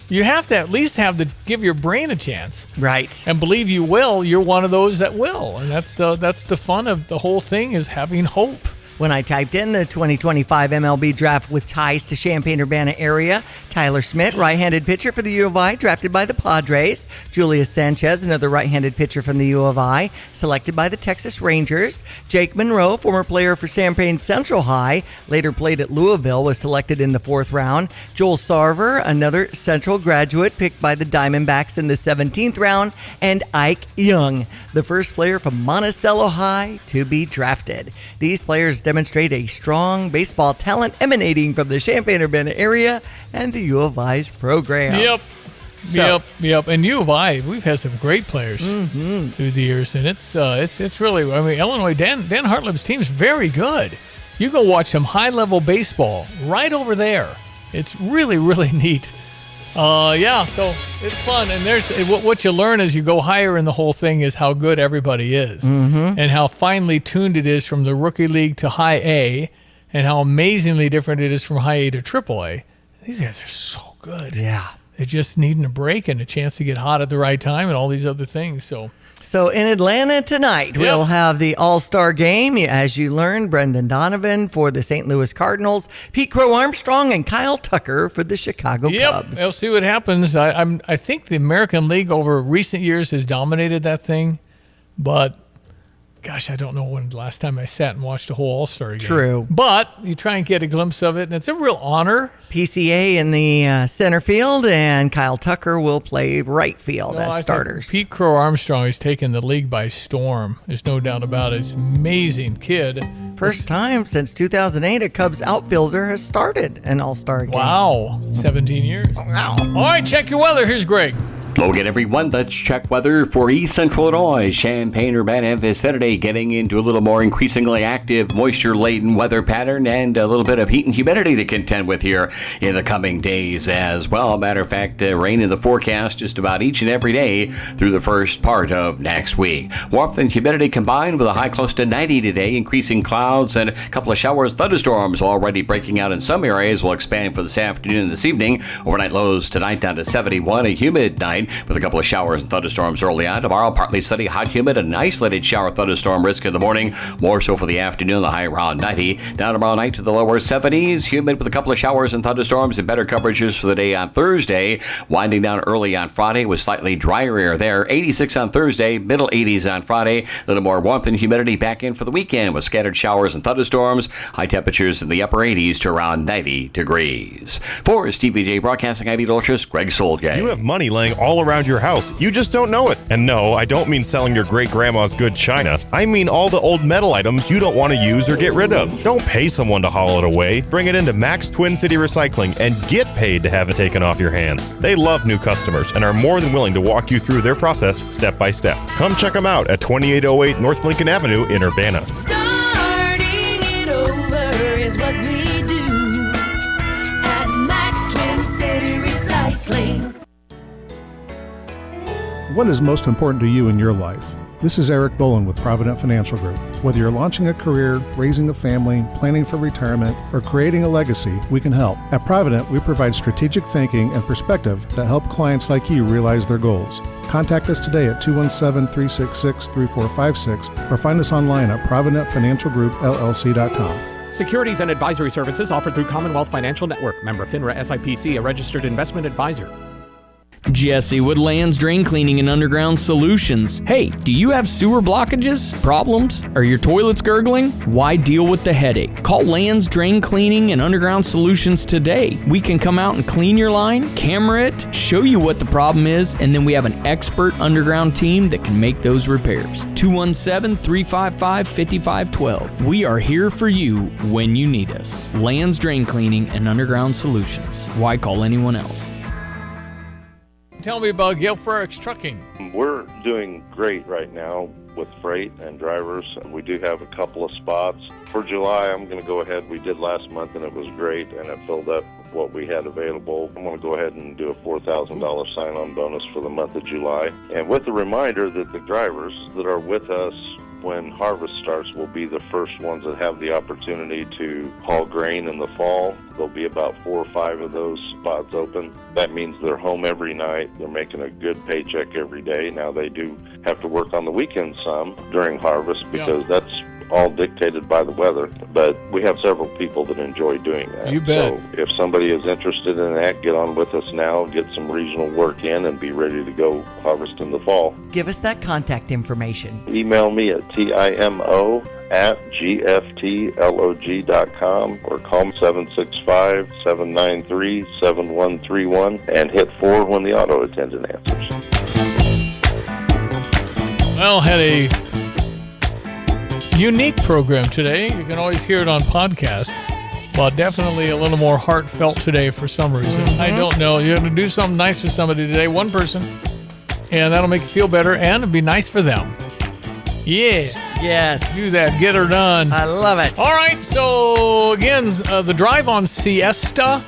You have to at least give your brain a chance. Right. And believe you will. You're one of those that will. And that's the fun of the whole thing is having hope. When I typed in the 2025 MLB draft with ties to Champaign-Urbana area, Tyler Schmidt, right-handed pitcher for the U of I, drafted by the Padres. Julius Sanchez, another right-handed pitcher from the U of I, selected by the Texas Rangers. Jake Monroe, former player for Champaign Central High, later played at Louisville, was selected in the 4th round. Joel Sarver, another Central graduate, picked by the Diamondbacks in the 17th round. And Ike Young, the first player from Monticello High to be drafted. These players demonstrate a strong baseball talent emanating from the Champaign-Urbana area and the U of I's program. Yep. And U of I, we've had some great players through the years, and it's really, I mean, Illinois, Dan Hartleb's team's very good. You go watch some high-level baseball right over there. It's really, really neat. So it's fun. And there's what you learn as you go higher in the whole thing is how good everybody is and how finely tuned it is from the rookie league to high A and how amazingly different it is from high A to triple A. These guys are so good. Yeah. They're just needing a break and a chance to get hot at the right time and all these other things. So in Atlanta tonight, we'll have the All-Star Game. As you learned, Brendan Donovan for the St. Louis Cardinals, Pete Crow Armstrong, and Kyle Tucker for the Chicago Cubs. We'll see what happens. I think the American League over recent years has dominated that thing, but gosh, I don't know when the last time I sat and watched a whole All-Star game. True. But you try and get a glimpse of it, and it's a real honor. PCA in the center field, and Kyle Tucker will play right field as starters. Pete Crow Armstrong has taken the league by storm. There's no doubt about it. He's an amazing kid. First time since 2008 a Cubs outfielder has started an All-Star game. Wow. 17 years. Wow. All right, check your weather. Here's Greg. Hello again, everyone. Let's check weather for East Central Illinois. Champaign-Urbana vicinity getting into a little more increasingly active, moisture-laden weather pattern and a little bit of heat and humidity to contend with here in the coming days as well. Matter of fact, rain in the forecast just about each and every day through the first part of next week. Warmth and humidity combined with a high close to 90 today, increasing clouds and a couple of showers, thunderstorms already breaking out in some areas will expand for this afternoon and this evening. Overnight lows tonight down to 71, a humid night with a couple of showers and thunderstorms early on. Tomorrow, partly sunny, hot, humid, and an isolated shower thunderstorm risk in the morning. More so for the afternoon, the high around 90. Down tomorrow night to the lower 70s. Humid with a couple of showers and thunderstorms and better coverages for the day on Thursday. Winding down early on Friday with slightly drier air there. 86 on Thursday, middle 80s on Friday. A little more warmth and humidity back in for the weekend with scattered showers and thunderstorms. High temperatures in the upper 80s to around 90 degrees. For Stevie J Broadcasting, I'm Dolcious, Greg Solgay. You have money laying all around your house. You just don't know it. And no, I don't mean selling your great-grandma's good china. I mean all the old metal items you don't want to use or get rid of. Don't pay someone to haul it away. Bring it into Max Twin City Recycling and get paid to have it taken off your hands. They love new customers and are more than willing to walk you through their process step by step. Come check them out at 2808 North Lincoln Avenue in Urbana. Starting it over is what we do at Max Twin City Recycling. What is most important to you in your life? This is Eric Boland with Provident Financial Group. Whether you're launching a career, raising a family, planning for retirement, or creating a legacy, we can help. At Provident, we provide strategic thinking and perspective that help clients like you realize their goals. Contact us today at 217-366-3456 or find us online at providentfinancialgroupllc.com. Securities and advisory services offered through Commonwealth Financial Network. Member FINRA SIPC, a registered investment advisor. Jesse with Lands Drain Cleaning and Underground Solutions. Hey, do you have sewer blockages, problems? Are your toilets gurgling? Why deal with the headache? Call Lands Drain Cleaning and Underground Solutions today. We can come out and clean your line, camera it, show you what the problem is, and then we have an expert underground team that can make those repairs. 217-355-5512. We are here for you when you need us. Lands Drain Cleaning and Underground Solutions. Why call anyone else? Tell me about Gale Frericks Trucking. We're doing great right now with freight and drivers. We do have a couple of spots. For July, I'm going to go ahead. We did last month, and it was great, and it filled up what we had available. I'm going to go ahead and do a $4,000 sign-on bonus for the month of July. And with the reminder that the drivers that are with us when harvest starts will be the first ones that have the opportunity to haul grain in the fall. There'll be about 4 or 5 of those spots open. That means they're home every night. They're making a good paycheck every day. Now they do have to work on the weekends some during harvest because that's all dictated by the weather, but we have several people that enjoy doing that. You bet. So if somebody is interested in that, get on with us now, get some regional work in, and be ready to go harvest in the fall. Give us that contact information. Email me at timo@gftlog.com or call 765-793-7131 and hit 4 when the auto attendant answers. Well, had a unique program today. You can always hear it on podcast. Well, definitely a little more heartfelt today for some reason. I don't know. You're going to do something nice for somebody today, one person, and that'll make you feel better, and it'll be nice for them. Yeah. Yes. Do that. Get her done. I love it. All right. So, again, the drive on Siesta,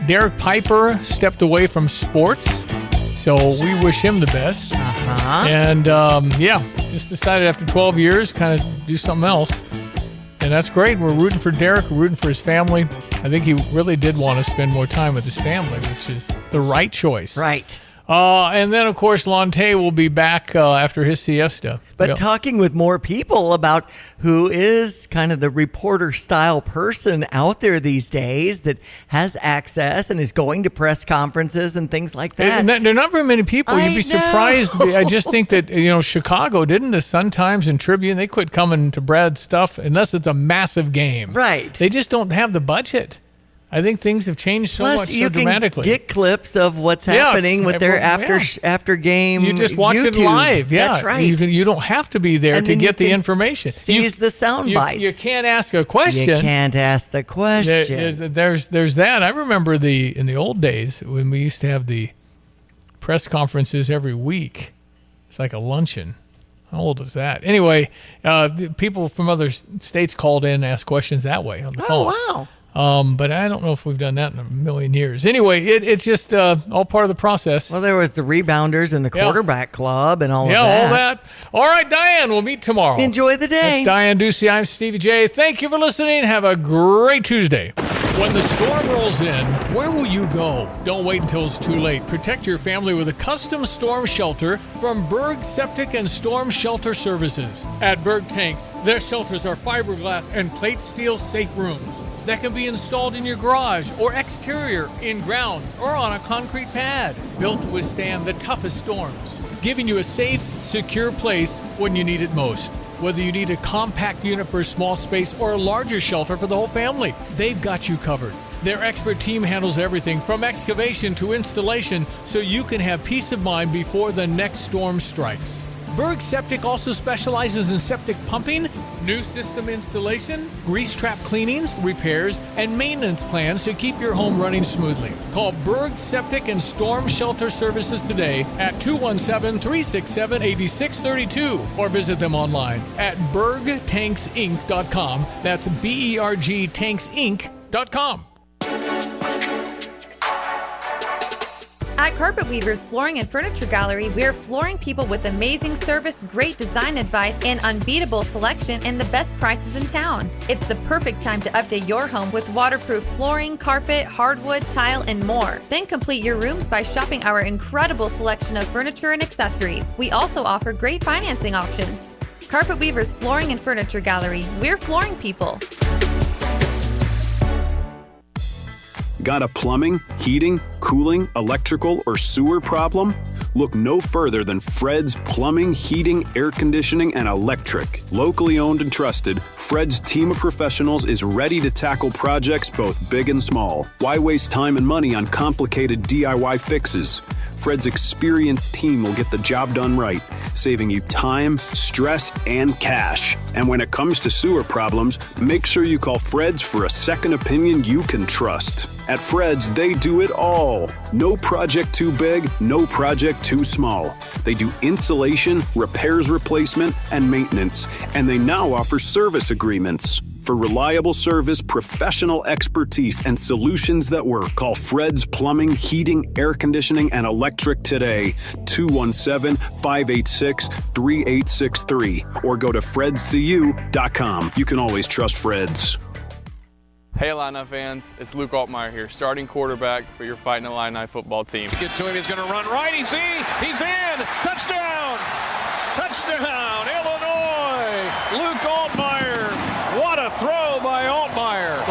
Derek Piper stepped away from sports. So we wish him the best. Uh-huh. And, just decided after 12 years, kind of do something else. And that's great. We're rooting for Derek. We're rooting for his family. I think he really did want to spend more time with his family, which is the right choice. Right. And then, of course, Lonte will be back after his siesta. But talking with more people about who is kind of the reporter-style person out there these days that has access and is going to press conferences and things like that. There are not very many people. You'd be surprised. I just think that, Chicago, didn't the Sun-Times and Tribune, they quit coming to Brad's stuff unless it's a massive game. Right. They just don't have the budget. I think things have changed so much so dramatically. You can get clips of what's happening with their after game. You just watch YouTube. it live. Yeah, that's right. You don't have to be there to get the information. Seize the sound bites. You can't ask a question. You can't ask the question. There's that. I remember in the old days when we used to have the press conferences every week. It's like a luncheon. How old is that? Anyway, people from other states called in and asked questions that way on the phone. Oh, wow. But I don't know if we've done that in a million years. Anyway, it's just all part of the process. Well, there was the rebounders and the quarterback club and all of that. Yeah, all that. All right, Diane, we'll meet tomorrow. Enjoy the day. That's Diane Ducey. I'm Stevie J. Thank you for listening. Have a great Tuesday. When the storm rolls in, where will you go? Don't wait until it's too late. Protect your family with a custom storm shelter from Berg Septic and Storm Shelter Services. At Berg Tanks, their shelters are fiberglass and plate steel safe rooms that can be installed in your garage or exterior, in ground, or on a concrete pad. Built to withstand the toughest storms, giving you a safe, secure place when you need it most. Whether you need a compact unit for a small space or a larger shelter for the whole family, they've got you covered. Their expert team handles everything from excavation to installation so you can have peace of mind before the next storm strikes. Berg Septic also specializes in septic pumping, new system installation, grease trap cleanings, repairs, and maintenance plans to keep your home running smoothly. Call Berg Septic and Storm Shelter Services today at 217-367-8632 or visit them online at bergtanksinc.com. That's bergtanksinc.com. At Carpet Weavers Flooring and Furniture Gallery, we're flooring people with amazing service, great design advice, and unbeatable selection and the best prices in town. It's the perfect time to update your home with waterproof flooring, carpet, hardwood, tile, and more. Then complete your rooms by shopping our incredible selection of furniture and accessories. We also offer great financing options. Carpet Weavers Flooring and Furniture Gallery, we're flooring people. Got a plumbing, heating, cooling, electrical, or sewer problem? Look no further than Fred's Plumbing, Heating, Air Conditioning, and Electric. Locally owned and trusted, Fred's team of professionals is ready to tackle projects both big and small. Why waste time and money on complicated DIY fixes? Fred's experienced team will get the job done right, saving you time, stress, and cash. And when it comes to sewer problems, make sure you call Fred's for a second opinion you can trust. At Fred's, they do it all. No project too big, no project too small. They do installation, repairs, replacement, and maintenance, and they now offer service agreements. For reliable service, professional expertise, and solutions that work, call Fred's Plumbing, Heating, Air Conditioning, and Electric today, 217-586-3863, or go to fredscu.com. You can always trust Fred's. Hey Illini fans, it's Luke Altmaier here, starting quarterback for your Fighting Illini football team. Get to him, he's going to run right, he's in! Touchdown! Touchdown, Illinois! Luke Altmaier, what a throw by Altmaier!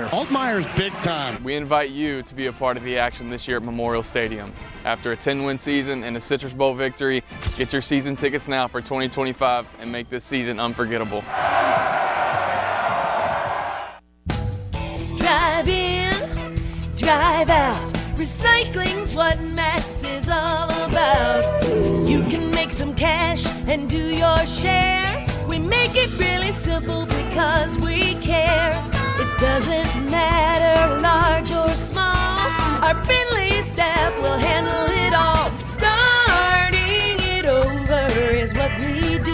Altmaier's big time. We invite you to be a part of the action this year at Memorial Stadium. After a 10-win season and a Citrus Bowl victory, get your season tickets now for 2025 and make this season unforgettable. Drive in, drive out. Recycling's what Max is all about. You can make some cash and do your share with We make it really simple because we care. It doesn't matter large or small. Our friendly staff will handle it all. Starting it over is what we do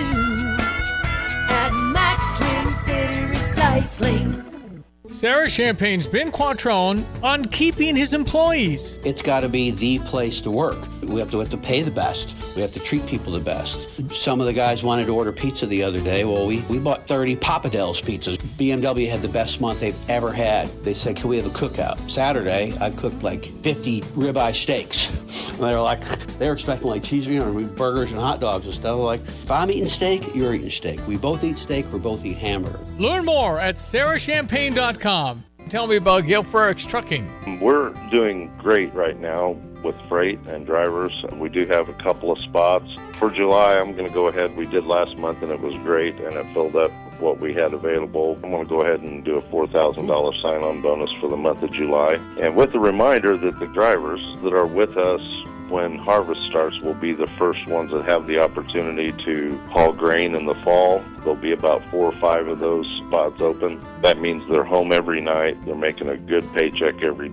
at Max Twin City Recycling. Sarah Champagne's Ben Quattrone on keeping his employees. It's got to be the place to work. We have to pay the best. We have to treat people the best. Some of the guys wanted to order pizza the other day. Well, we bought 30 Papa Del's pizzas. BMW had the best month they've ever had. They said, can we have a cookout? Saturday, I cooked like 50 ribeye steaks. And they were expecting like cheeseburgers, burgers and hot dogs and stuff. Like, if I'm eating steak, you're eating steak. We both eat steak, we both eat hamburger. Learn more at sarahchampagne.com. Tell me about Gail Frericks Trucking. We're doing great right now with freight and drivers. We do have a couple of spots. For July, I'm going to go ahead. We did last month, and it was great, and it filled up what we had available. I'm going to go ahead and do a $4,000 sign-on bonus for the month of July. And with the reminder that the drivers that are with us when harvest starts will be the first ones that have the opportunity to haul grain in the fall. There'll be about 4 or 5 of those spots open. That means they're home every night. They're making a good paycheck every